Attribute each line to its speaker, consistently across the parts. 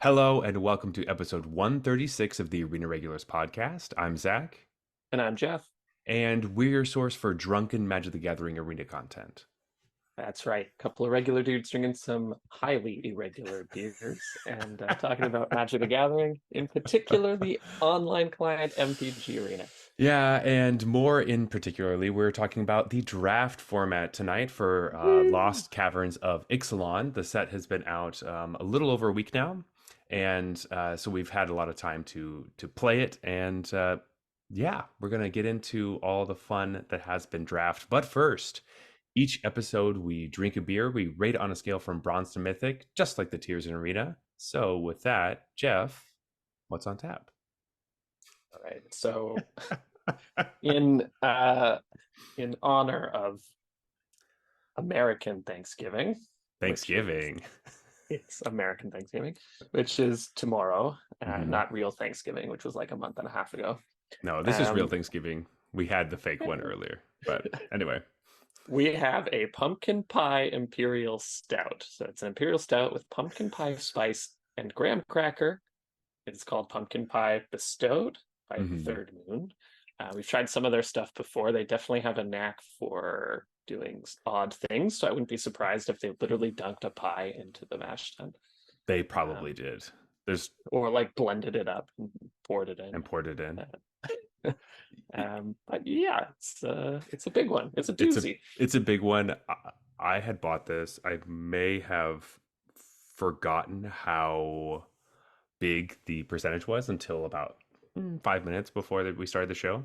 Speaker 1: Hello and welcome to episode 136 of the Arena Regulars podcast. I'm Zach,
Speaker 2: And I'm Jeff.
Speaker 1: and we're your source for drunken Magic the Gathering arena content.
Speaker 2: That's right. A couple of regular dudes drinking some highly irregular beers and talking about Magic the Gathering, in particular the online client MTG Arena.
Speaker 1: Yeah, and more in particularly, we're talking about the draft format tonight for
Speaker 2: Woo!
Speaker 1: Lost Caverns of Ixalan. The set has been out a little over a week now, and so we've had a lot of time to play it. And yeah, we're gonna get into all the fun that has been draft. But first, each episode we drink a beer. We rate it on a scale from bronze to mythic, just like the tiers in Arena. So with that, Jeff, what's on tap?
Speaker 2: All right. So in uh in honor of American Thanksgiving, which is
Speaker 1: Thanksgiving.
Speaker 2: it's American Thanksgiving, which is tomorrow,
Speaker 1: Mhm.
Speaker 2: not real Thanksgiving, which was like a month and a half ago.
Speaker 1: No, this is real
Speaker 2: Um
Speaker 1: Thanksgiving. We had the fake one earlier. But anyway,
Speaker 2: We have a pumpkin pie imperial stout. So it's an imperial stout with pumpkin pie spice and graham cracker. It's called pumpkin pie bestowed by
Speaker 1: hmm
Speaker 2: Third Moon. We've tried some of their stuff before. They definitely have a knack for doing odd things. So I wouldn't be surprised if they literally dunked a pie into the mash tun,
Speaker 1: they probably
Speaker 2: um,
Speaker 1: did. There's
Speaker 2: or like blended it up and poured it in.
Speaker 1: imported in.
Speaker 2: But yeah, it's a big one. It's a
Speaker 1: It's a
Speaker 2: doozy.
Speaker 1: it's a big one. I had bought this. I may have forgotten how big the percentage was until about 5 minutes before we started the show.
Speaker 2: Yeah,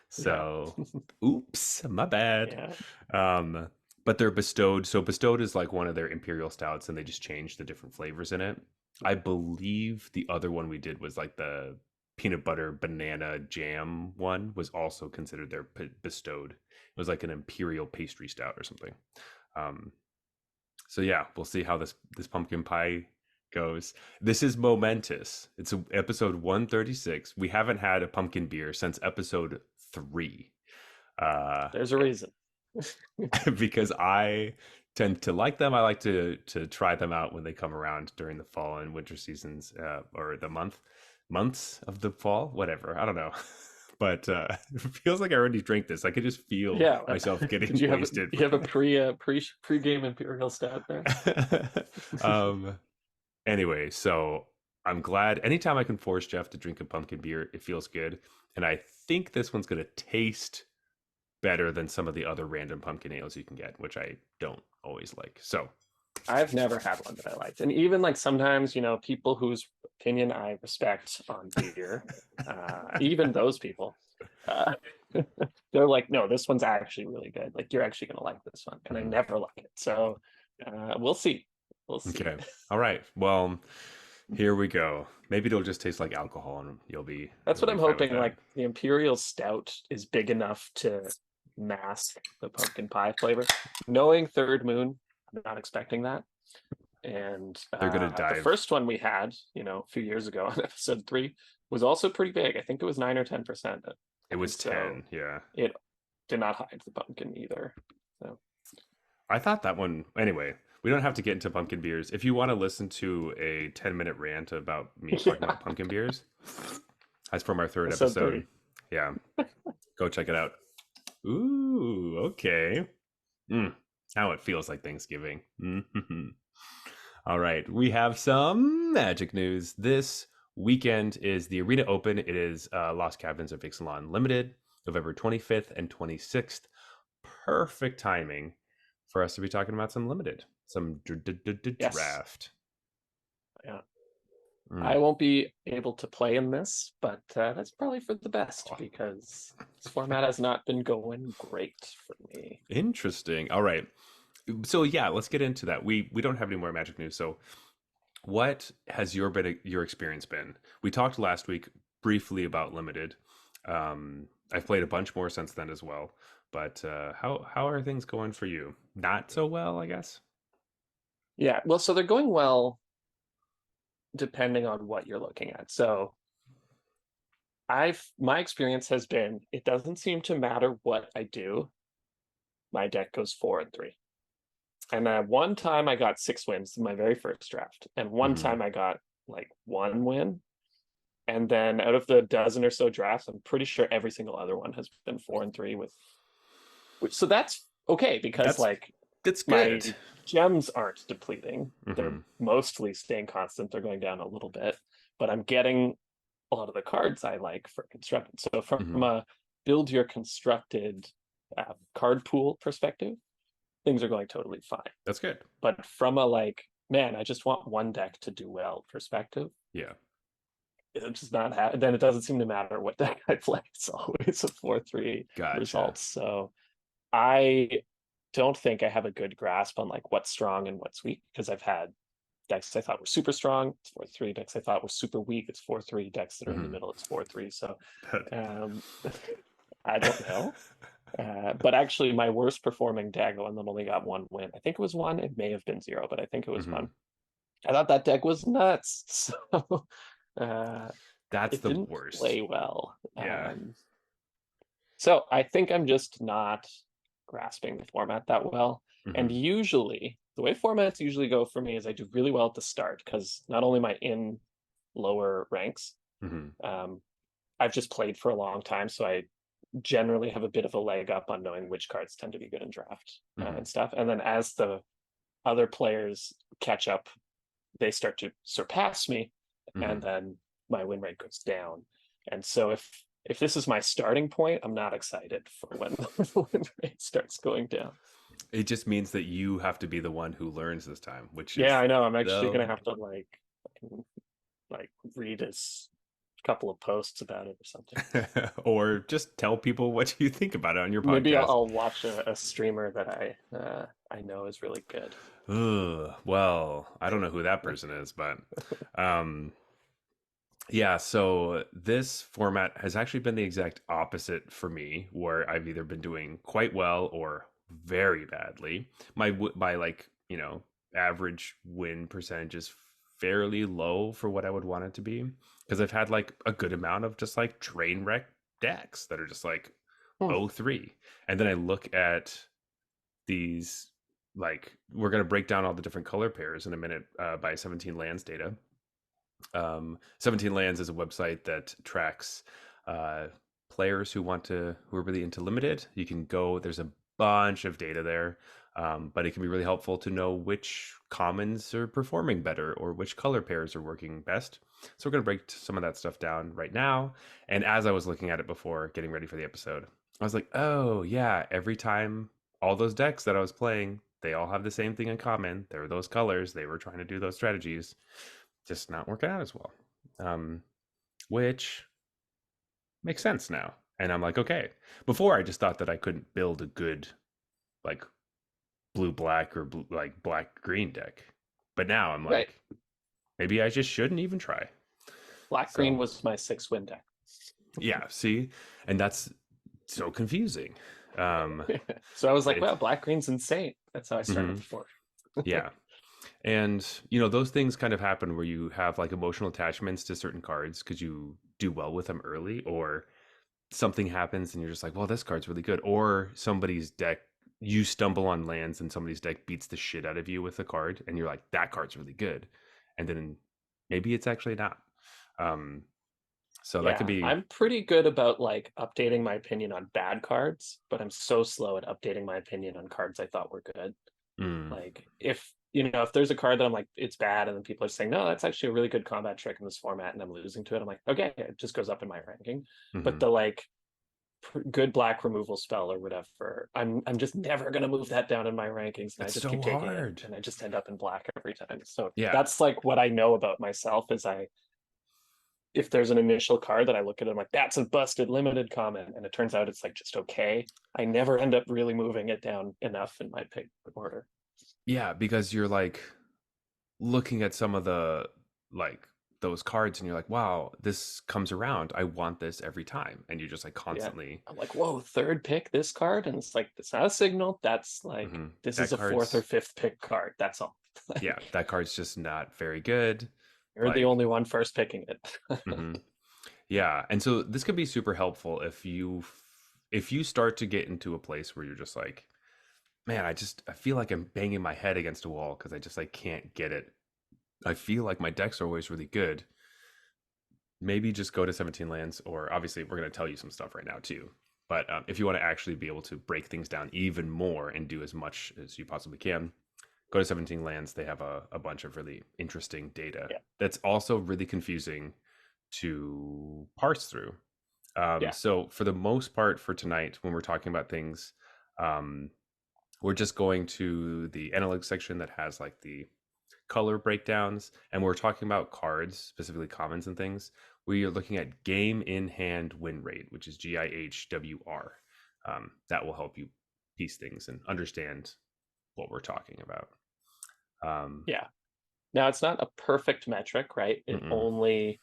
Speaker 1: So, oops, my bad.
Speaker 2: yeah.
Speaker 1: Um, but they're bestowed. So bestowed is like one of their imperial stouts, and they just changed the different flavors in it. I believe the other one we did was like the peanut butter banana jam one was also considered their bestowed. It was like an imperial pastry stout or something. Um, so yeah, we'll see how this pumpkin pie goes. This is momentous. It's episode 136. We haven't had a pumpkin beer since episode 3. Uh
Speaker 2: There's a reason.
Speaker 1: because I tend to like them. I like to try them out when they come around during the fall and winter seasons, or the months of the fall, whatever. I don't know. But it feels like I already drank this. I could just feel
Speaker 2: Yeah.
Speaker 1: myself
Speaker 2: Did
Speaker 1: getting
Speaker 2: you have
Speaker 1: wasted
Speaker 2: you have a
Speaker 1: from
Speaker 2: pre-game imperial stout there?
Speaker 1: it. Anyway, so I'm glad anytime I can force Jeff to drink a pumpkin beer, it feels good. And I think this one's going to taste better than some of the other random pumpkin ales you can get, which I don't always like. So,
Speaker 2: I've never had one that I liked, and even like sometimes people whose opinion I respect on beer, even those people, uh, they're like, no, this one's actually really good. Like you're actually gonna like this one, and I
Speaker 1: mm,
Speaker 2: never like it. So we'll see. We'll see.
Speaker 1: okay. All right. Well, here we go. Maybe it'll just taste like alcohol and
Speaker 2: That's
Speaker 1: you'll
Speaker 2: what
Speaker 1: be
Speaker 2: I'm
Speaker 1: fine with
Speaker 2: hoping.
Speaker 1: that.
Speaker 2: Like the imperial stout is big enough to mask the pumpkin pie flavor. Knowing Third Moon, I'm not expecting that. And
Speaker 1: They're going to
Speaker 2: the
Speaker 1: dive.
Speaker 2: first one we had, a few years ago on episode 3, was also pretty big. I think it was 9 or 10%,
Speaker 1: It
Speaker 2: and
Speaker 1: was
Speaker 2: so
Speaker 1: 10. Yeah.
Speaker 2: it did not hide the pumpkin either. So
Speaker 1: I thought that one anyway. We don't have to get into pumpkin beers. If you want to listen to a 10-minute rant about me talking
Speaker 2: yeah,
Speaker 1: about pumpkin beers, that's from our third
Speaker 2: episode
Speaker 1: episode.
Speaker 2: 3.
Speaker 1: Yeah, go check it out. Ooh, okay. Mm, now it feels like Thanksgiving. All right, we have some magic news. This weekend is the Arena Open. It is Lost Caverns of Ixalan Limited, November 25th and 26th. Perfect timing for us to be talking about some limited, some
Speaker 2: Yes.
Speaker 1: draft.
Speaker 2: Yeah.
Speaker 1: Mm.
Speaker 2: I won't be able to play in this, but that's probably for the best
Speaker 1: Oh,
Speaker 2: because this format has not been going great for me.
Speaker 1: interesting. All right. So yeah, let's get into that. We don't have any more magic news. So what has your experience been? We talked last week briefly about limited. I've played a bunch more since then as well. But how are things going for you? Not so well, I guess.
Speaker 2: Yeah, well, so they're going well depending on what you're looking at. So my experience has been it doesn't seem to matter what I do, my deck goes 4-3. And one time I got 6 wins in my very first draft, and one
Speaker 1: hmm
Speaker 2: time I got like one win. And then out of the dozen or so drafts, I'm pretty sure every single other one has been 4-3 with which, so that's okay because
Speaker 1: That's
Speaker 2: like
Speaker 1: that's
Speaker 2: my
Speaker 1: good.
Speaker 2: gems aren't depleting. They're
Speaker 1: Hmm.
Speaker 2: mostly staying constant. They're going down a little bit, but I'm getting a lot of the cards I like for constructed. So from
Speaker 1: Hmm.
Speaker 2: a build your constructed card pool perspective, things are going totally fine.
Speaker 1: That's good.
Speaker 2: But from a like, man, I just want one deck to do well perspective,
Speaker 1: Yeah.
Speaker 2: it's just not then it doesn't seem to matter what deck I play. It's always a 4-3
Speaker 1: Gotcha.
Speaker 2: result. So I don't think I have a good grasp on like what's strong and what's weak because I've had decks I thought were super strong, it's 4-3. Decks I thought were super weak, it's 4-3. Decks that are in the
Speaker 1: Hmm.
Speaker 2: middle, it's 4-3. So
Speaker 1: But
Speaker 2: um, I don't know. But actually, my worst performing deck, one that only got one win, I think it was one. It may have been zero, but I think it was one.
Speaker 1: hmm.
Speaker 2: I thought that deck was nuts. So uh,
Speaker 1: That's
Speaker 2: it
Speaker 1: the
Speaker 2: didn't
Speaker 1: worst.
Speaker 2: play well.
Speaker 1: Yeah.
Speaker 2: So I think I'm just not grasping the format that well. And
Speaker 1: Hmm.
Speaker 2: usually, the way formats usually go for me is I do really well at the start because not only am I in lower ranks,
Speaker 1: Hmm.
Speaker 2: um, I've just played for a long time, so I generally have a bit of a leg up on knowing which cards tend to be good in draft
Speaker 1: Hmm.
Speaker 2: and stuff. And then as the other players catch up, they start to surpass me, and
Speaker 1: Hmm.
Speaker 2: then my win rate goes down. And so if this is my starting point, I'm not excited for when the win rate starts going down.
Speaker 1: It just means that you have to be the one who learns this time, which
Speaker 2: Yeah,
Speaker 1: is
Speaker 2: I know. I'm actually
Speaker 1: the
Speaker 2: gonna have to like read his couple of posts about it or something.
Speaker 1: or just tell people what you think about it on your
Speaker 2: Maybe
Speaker 1: podcast.
Speaker 2: I'll watch a streamer that I know is really good.
Speaker 1: Ugh, well, I don't know who that person is, but um, yeah, so this format has actually been the exact opposite for me, where I've either been doing quite well or very badly. My like, average win percentage is fairly low for what I would want it to be because I've had like a good amount of just like train wreck decks that are just like
Speaker 2: Hmm.
Speaker 1: 0-3. And then I look at these, like, we're going to break down all the different color pairs in a minute by 17 lands data. 17 Lands is a website that tracks uh, players who are really into limited. You can go, there's a bunch of data there, but it can be really helpful to know which commons are performing better or which color pairs are working best. So we're going to break some of that stuff down right now. And as I was looking at it before getting ready for the episode, I was like, oh, yeah, every time all those decks that I was playing, they all have the same thing in common. They were those colors. They were trying to do those strategies, just not working out as well. Um, which makes sense now. And I'm like, okay. Before I just thought that I couldn't build a good like blue black or like black green deck, but now I'm
Speaker 2: Right.
Speaker 1: like, maybe I just shouldn't even try.
Speaker 2: Black green
Speaker 1: So
Speaker 2: was my 6 win deck.
Speaker 1: yeah, see, and that's so confusing. Um,
Speaker 2: So I was like,
Speaker 1: it,
Speaker 2: wow, black green's insane. That's how I started
Speaker 1: mhm,
Speaker 2: before.
Speaker 1: yeah, and those things kind of happen where you have like emotional attachments to certain cards because you do well with them early, or something happens and you're just like, well, this card's really good. Or somebody's deck, you stumble on lands and somebody's deck beats the shit out of you with a card, and you're like, that card's really good. And then maybe it's actually not. Um, so that could
Speaker 2: Yeah,
Speaker 1: be,
Speaker 2: I'm pretty good about like updating my opinion on bad cards, but I'm so slow at updating my opinion on cards I thought were good.
Speaker 1: mm,
Speaker 2: Like if there's a card that I'm like it's bad, and then people are saying no, that's actually a really good combat trick in this format, and I'm losing to it, I'm like okay, it just goes up in my ranking. But
Speaker 1: mm-hmm.
Speaker 2: the like good black removal spell or whatever, I'm just never gonna move that down in my rankings, and I
Speaker 1: It's
Speaker 2: just
Speaker 1: so
Speaker 2: keep taking it,
Speaker 1: hard.
Speaker 2: and I just end up in black every time. So
Speaker 1: Yeah.
Speaker 2: that's like what I know about myself is if there's an initial card that I look at, I'm like, that's a busted limited comment. And it turns out it's like just okay. I never end up really moving it down enough in my pick order.
Speaker 1: Yeah. Because you're like looking at some of the, like, those cards and you're like, wow, this comes around. I want this every time. And you're just like
Speaker 2: Yeah.
Speaker 1: constantly,
Speaker 2: I'm like, whoa, third pick this card. And it's like, it's not a signal. That's like, this
Speaker 1: that
Speaker 2: is a fourth or
Speaker 1: card's,
Speaker 2: fifth pick card. That's all.
Speaker 1: yeah,
Speaker 2: Like,
Speaker 1: that card's just not very good.
Speaker 2: you're the
Speaker 1: Like,
Speaker 2: only one first picking it.
Speaker 1: hmm, yeah. And so this could be super helpful if you start to get into a place where you're just like, man, I feel like I'm banging my head against a wall because I just like can't get it I feel like my decks are always really good. Maybe just go to 17 lands, or obviously we're going to tell you some stuff right now too. But if you want to actually be able to break things down even more and do as much as you possibly can, go to 17 lands. They have a bunch of really interesting data
Speaker 2: Yeah.
Speaker 1: that's also really confusing to parse through.
Speaker 2: Yeah.
Speaker 1: So for the most part for tonight, when we're talking about things, um, we're just going to the analytics section that has like the color breakdowns, and we're talking about cards, specifically commons and things. We are looking at game in hand win rate, which is GIHWR. That will help you piece things and understand what we're talking about.
Speaker 2: Yeah. Now it's not a perfect metric, right?
Speaker 1: Mm-mm.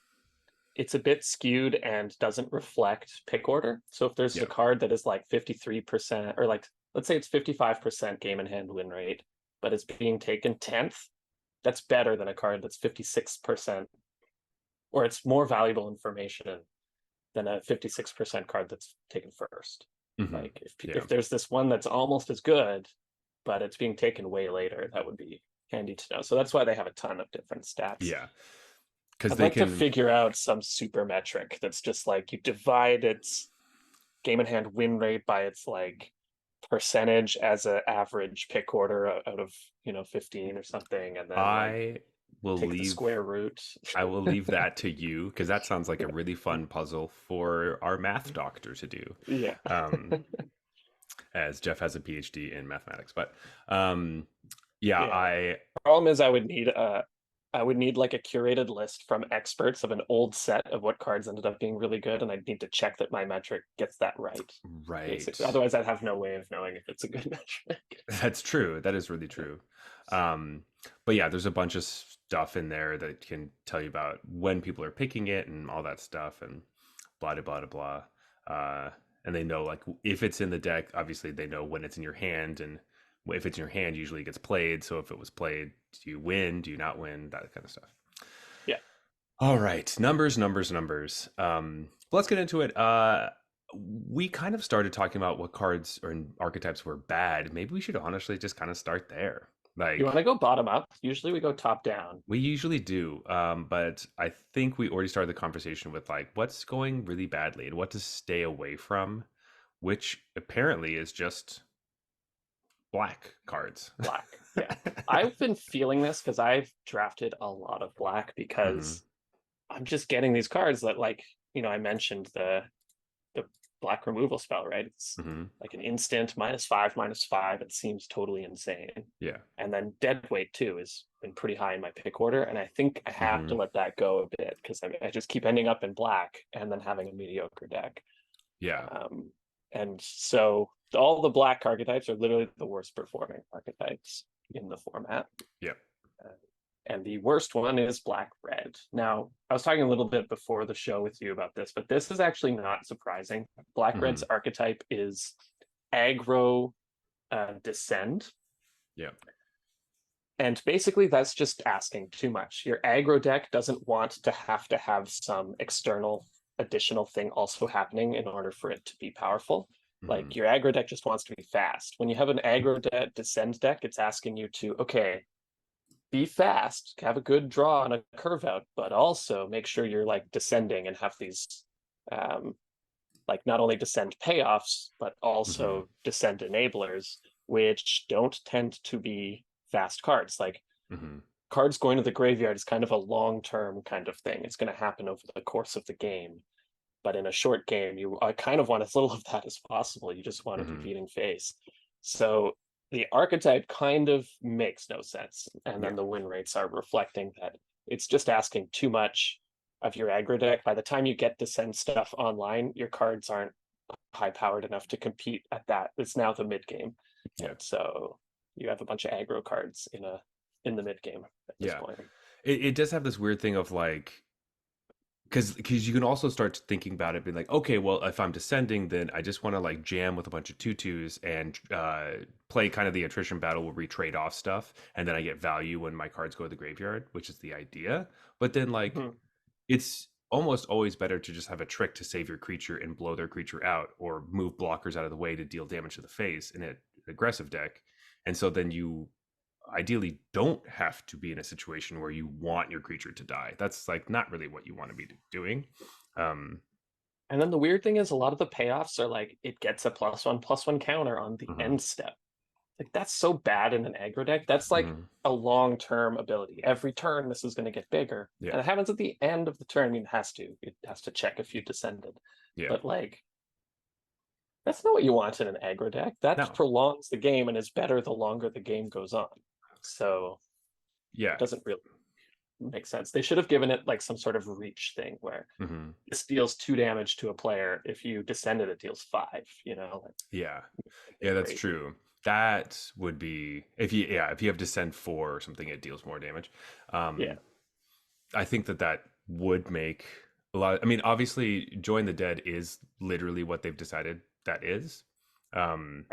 Speaker 2: It's a bit skewed and doesn't reflect pick order. So if there's a
Speaker 1: Yeah.
Speaker 2: card that is like 53%, or like let's say it's 55% game in hand win rate, but it's being taken 10th, that's better than a card that's 56%, or it's more valuable information than a 56% card that's taken first.
Speaker 1: Mm-hmm.
Speaker 2: Like
Speaker 1: Yeah.
Speaker 2: if there's this one that's almost as good, but it's being taken way later, that would be handy to know. So that's why they have a ton of different stats.
Speaker 1: Yeah. Because
Speaker 2: I'd
Speaker 1: they
Speaker 2: like to
Speaker 1: can.
Speaker 2: figure out some super metric that's just like you divide its game in hand win rate by its like percentage as an average pick order out of 15 or something, and then like
Speaker 1: I will
Speaker 2: take the
Speaker 1: leave.
Speaker 2: square root.
Speaker 1: I will leave that to you because that sounds like a really fun puzzle for our math doctor to do.
Speaker 2: Yeah.
Speaker 1: Um, as Jeff has a PhD in mathematics. But um, yeah,
Speaker 2: Yeah. Problem is I would need like a curated list from experts of an old set of what cards ended up being really good, and I'd need to check that my metric gets that right,
Speaker 1: right.
Speaker 2: basically. Otherwise, I'd have no way of knowing if it's a good metric.
Speaker 1: That's true. That is really true. Um, but yeah, there's a bunch of stuff in there that can tell you about when people are picking it and all that stuff and blah blah blah blah. And they know like if it's in the deck, obviously they know when it's in your hand, and if it's in your hand, usually it gets played. So if it was played, do you win? Do you not win? That kind of stuff.
Speaker 2: Yeah.
Speaker 1: All right, numbers, numbers, numbers. Let's get into it. We kind of started talking about what cards or archetypes were bad. Maybe we should honestly just kind of start there.
Speaker 2: You want to
Speaker 1: Like
Speaker 2: go bottom up? Usually we go top down.
Speaker 1: we usually do, but I think we already started the conversation with like what's going really badly and what to stay away from, which apparently is just black cards.
Speaker 2: Black. Yeah. I've been feeling this because I've drafted a lot of black
Speaker 1: Hmm.
Speaker 2: because I'm just getting these cards that like, I mentioned the black removal spell, right? It's
Speaker 1: Hmm.
Speaker 2: like an instant -5/-5. It seems totally insane.
Speaker 1: Yeah.
Speaker 2: And then dead weight too has been pretty high in my pick order. And I think I have to
Speaker 1: Hmm.
Speaker 2: let that go a bit because I just keep ending up in black and then having a mediocre deck.
Speaker 1: Yeah.
Speaker 2: Um, and so all the black archetypes are literally the worst performing archetypes in the format.
Speaker 1: Yeah.
Speaker 2: Uh, and the worst one is black red. Now, I was talking a little bit before the show with you about this, but this is actually not surprising. Black red's
Speaker 1: Hmm.
Speaker 2: archetype is aggro descend.
Speaker 1: Yeah.
Speaker 2: And basically, that's just asking too much. Your aggro deck doesn't want to have some external additional thing also happening in order for it to be powerful.
Speaker 1: Hmm.
Speaker 2: Like your aggro deck just wants to be fast. When you have an aggro descend deck, it's asking you to, okay, be fast, have a good draw and a curve out, but also make sure you're like descending and have these um, like not only descend payoffs, but
Speaker 1: Hmm.
Speaker 2: also descend enablers, which don't tend to be fast cards. Like
Speaker 1: Hmm.
Speaker 2: cards going to the graveyard is kind of a long-term kind of thing. It's going to happen over the course of the game. But in a short game, you kind of want as little of that as possible. You just want to be
Speaker 1: Hmm.
Speaker 2: beating face. So the archetype kind of makes no sense. And
Speaker 1: Yeah.
Speaker 2: then the win rates are reflecting that it's just asking too much of your aggro deck. By the time you get to send stuff online, your cards aren't high powered enough to compete at that. It's now the mid game.
Speaker 1: Yeah.
Speaker 2: And so you have a bunch of aggro cards in the mid game at this
Speaker 1: Yeah.
Speaker 2: point.
Speaker 1: It does have this weird thing of like because you can also start thinking about it being like okay well if I'm descending then I just want to like jam with a bunch of tutus and play kind of the attrition battle where we trade off stuff and then I get value when my cards go to the graveyard, which is the idea. But then like
Speaker 2: Mm-hmm.
Speaker 1: it's almost always better to just have a trick to save your creature and blow their creature out or move blockers out of the way to deal damage to the face in an aggressive deck. And so then you ideally don't have to be in a situation where you want your creature to die. That's like not really what you want to be doing. Um,
Speaker 2: And then the weird thing is a lot of the payoffs are like it gets a +1/+1 counter on the
Speaker 1: mhm,
Speaker 2: end step. Like that's so bad in an aggro deck. That's like
Speaker 1: mhm,
Speaker 2: a long-term ability. Every turn this is going to get bigger.
Speaker 1: yeah,
Speaker 2: And it happens at the end of the turn. I mean, it has to. It has to check if you descended.
Speaker 1: yeah.
Speaker 2: But like that's not what you want in an aggro deck. That
Speaker 1: No,
Speaker 2: prolongs the game and is better the longer the game goes on. So it
Speaker 1: yeah.
Speaker 2: doesn't really make sense. They should have given it like some sort of reach thing where
Speaker 1: Mhm.
Speaker 2: this deals 2 damage to a player. If you descended, it deals 5. You know, like,
Speaker 1: Yeah.
Speaker 2: thing
Speaker 1: Yeah, that's
Speaker 2: crazy.
Speaker 1: true. That would be if you yeah, if you have descend 4 or something, it deals more damage.
Speaker 2: Yeah,
Speaker 1: Um I think that that would make a lot. I mean, obviously, Join the Dead is literally what they've decided that is, um,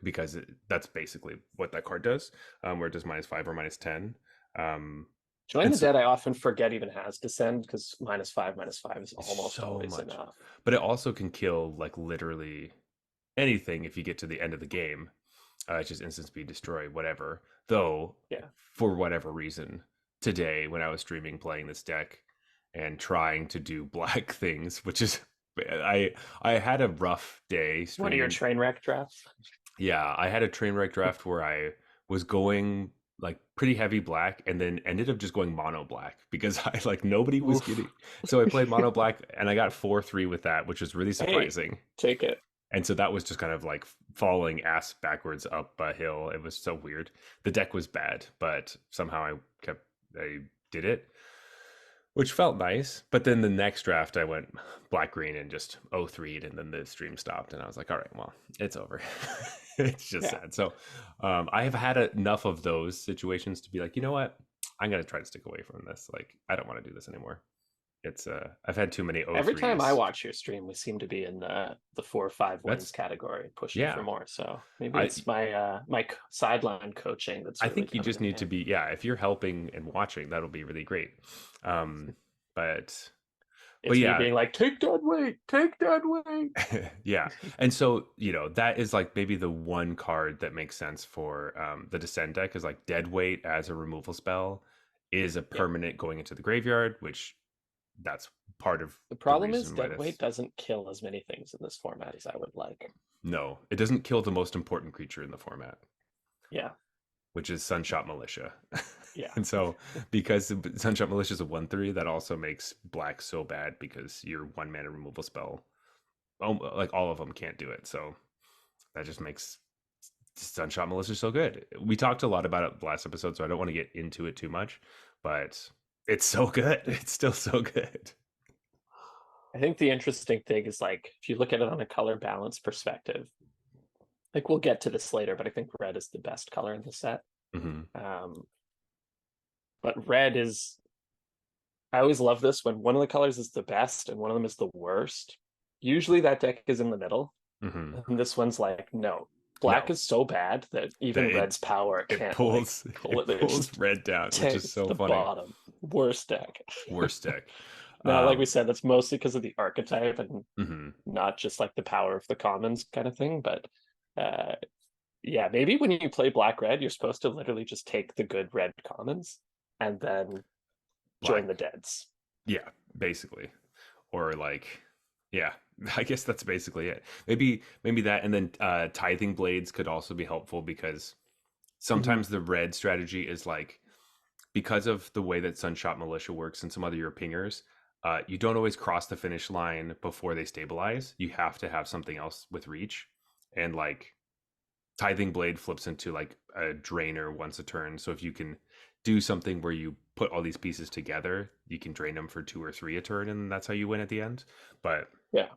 Speaker 1: because that's basically what that card does, where it does -5 or -10. Um,
Speaker 2: Join
Speaker 1: and
Speaker 2: the
Speaker 1: so
Speaker 2: Dead. I often forget even has descend because -5/-5 is
Speaker 1: it's
Speaker 2: almost
Speaker 1: so
Speaker 2: always
Speaker 1: much,
Speaker 2: enough.
Speaker 1: but it also can kill like literally anything if you get to the end of the game. It's just instant speed destroy, whatever. Though,
Speaker 2: Yeah,
Speaker 1: for whatever reason, today when I was streaming playing this deck and trying to do black things, which is I had a rough day
Speaker 2: one of your
Speaker 1: streaming.
Speaker 2: train wreck drafts.
Speaker 1: Yeah, I had a train wreck draft where I was going like pretty heavy black and then ended up just going mono black because I like nobody was
Speaker 2: Oof.
Speaker 1: getting. So I played mono black and I got 4-3 with that, which was really
Speaker 2: Hey,
Speaker 1: surprising.
Speaker 2: take it.
Speaker 1: And so that was just kind of like falling ass backwards up a hill. It was so weird. The deck was bad, but somehow I did it, which felt nice. But then the next draft, I went black green and just 0-3'd, and then the stream stopped. And I was like, all right, well, it's over. It's just
Speaker 2: Yeah.
Speaker 1: sad. So I have had enough of those situations to be like, you know what? I'm going to try to stick away from this. Like, I don't want to do this anymore. It's I've had too many
Speaker 2: Every time I
Speaker 1: 0-3s.
Speaker 2: watch your stream, we seem to be in the 4 or 5 wins
Speaker 1: That's,
Speaker 2: category, pushing for
Speaker 1: yeah.
Speaker 2: more. So maybe
Speaker 1: I
Speaker 2: it's my sideline coaching that's
Speaker 1: I
Speaker 2: really
Speaker 1: think you
Speaker 2: coming
Speaker 1: just
Speaker 2: in
Speaker 1: need to
Speaker 2: handy.
Speaker 1: be, yeah, if you're helping and watching, that'll be really great. Um, but
Speaker 2: It's me
Speaker 1: yeah,
Speaker 2: being like, take dead weight, take dead weight.
Speaker 1: yeah. And so, that is like maybe the one card that makes sense for the Descend deck is like Dead Weight as a removal spell is a
Speaker 2: Yeah.
Speaker 1: permanent going into the graveyard, which that's part of
Speaker 2: The
Speaker 1: the
Speaker 2: problem is
Speaker 1: reason why
Speaker 2: dead weight
Speaker 1: that's
Speaker 2: doesn't kill as many things in this format as I would like.
Speaker 1: no, it doesn't kill the most important creature in the format,
Speaker 2: Yeah.
Speaker 1: which is Sunshot Militia.
Speaker 2: Yeah.
Speaker 1: And so, because Sunshot Militia is a 1/3, that also makes black so bad because your 1 mana removal spell, like all of them can't do it. So that just makes Sunshot Militia so good. We talked a lot about it last episode, so I don't want to get into it too much, but it's so good. It's still so good.
Speaker 2: I think the interesting thing is like if you look at it on a color balance perspective, like we'll get to this later, but I think red is the best color in the set.
Speaker 1: Hmm.
Speaker 2: Um, but red is I always love this when one of the colors is the best and one of them is the worst. Usually that deck is in the middle.
Speaker 1: Hmm.
Speaker 2: And this one's like, no. Black
Speaker 1: No,
Speaker 2: is so bad that
Speaker 1: that
Speaker 2: even
Speaker 1: it
Speaker 2: red's power
Speaker 1: it
Speaker 2: can't like
Speaker 1: pulls
Speaker 2: pull
Speaker 1: it
Speaker 2: it. It
Speaker 1: pulls
Speaker 2: just
Speaker 1: red down, which is
Speaker 2: takes
Speaker 1: so
Speaker 2: the
Speaker 1: funny.
Speaker 2: bottom. Worst deck.
Speaker 1: Worst deck.
Speaker 2: Now, like we said, that's mostly because of the archetype and
Speaker 1: Mhm.
Speaker 2: not just like the power of the commons kind of thing. But uh yeah, maybe when you play black red, you're supposed to literally just take the good red commons and then join
Speaker 1: Black.
Speaker 2: the deads.
Speaker 1: Yeah, basically. Or like, yeah, I guess that's basically it. Maybe that, and then tithing blades could also be helpful because
Speaker 2: Mm-hmm.
Speaker 1: sometimes the red strategy is like because of the way that Sunshot Militia works and some other your pingers, you don't always cross the finish line before they stabilize. You have to have something else with reach, and like Tithing Blade flips into like a drainer once a turn. So if you can do something where you put all these pieces together, you can drain them for 2 or 3 a turn, and that's how you win at the end. But
Speaker 2: Yeah.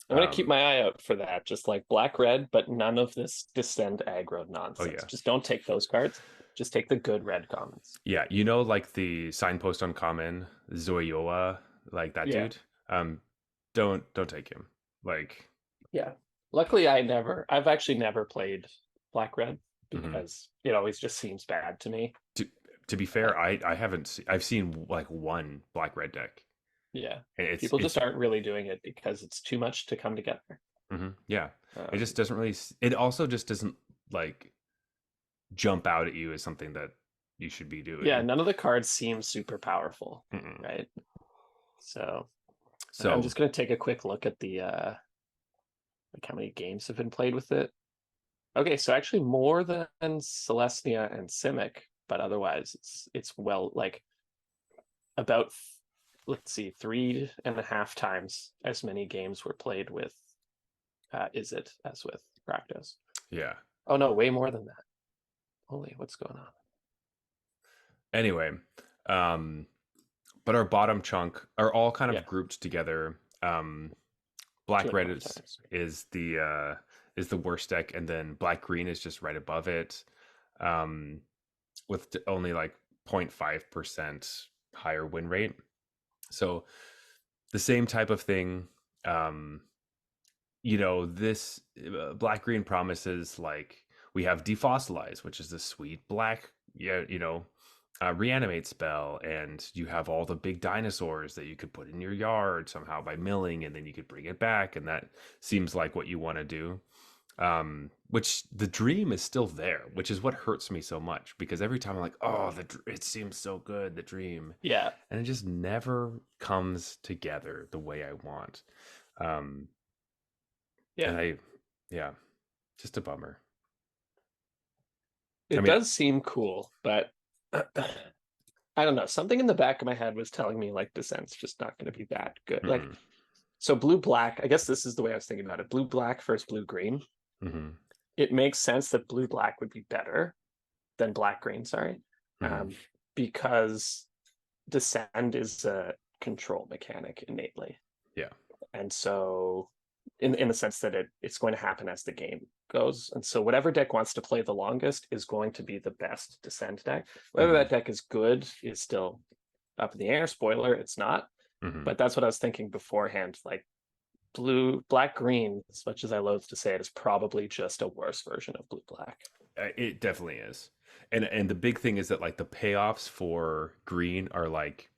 Speaker 2: I'm gonna keep
Speaker 1: um,
Speaker 2: my eye out for that. Just like black red, but none of this descend aggro
Speaker 1: oh
Speaker 2: nonsense.
Speaker 1: yeah,
Speaker 2: Just don't take those cards. Just take the good red commons.
Speaker 1: yeah, like the signpost on common Zoyoa, like that
Speaker 2: Yeah.
Speaker 1: dude. Um, don't take him. Like,
Speaker 2: Yeah. Luckily I've actually never played black red
Speaker 1: mhm.
Speaker 2: because it always just seems bad to me.
Speaker 1: to to be
Speaker 2: Uh,
Speaker 1: fair, I haven't I've seen like one black red deck,
Speaker 2: yeah.
Speaker 1: and
Speaker 2: People just
Speaker 1: it's
Speaker 2: aren't really doing it because it's too much to come together.
Speaker 1: yeah, it just
Speaker 2: Um,
Speaker 1: doesn't really. It also just doesn't like jump out at you as something that you should be
Speaker 2: Yeah,
Speaker 1: doing.
Speaker 2: none of the cards seem super powerful,
Speaker 1: Mm-mm.
Speaker 2: right? So I'm
Speaker 1: So
Speaker 2: just gonna take a quick look at the like how many games have been played with it. Okay, so actually more than Celestia and Simic, but otherwise it's well like about let's see, 3.5 times as many games were played with is it as with Rakdos.
Speaker 1: yeah.
Speaker 2: Oh no, way more than that. Holy, what's going on?
Speaker 1: Anyway, um, but our bottom chunk are all kind
Speaker 2: Yeah,
Speaker 1: of grouped together.
Speaker 2: two
Speaker 1: Black
Speaker 2: and a
Speaker 1: red
Speaker 2: half times.
Speaker 1: is the worst deck, and then black green is just right above it, um, with only like 0.5% higher win rate. So the same type of thing. Um, this black green promises like we have defossilize, which is the sweet black, yeah, reanimate spell, and you have all the big dinosaurs that you could put in your yard somehow by milling, and then you could bring it back, and that seems like what you want to do. Which the dream is still there, which is what hurts me so much, because every time I'm like, oh, it seems so good, the dream,
Speaker 2: Yeah,
Speaker 1: and it just never comes together the way I want. Um,
Speaker 2: yeah.
Speaker 1: and yeah, just a bummer. I
Speaker 2: It
Speaker 1: mean,
Speaker 2: does seem cool, but I don't know. Something in the back of my head was telling me like Descent's just not going to be that good. Like,
Speaker 1: mm-mm,
Speaker 2: so blue black, I guess this is the way I was thinking about it. Blue black versus blue green.
Speaker 1: mm-hmm,
Speaker 2: It makes sense that blue black would be better than black green, sorry.
Speaker 1: mm-hmm,
Speaker 2: Um, because Descend is a control mechanic innately.
Speaker 1: yeah,
Speaker 2: And so in the sense that it's going to happen as the game goes. And so whatever deck wants to play the longest is going to be the best Descend deck. Whether
Speaker 1: mm-hmm,
Speaker 2: that deck is good is still up in the air. Spoiler, it's not.
Speaker 1: mm-hmm.
Speaker 2: But that's what I was thinking beforehand. Like black, green, as much as I loathe to say it, is probably just a worse version of blue, black.
Speaker 1: It definitely is, and the big thing is that like the payoffs for green are like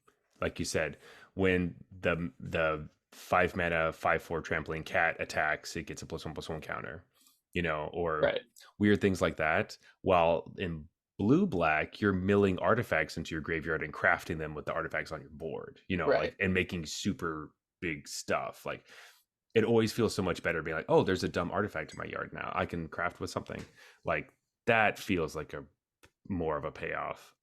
Speaker 1: you said, when the 5 mana 5/4 trampoline cat attacks, it gets a +1/+1 counter, or
Speaker 2: Right.
Speaker 1: weird things like that. While in blue black, you're milling artifacts into your graveyard and crafting them with the artifacts on your board,
Speaker 2: Right.
Speaker 1: like, and making super big stuff. Like, it always feels so much better being like, oh, there's a dumb artifact in my yard now, I can craft with something. Like, that feels like a more of a payoff,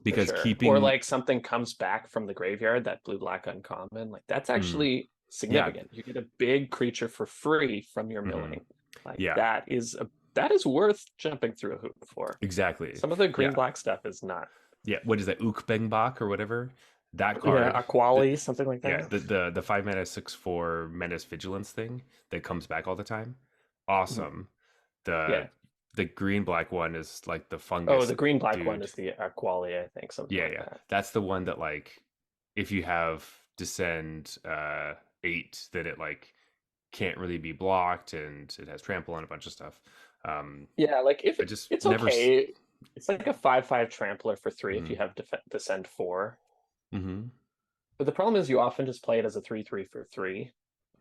Speaker 2: For
Speaker 1: because
Speaker 2: sure. Or
Speaker 1: keeping
Speaker 2: like something comes back from the graveyard, that blue black uncommon. Like that's
Speaker 1: mm,
Speaker 2: actually
Speaker 1: yeah,
Speaker 2: significant. You get a big creature for free from your
Speaker 1: hmm,
Speaker 2: milling. Like
Speaker 1: yeah,
Speaker 2: that is worth jumping through a hoop for.
Speaker 1: exactly,
Speaker 2: Some of the
Speaker 1: yeah,
Speaker 2: green black stuff is not.
Speaker 1: yeah. What is that, Ukbengbach or whatever, that
Speaker 2: Yeah,
Speaker 1: card, the,
Speaker 2: Aquali, something like
Speaker 1: yeah,
Speaker 2: that.
Speaker 1: the 5 mana 6/4 menace vigilance thing that comes back all the time,
Speaker 2: Mhm.
Speaker 1: awesome. the
Speaker 2: Yeah.
Speaker 1: the green black one is like the
Speaker 2: Oh,
Speaker 1: fungus
Speaker 2: the green black one
Speaker 1: dude.
Speaker 2: is the Aquali, I think, something
Speaker 1: Yeah,
Speaker 2: like
Speaker 1: yeah.
Speaker 2: that.
Speaker 1: That's the one that, like, if you have descend 8, that it like can't really be blocked, and it has trample and a bunch of stuff.
Speaker 2: Yeah, like if
Speaker 1: I just
Speaker 2: it's
Speaker 1: never
Speaker 2: okay. It's like a 5/5 trampler for 3 if
Speaker 1: mm-hmm,
Speaker 2: you have descend 4.
Speaker 1: mm-hmm,
Speaker 2: But the problem is you often just play it as a 3/3 for 3,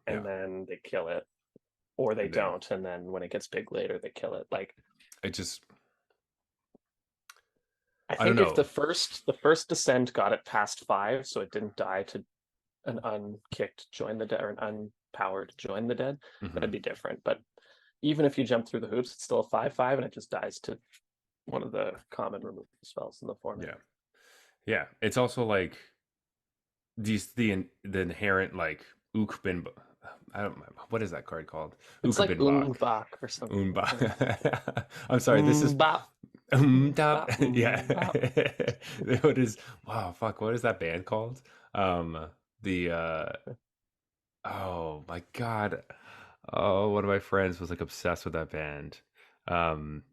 Speaker 1: yeah,
Speaker 2: and then they kill it. Or they
Speaker 1: and then
Speaker 2: don't, and then when it gets big later, they kill it. Like
Speaker 1: I just
Speaker 2: I
Speaker 1: I don't
Speaker 2: think if
Speaker 1: know.
Speaker 2: the first descent got it past 5, so it didn't die to an unkicked join the dead or an unpowered join the dead,
Speaker 1: Hmm.
Speaker 2: that'd be different. But even if you jump through the hoops, it's still a 5/5, and it just dies to one of the common removal spells in the format.
Speaker 1: Yeah, yeah. It's also like the inherent like Ukbin. I don't. What is that card called?
Speaker 2: It's like
Speaker 1: Ukbinbach.
Speaker 2: Umbach or something.
Speaker 1: Umba. I'm sorry. This is
Speaker 2: Umbop,
Speaker 1: Umdab.
Speaker 2: umbop,
Speaker 1: Yeah.
Speaker 2: umbop.
Speaker 1: What is? Wow. Fuck. What is that band called? The Oh my god. Oh, one of my friends was like obsessed with that band. Um,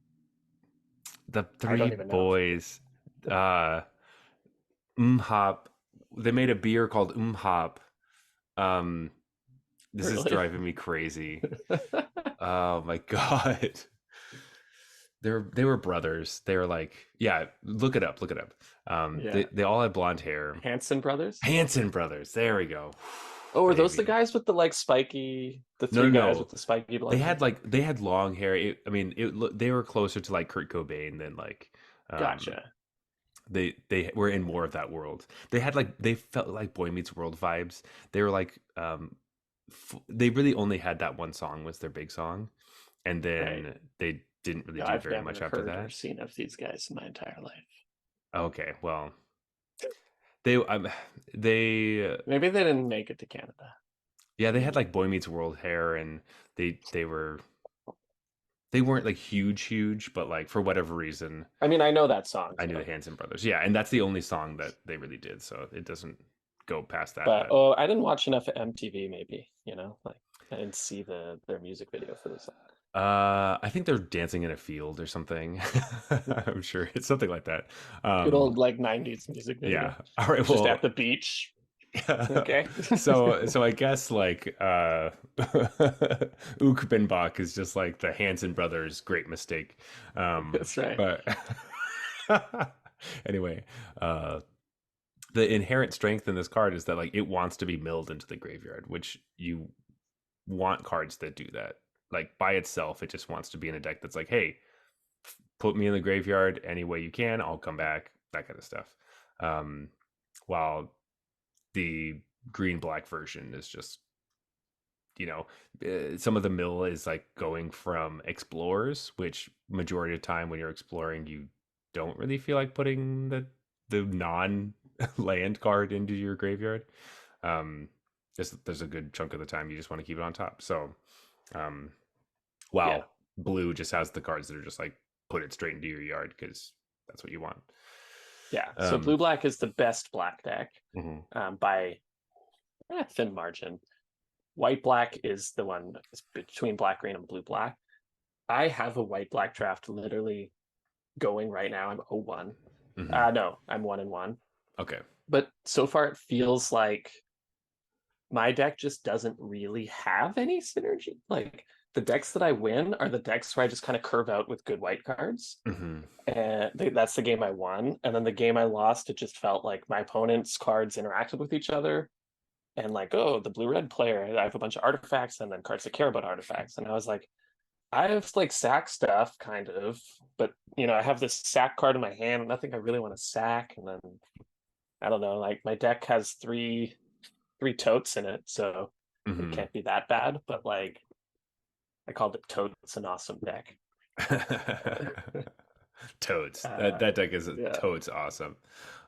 Speaker 1: the
Speaker 2: I
Speaker 1: three
Speaker 2: don't even know.
Speaker 1: boys. Uh, Umhop. They made a beer called Umhop. Um, this is
Speaker 2: Really?
Speaker 1: driving me crazy. Oh my god. They were brothers. They were like, yeah, look it up, look it up.
Speaker 2: Yeah.
Speaker 1: They all had blonde hair.
Speaker 2: Hanson brothers?
Speaker 1: Hanson brothers. There we go.
Speaker 2: Oh, are those the
Speaker 1: baby.
Speaker 2: guys with the like spiky, the
Speaker 1: No,
Speaker 2: three
Speaker 1: no,
Speaker 2: guys
Speaker 1: no.
Speaker 2: with the spiky
Speaker 1: They
Speaker 2: blonde hair?
Speaker 1: had they had long hair. I mean, they were closer to like Kurt Cobain than like um
Speaker 2: Gotcha.
Speaker 1: they were in more of that world. They had like they felt like Boy Meets World vibes. They were like they really only had that one song was their big song, and
Speaker 2: Right.
Speaker 1: then they didn't really
Speaker 2: No,
Speaker 1: do
Speaker 2: I've
Speaker 1: very much
Speaker 2: never
Speaker 1: after
Speaker 2: heard or
Speaker 1: that.
Speaker 2: seen of these guys in my entire life.
Speaker 1: Okay, well, they they
Speaker 2: Maybe they didn't make it to Canada.
Speaker 1: yeah, they had like Boy Meets World hair, and they weren't like huge, but like for whatever reason,
Speaker 2: I mean, I know that song,
Speaker 1: I knew the
Speaker 2: so
Speaker 1: Hanson brothers. Yeah, and that's the only song that they really did, so it doesn't go past that.
Speaker 2: but
Speaker 1: But
Speaker 2: oh, I didn't watch enough of MTV, maybe, like I didn't see their music video for the song.
Speaker 1: I think they're dancing in a field or something. I'm sure it's something like that.
Speaker 2: Good
Speaker 1: Um,
Speaker 2: old like 90s music
Speaker 1: yeah.
Speaker 2: video.
Speaker 1: All right.
Speaker 2: Just
Speaker 1: Well,
Speaker 2: at the beach. Okay.
Speaker 1: so I guess like Ukbenbach is just like the Hanson brothers' great mistake.
Speaker 2: That's right.
Speaker 1: But anyway, uh, the inherent strength in this card is that like it wants to be milled into the graveyard, which you want cards that do that. Like by itself, it just wants to be in a deck that's like, hey, put me in the graveyard any way you can. I'll come back. That kind of stuff. Um, while the green black version is just some of the mill is like going from explorers, which majority of the time when you're exploring you don't really feel like putting the non land card into your graveyard. um there's a good chunk of the time you just want to keep it on top. So um
Speaker 2: Yeah.
Speaker 1: while blue just has the cards that are just like put it straight into your yard because that's what you want.
Speaker 2: Yeah. So
Speaker 1: um
Speaker 2: blue black is the best black deck
Speaker 1: mhm.
Speaker 2: by a thin margin. White black is the one between black green and blue black. I have a white black draft literally going right now. I'm 0-1.
Speaker 1: Mhm.
Speaker 2: No, I'm 1-1.
Speaker 1: Okay.
Speaker 2: But so far it feels like my deck just doesn't really have any synergy. Like the decks that I win are the decks where I just kind of curve out with good white cards.
Speaker 1: Hmm.
Speaker 2: And that's the game I won. And then the game I lost, it just felt like my opponent's cards interacted with each other. And like, oh, the blue red player, I have a bunch of artifacts and then cards that care about artifacts. And I was like, I have like sack stuff, kind of, but I have this sack card in my hand, nothing I really want to sack. And then I don't know, like my deck has three totes in it, so it
Speaker 1: Hmm.
Speaker 2: can't be that bad. But like I called it Totes an awesome deck.
Speaker 1: Toads. That
Speaker 2: uh
Speaker 1: that deck is
Speaker 2: yeah,
Speaker 1: toads awesome.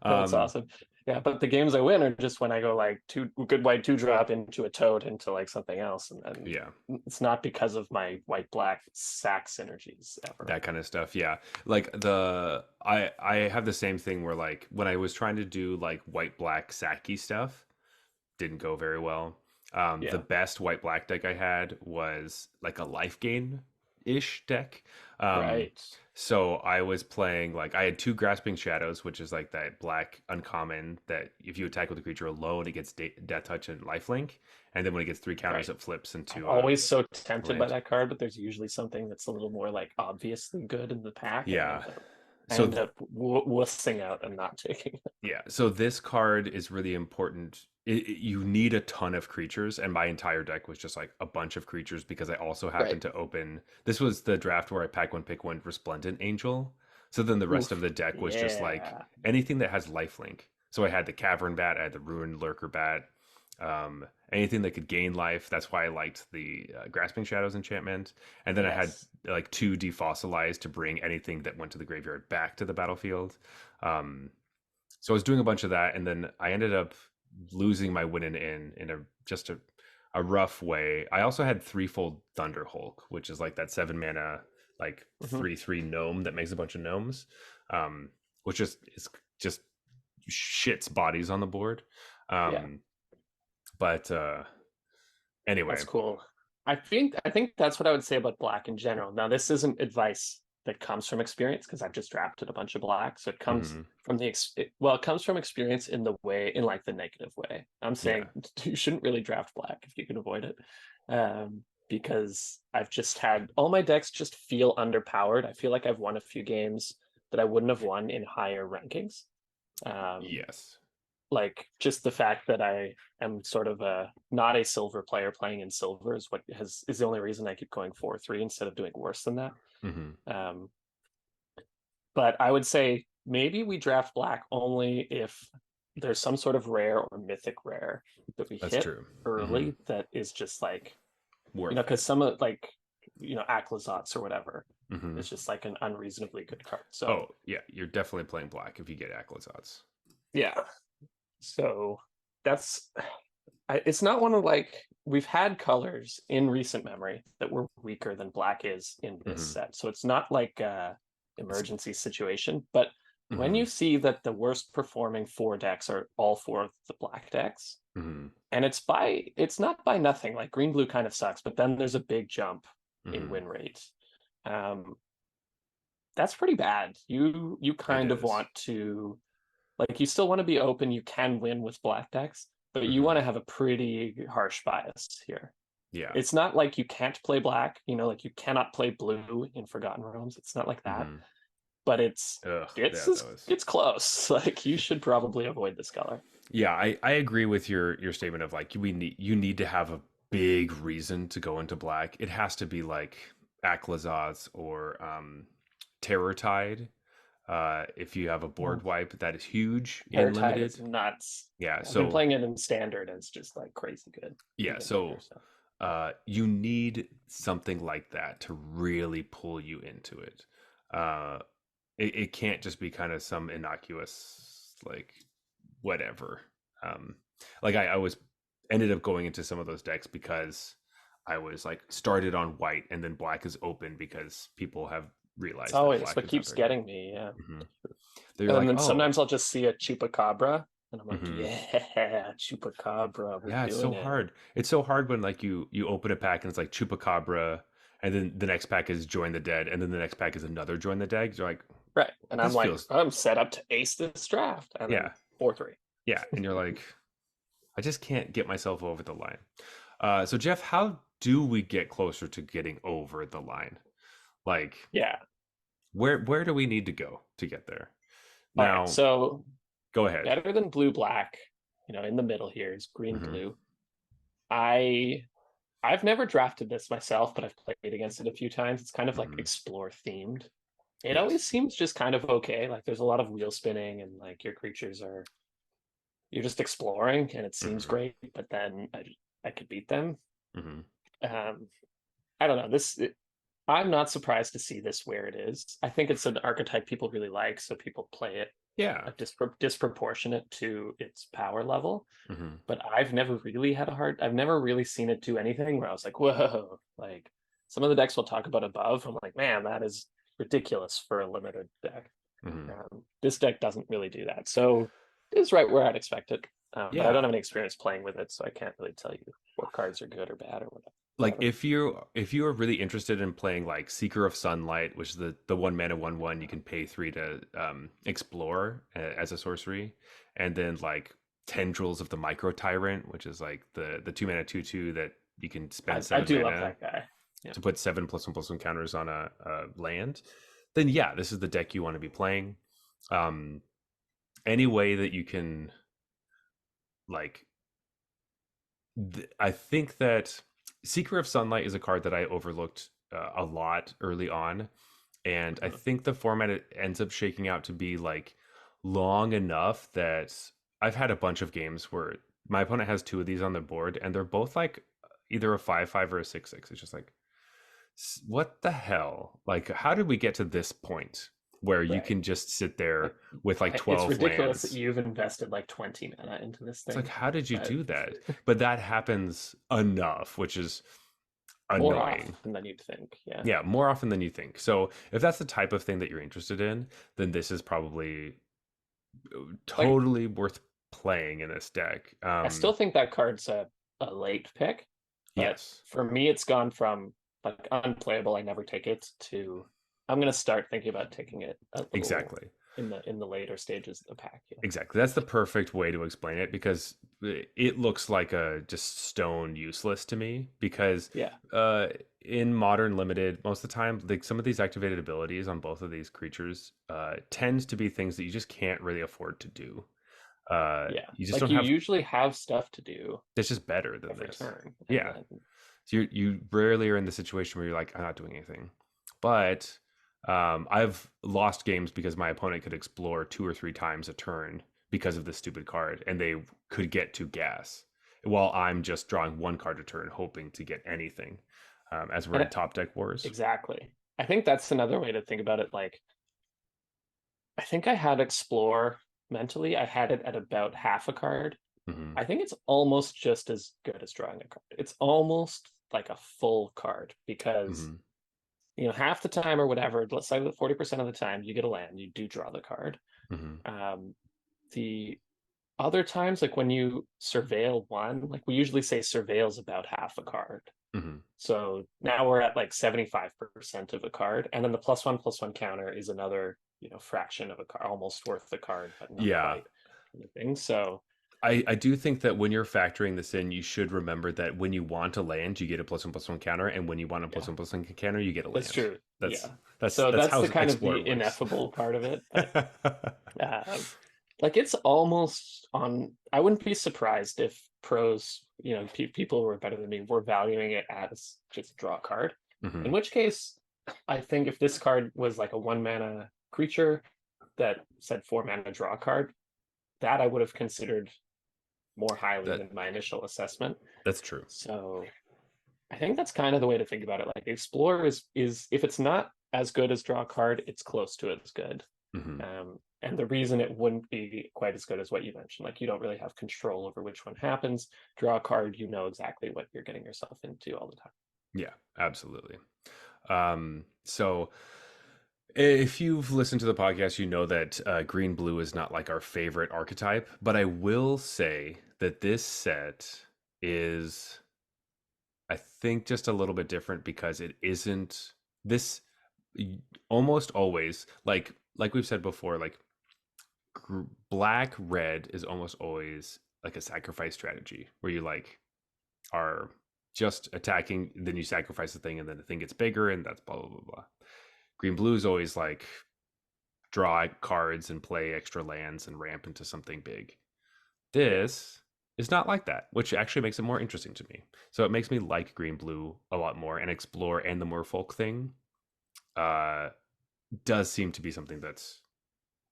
Speaker 2: Totes
Speaker 1: Um,
Speaker 2: awesome. Yeah, but the games I win are just when I go like two good white two drop into a toad into like something else, and
Speaker 1: yeah,
Speaker 2: it's not because of my white black sack synergies ever.
Speaker 1: that kind of stuff. Yeah, like I have the same thing where like when I was trying to do like white black Saki stuff, didn't go very well. The
Speaker 2: Yeah,
Speaker 1: best white black deck I had was like a life gain ish deck. Um,
Speaker 2: right.
Speaker 1: so I was playing like I had two grasping shadows, which is like that black uncommon that if you attack with a creature alone, it gets death touch and lifelink, and then when it gets three counters,
Speaker 2: Right.
Speaker 1: it flips
Speaker 2: I'm
Speaker 1: into a
Speaker 2: always so tempted by
Speaker 1: land.
Speaker 2: that card, but there's usually something that's a little more like obviously good in the pack, and
Speaker 1: Yeah.
Speaker 2: I
Speaker 1: So
Speaker 2: end up wussing out and not taking it.
Speaker 1: yeah, so this card is really important. You need a ton of creatures, and my entire deck was just like a bunch of creatures because I also
Speaker 2: Right.
Speaker 1: happened to open. This was the draft where I pack one, pick one Resplendent Angel. So then the rest of
Speaker 2: Oof.
Speaker 1: the deck was just like
Speaker 2: Yeah.
Speaker 1: anything that has lifelink. So I had the Cavern Bat, I had the Ruined Lurker Bat, anything that could gain life. That's why I liked the Grasping Shadows enchantment. And then I had
Speaker 2: Yes.
Speaker 1: like two Defossilize to bring anything that went to the graveyard back to the battlefield. Um, so I was doing a bunch of that, and then I ended up losing my win in a just a rough way. I also had threefold Thunder Hulk, which is like that 7 mana like
Speaker 2: Hmm.
Speaker 1: 3/3 gnome that makes a bunch of gnomes, which is just shits bodies on the board.
Speaker 2: Yeah.
Speaker 1: Um, but anyway,
Speaker 2: That's cool. I think that's what I would say about black in general. Now, this isn't advice that comes from experience because I've just drafted a bunch of black. So it comes
Speaker 1: mhm,
Speaker 2: from it comes from experience in like the negative way. I'm
Speaker 1: yeah,
Speaker 2: saying you shouldn't really draft black if you can avoid it. Because I've just had all my decks just feel underpowered. I feel like I've won a few games that I wouldn't have won in higher rankings. Um,
Speaker 1: yes,
Speaker 2: like just the fact that I am sort of a not a silver player playing in silver is what has is the only reason I keep going 4-3 instead of doing worse than that.
Speaker 1: Hmm.
Speaker 2: Um, but I would say maybe we draft black only if there's some sort of rare or mythic rare that we
Speaker 1: That's
Speaker 2: hit
Speaker 1: true. Hmm.
Speaker 2: early that is just like,
Speaker 1: Worth
Speaker 2: because
Speaker 1: it.
Speaker 2: some of like, Aclazotz or whatever
Speaker 1: Hmm.
Speaker 2: is just like an unreasonably good card.
Speaker 1: Oh
Speaker 2: So
Speaker 1: yeah, you're definitely playing black if you get Aclazotz.
Speaker 2: yeah, so that's it's not one of like we've had colors in recent memory that were weaker than black is in this
Speaker 1: Hmm.
Speaker 2: set. So it's not like a
Speaker 1: It's,
Speaker 2: emergency situation, but when
Speaker 1: hmm.
Speaker 2: you see that the worst performing four decks are all four of the black decks,
Speaker 1: Hmm.
Speaker 2: and it's not by nothing. Like green blue kind of sucks, but then there's a big jump in
Speaker 1: Hmm.
Speaker 2: win rate. Um, that's pretty bad. You
Speaker 1: It
Speaker 2: kind of
Speaker 1: is.
Speaker 2: want to like you still want to be open. You can win with black decks, but you want
Speaker 1: Hmm.
Speaker 2: to have a pretty harsh bias here.
Speaker 1: Yeah.
Speaker 2: It's not like you can't play black, like you cannot play blue in Forgotten Realms. It's not like that,
Speaker 1: Hmm.
Speaker 2: but it's
Speaker 1: Ugh.
Speaker 2: it's
Speaker 1: Yeah, those.
Speaker 2: it's close. Like you should probably avoid this color.
Speaker 1: Yeah, I agree with your statement of like you need to have a big reason to go into black. It has to be like Aclazotz or Terror Tide. If you have a
Speaker 2: Mm.
Speaker 1: board wipe that is huge in
Speaker 2: Paratide is
Speaker 1: limited.
Speaker 2: nuts.
Speaker 1: Yeah,
Speaker 2: I've been
Speaker 1: so
Speaker 2: playing it in standard, and it's just like crazy good
Speaker 1: yeah,
Speaker 2: even there.
Speaker 1: so
Speaker 2: So
Speaker 1: you need something like that to really pull you into it. Uh, it can't just be kind of some innocuous like whatever. Um, like I was ended up going into some of those decks because I was like started on white and then black is open because people have
Speaker 2: it's
Speaker 1: realized that
Speaker 2: always
Speaker 1: black
Speaker 2: what
Speaker 1: is not
Speaker 2: keeps
Speaker 1: very good.
Speaker 2: getting me. Yeah.
Speaker 1: Hmm. They're
Speaker 2: And
Speaker 1: like,
Speaker 2: then
Speaker 1: oh,
Speaker 2: sometimes I'll just see a chupacabra, and I'm like,
Speaker 1: hmm,
Speaker 2: yeah, chupacabra, we're
Speaker 1: yeah, it's so
Speaker 2: doing it.
Speaker 1: hard. It's so hard when like you open a pack and it's like Chupacabra, and then the next pack is Join the Dead, and then the next pack is another Join the Dead. You're like,
Speaker 2: Right. And I'm
Speaker 1: this
Speaker 2: like,
Speaker 1: feels,
Speaker 2: I'm set up to ace this draft. And then
Speaker 1: yeah,
Speaker 2: 4-3.
Speaker 1: yeah, and you're like, I just can't get myself over the line. So Jeff, how do we get closer to getting over the line? Like,
Speaker 2: Yeah.
Speaker 1: where do we need to go to get there?
Speaker 2: All right.
Speaker 1: Now,
Speaker 2: So
Speaker 1: go ahead.
Speaker 2: better than blue black, in the middle here is green
Speaker 1: Hmm.
Speaker 2: blue. I I've never drafted this myself, but I've played against it a few times. It's kind of like
Speaker 1: Hmm.
Speaker 2: explore themed. It always
Speaker 1: Yes.
Speaker 2: seems just kind of okay. Like there's a lot of wheel spinning and like your creatures are you're just exploring and it seems
Speaker 1: Hmm.
Speaker 2: great, but then I could beat them.
Speaker 1: Hmm.
Speaker 2: Um, I don't know. I'm not surprised to see this where it is. I think it's an archetype people really like, so people play it
Speaker 1: Yeah.
Speaker 2: disproportionate to its power level.
Speaker 1: Hmm.
Speaker 2: But I've never really seen it do anything where I was like, whoa, like some of the decks we'll talk about above. I'm like, man, that is ridiculous for a limited deck.
Speaker 1: Hmm.
Speaker 2: This deck doesn't really do that. So it's right where I'd expect it. But I don't
Speaker 1: Yeah.
Speaker 2: have any experience playing with it, so I can't really tell you what cards are good or bad or whatever.
Speaker 1: Like if you are really interested in playing like Seeker of Sunlight, which is the 1 mana 1/1 you can pay 3 to explore as a sorcery, and then like Tendrils of the Micro Tyrant, which is like the 2 mana 2/2 that you can spend
Speaker 2: I
Speaker 1: seven
Speaker 2: do love
Speaker 1: mana
Speaker 2: that guy. Yeah.
Speaker 1: to put 7+1/+1 counters on a land. Then yeah, this is the deck you want to be playing. Um, any way that you can like I think that Seeker of Sunlight is a card that I overlooked a lot early on, and I
Speaker 2: Mhm.
Speaker 1: think the format it ends up shaking out to be like long enough that I've had a bunch of games where my opponent has two of these on the board, and they're both like either a 5/5 or a 6/6. It's just like, what the hell? Like, how did we get to this point where you
Speaker 2: Right.
Speaker 1: can just sit
Speaker 2: Like
Speaker 1: there with like
Speaker 2: it's
Speaker 1: 12
Speaker 2: ridiculous that
Speaker 1: lands?
Speaker 2: you've invested like 20 mana into this
Speaker 1: It's like,
Speaker 2: thing,
Speaker 1: how did you
Speaker 2: but
Speaker 1: do that? But that happens enough, which is
Speaker 2: more
Speaker 1: annoying.
Speaker 2: often than you'd think. Yeah.
Speaker 1: Yeah, more often than you think. So if that's the type of thing that you're interested in, then this is probably
Speaker 2: Like
Speaker 1: totally worth playing in this deck.
Speaker 2: I still think that card's a late pick, but
Speaker 1: Yes,
Speaker 2: for me it's gone from like unplayable, I never take it, to I'm gonna start thinking about taking it a little
Speaker 1: exactly.
Speaker 2: in the later stages of the pack. Yeah.
Speaker 1: Exactly. That's the perfect way to explain it because it looks like a just stone useless to me because
Speaker 2: Yeah.
Speaker 1: uh in modern limited most of the time like some of these activated abilities on both of these creatures tends to be things that you just can't really afford to do.
Speaker 2: Yeah,
Speaker 1: You just
Speaker 2: like
Speaker 1: don't
Speaker 2: you
Speaker 1: have.
Speaker 2: usually have stuff to do
Speaker 1: It's just better than
Speaker 2: every
Speaker 1: this.
Speaker 2: turn, and
Speaker 1: Yeah.
Speaker 2: then
Speaker 1: So you rarely are in the situation where you're like, I'm not doing anything. But I've lost games because my opponent could explore 2 or 3 times a turn because of this stupid card, and they could get to gas while I'm just drawing 1 card a turn, hoping to get anything. As we're
Speaker 2: and
Speaker 1: in top deck wars.
Speaker 2: exactly. I think that's another way to think about it. Like, I think I had explore mentally. I had it at about half a card.
Speaker 1: Hmm.
Speaker 2: I think it's almost just as good as drawing a card. It's almost like a full card because
Speaker 1: Hmm.
Speaker 2: half the time or whatever, let's say that 40% of the time you get a land, you do draw the card.
Speaker 1: Hmm.
Speaker 2: Um, the other times, like when you surveil one, like we usually say surveil's about half a card.
Speaker 1: Hmm.
Speaker 2: So now we're at like 75% of a card. And then the +1/+1 counter is another, fraction of a card, almost worth the card, but not
Speaker 1: Yeah.
Speaker 2: quite kind of thing. So
Speaker 1: I do think that when you're factoring this in, you should remember that when you want a land, you get a +1/+1 counter, and when you want a
Speaker 2: yeah,
Speaker 1: +1/+1 counter, you get a
Speaker 2: that's
Speaker 1: land.
Speaker 2: true.
Speaker 1: That's
Speaker 2: Yeah.
Speaker 1: that's
Speaker 2: So
Speaker 1: that's
Speaker 2: that's
Speaker 1: how
Speaker 2: the kind of
Speaker 1: Explore
Speaker 2: the
Speaker 1: works.
Speaker 2: ineffable part of it. But uh, like it's almost on, I wouldn't be surprised if pros, people who are better than me were valuing it as just a draw card. In
Speaker 1: Hmm.
Speaker 2: which case, I think if this card was like a 1 mana creature that said 4 mana draw card, that I would have considered more highly
Speaker 1: That
Speaker 2: than my initial assessment.
Speaker 1: that's true.
Speaker 2: So I think that's kind of the way to think about it. Like Explorer is if it's not as good as draw card, it's close to as good.
Speaker 1: Hmm.
Speaker 2: And the reason it wouldn't be quite as good as what you mentioned, like you don't really have control over which one happens. Draw a card, you know exactly what you're getting yourself into all the time.
Speaker 1: Yeah, absolutely. So if you've listened to the podcast, you know that green blue is not like our favorite archetype, but I will say that this set is, I think, just a little bit different because it isn't this almost always like we've said before, like black red is almost always like a sacrifice strategy where you like are just attacking, then you sacrifice the thing, and then the thing gets bigger, and that's blah blah blah blah. Green blue is always like draw cards and play extra lands and ramp into something big.
Speaker 2: Yeah.
Speaker 1: This is not like that, which actually makes it more interesting to me. So it makes me like green blue a lot more, and explore and the merfolk thing uh does seem to be something that's,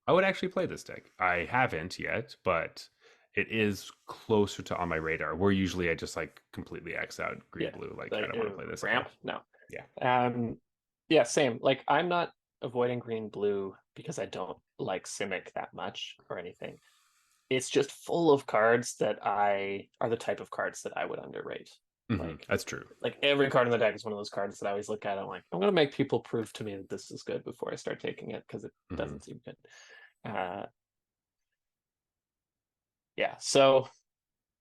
Speaker 1: I would actually play this deck. I haven't yet, but it is closer to on my radar. Where usually I just like completely X out green
Speaker 2: Yeah.
Speaker 1: blue. Like I
Speaker 2: Like
Speaker 1: don't want to play this at
Speaker 2: ramp?
Speaker 1: all.
Speaker 2: No.
Speaker 1: Yeah.
Speaker 2: Yeah, same. Like I'm not avoiding green blue because I don't like Simic that much or anything. It's just full of cards that I are the type of cards that I would underrate.
Speaker 1: Hmm.
Speaker 2: Like
Speaker 1: That's true.
Speaker 2: like every card in the deck is one of those cards that I always look at. I'm like, I'm gonna make people prove to me that this is good before I start taking it because it
Speaker 1: Hmm.
Speaker 2: doesn't seem good. Uh, yeah, so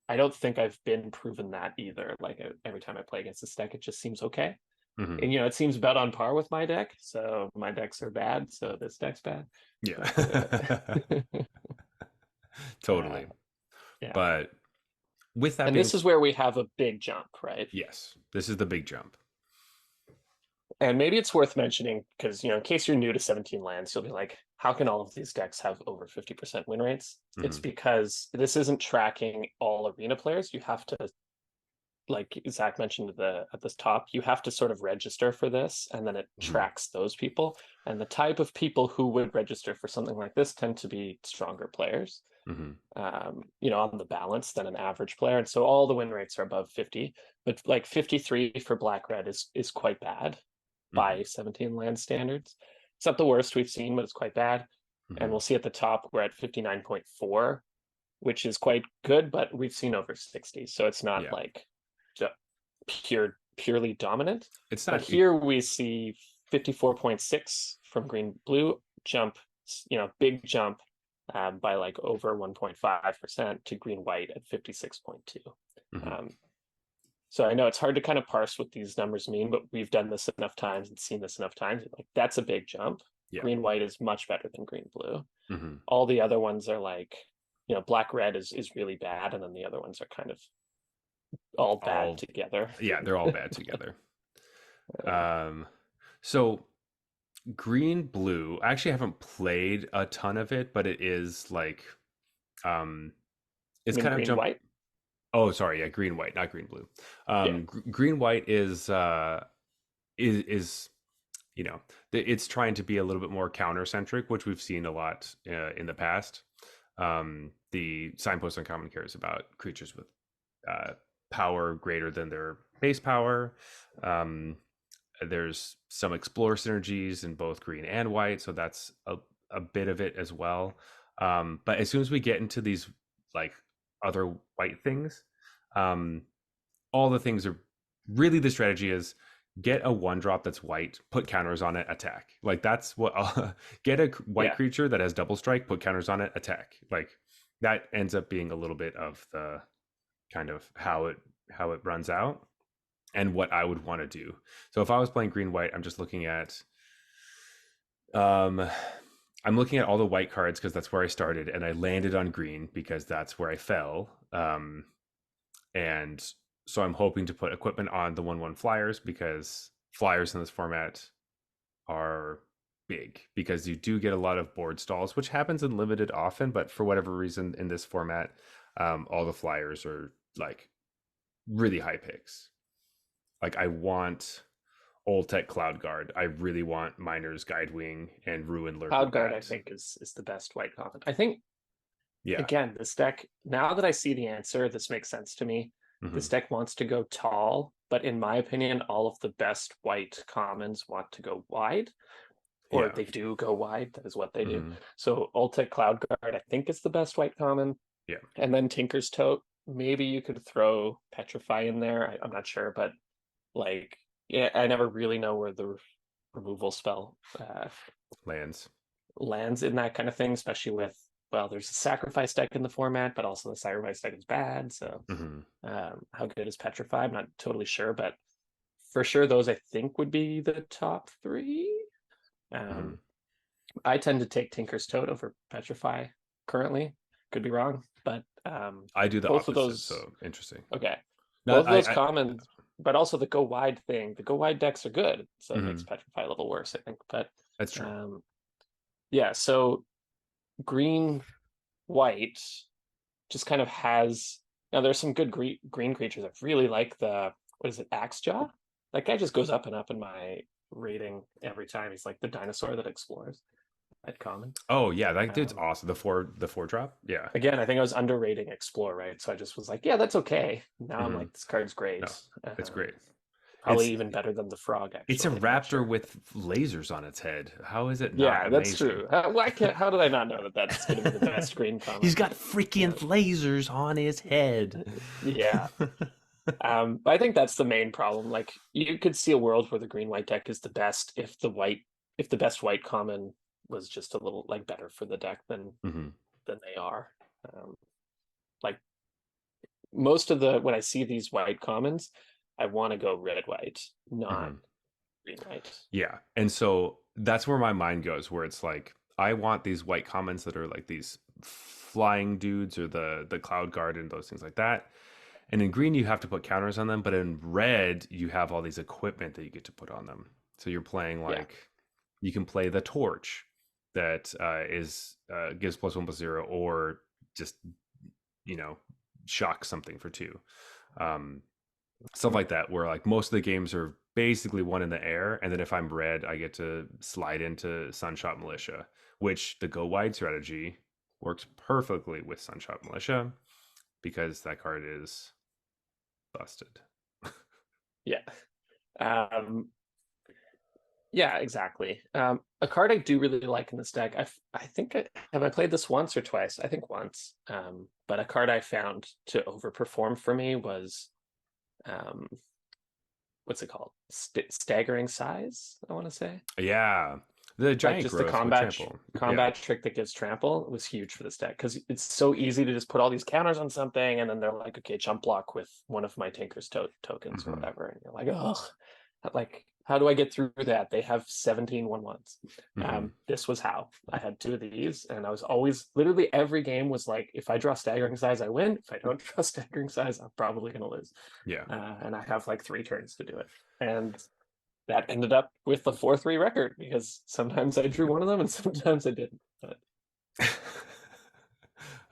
Speaker 2: I don't think I've been proven that either. Like every time I play against this deck, it just seems okay.
Speaker 1: Hmm.
Speaker 2: And it seems about on par with my deck. So my decks are bad, so this deck's bad.
Speaker 1: Yeah.
Speaker 2: But uh,
Speaker 1: Totally.
Speaker 2: yeah,
Speaker 1: But with that
Speaker 2: and
Speaker 1: being
Speaker 2: this is where we have a big jump, right?
Speaker 1: yes, this is the big jump.
Speaker 2: And maybe it's worth mentioning because, in case you're new to 17 lands, you'll be like, how can all of these decks have over 50% win rates? It's
Speaker 1: Hmm.
Speaker 2: because this isn't tracking all arena players. You have to, like Zach mentioned at the top, you have to sort of register for this, and then it
Speaker 1: Hmm.
Speaker 2: tracks those people. And the type of people who would register for something like this tend to be stronger players,
Speaker 1: Hmm.
Speaker 2: on the balance than an average player. And so all the win rates are above 50, but like 53 for black red is quite bad
Speaker 1: Hmm.
Speaker 2: by 17 land standards. It's not the worst we've seen, but it's quite bad. And
Speaker 1: Hmm.
Speaker 2: we'll see at the top, we're at 59.4, which is quite good, but we've seen over 60. So it's not
Speaker 1: Yeah.
Speaker 2: like purely dominant.
Speaker 1: It's
Speaker 2: But
Speaker 1: not.
Speaker 2: here we see 54.6 from green blue jump, big jump by like over 1.5% to green white at 56.2.
Speaker 1: Mhm.
Speaker 2: Um, so I know it's hard to kind of parse what these numbers mean, but we've done this enough times and seen this enough times. Like that's a big jump.
Speaker 1: Yeah.
Speaker 2: Green white is much better than green blue.
Speaker 1: Hmm.
Speaker 2: All the other ones are like, black red is really bad, and then the other ones are kind of all bad
Speaker 1: All
Speaker 2: together.
Speaker 1: yeah, they're all bad together. Um, so green blue. I actually haven't played a ton of it, but it is like Um,
Speaker 2: I
Speaker 1: it's
Speaker 2: mean,
Speaker 1: kind of
Speaker 2: green,
Speaker 1: jump.
Speaker 2: white.
Speaker 1: Oh, sorry, yeah, green white, not green blue.
Speaker 2: Yeah,
Speaker 1: Green white is you know it's trying to be a little bit more counter centric, which we've seen a lot in the past. The signpost uncommon cares about creatures with uh, power greater than their base power. Um, there's some explore synergies in both green and white, so that's a bit of it as well. But as soon as we get into these like other white things, um, all the things are really the strategy is get a one drop that's white, put counters on it, attack. Like that's what get a white
Speaker 2: yeah.
Speaker 1: creature that has double strike, put counters on it, attack. Like that ends up being a little bit of the kind of how it runs out and what I would want to do. So if I was playing green white, I'm just looking at um I'm looking at all the white cards because that's where I started and I landed on green because that's where I fell. And so I'm hoping to put equipment on the 1/1 flyers because flyers in this format are big because you do get a lot of board stalls, which happens in limited often, but for whatever reason in this format, all the flyers are like really high picks. Like I want Old Tech Cloud Guard. I really want Miner's Guidewing and Ruin Lurker
Speaker 2: Cloud Guard, I
Speaker 1: Bat.
Speaker 2: think, is the best white common. I think
Speaker 1: Yeah.
Speaker 2: again, this deck. Now that I see the answer, this makes sense to me.
Speaker 1: Hmm.
Speaker 2: This deck wants to go tall, but in my opinion, all of the best white commons want to go wide, or
Speaker 1: Yeah.
Speaker 2: they do go wide. That is what they do.
Speaker 1: Hmm.
Speaker 2: So Ultic Cloud Guard, I think, is the best white common,
Speaker 1: Yeah.
Speaker 2: and then Tinker's Tote. Maybe you could throw Petrify in there. I'm not sure, but like, yeah, I never really know where the removal spell
Speaker 1: Lands.
Speaker 2: lands in that kind of thing, especially with, well, there's a sacrifice deck in the format, but also the sacrifice deck is bad. So
Speaker 1: Hmm.
Speaker 2: how good is Petrify? I'm not totally sure, but for sure those I think would be the top three.
Speaker 1: Hmm.
Speaker 2: Um, I tend to take Tinker's Toad over Petrify currently. Could be wrong, but
Speaker 1: I do the
Speaker 2: both of
Speaker 1: opposite,
Speaker 2: those,
Speaker 1: so interesting.
Speaker 2: okay, both
Speaker 1: Not
Speaker 2: of those
Speaker 1: I
Speaker 2: commons, but also the go wide thing. The go wide decks are good, so it makes
Speaker 1: Mhm.
Speaker 2: Petrify a little worse, I think. But
Speaker 1: That's true.
Speaker 2: um, yeah, so green white just kind of has, now there's some good green creatures. I really like the, what is it, Axejaw? That guy just goes up and up in my rating every time. He's like the dinosaur that explores at common.
Speaker 1: Oh yeah, that dude's
Speaker 2: Um,
Speaker 1: awesome. The four drop. Yeah.
Speaker 2: again, I think I was underrating Explore, right? So I just was like, yeah, that's okay. Now I'm
Speaker 1: Hmm.
Speaker 2: like, this card's great.
Speaker 1: No, it's great.
Speaker 2: Probably
Speaker 1: It's
Speaker 2: even better than the frog,
Speaker 1: it's a
Speaker 2: actually. I'm not
Speaker 1: raptor
Speaker 2: sure.
Speaker 1: with lasers on its head. How is it not
Speaker 2: Yeah, that's
Speaker 1: amazing?
Speaker 2: true. Why can't? How did I not know that that's going to be the best green
Speaker 1: He's
Speaker 2: common?
Speaker 1: got freaking
Speaker 2: Uh,
Speaker 1: lasers on his head.
Speaker 2: yeah, but I think that's the main problem. Like you could see a world where the green white deck is the best if the best white common was just a little like better for the deck
Speaker 1: Hmm.
Speaker 2: than they are. Um, like most of the when I see these white commons, I want to go red white, not
Speaker 1: Hmm.
Speaker 2: green white.
Speaker 1: Yeah, and so that's where my mind goes, where it's like I want these white commons that are like these flying dudes or the cloud guard and those things like that. And in green, you have to put counters on them, but in red, you have all these equipment that you get to put on them. So you're playing
Speaker 2: Yeah,
Speaker 1: like you can play the torch that is gives +1/+0, or just you know shock something for two, um, stuff like that. Where like most of the games are basically one in the air, and then if I'm red, I get to slide into Sunshot Militia, which the go wide strategy works perfectly with Sunshot Militia because that card is busted.
Speaker 2: yeah. Um, Yeah, exactly. A card I do really like in this deck. I think have I played this once or twice? I think once. But a card I found to overperform for me was um, what's it called? Staggering Size, I want to say.
Speaker 1: Yeah, the
Speaker 2: Like
Speaker 1: giant
Speaker 2: just the
Speaker 1: growth with
Speaker 2: combat
Speaker 1: trample. Yeah.
Speaker 2: combat trick that gives trample was huge for this deck because it's so easy to just put all these counters on something and then they're like, okay, jump block with one of my Tinker's tokens or
Speaker 1: Hmm.
Speaker 2: whatever, and you're like, oh, like how do I get through that? They have 17 1/1s.
Speaker 1: Hmm.
Speaker 2: This was how I had two of these, and I was always literally every game was like, if I draw staggering size, I win. If I don't draw staggering size, I'm probably gonna lose.
Speaker 1: Yeah.
Speaker 2: And I have like 3 turns to do it. And that ended up with the 4-3 record because sometimes I drew one of them and sometimes I didn't. But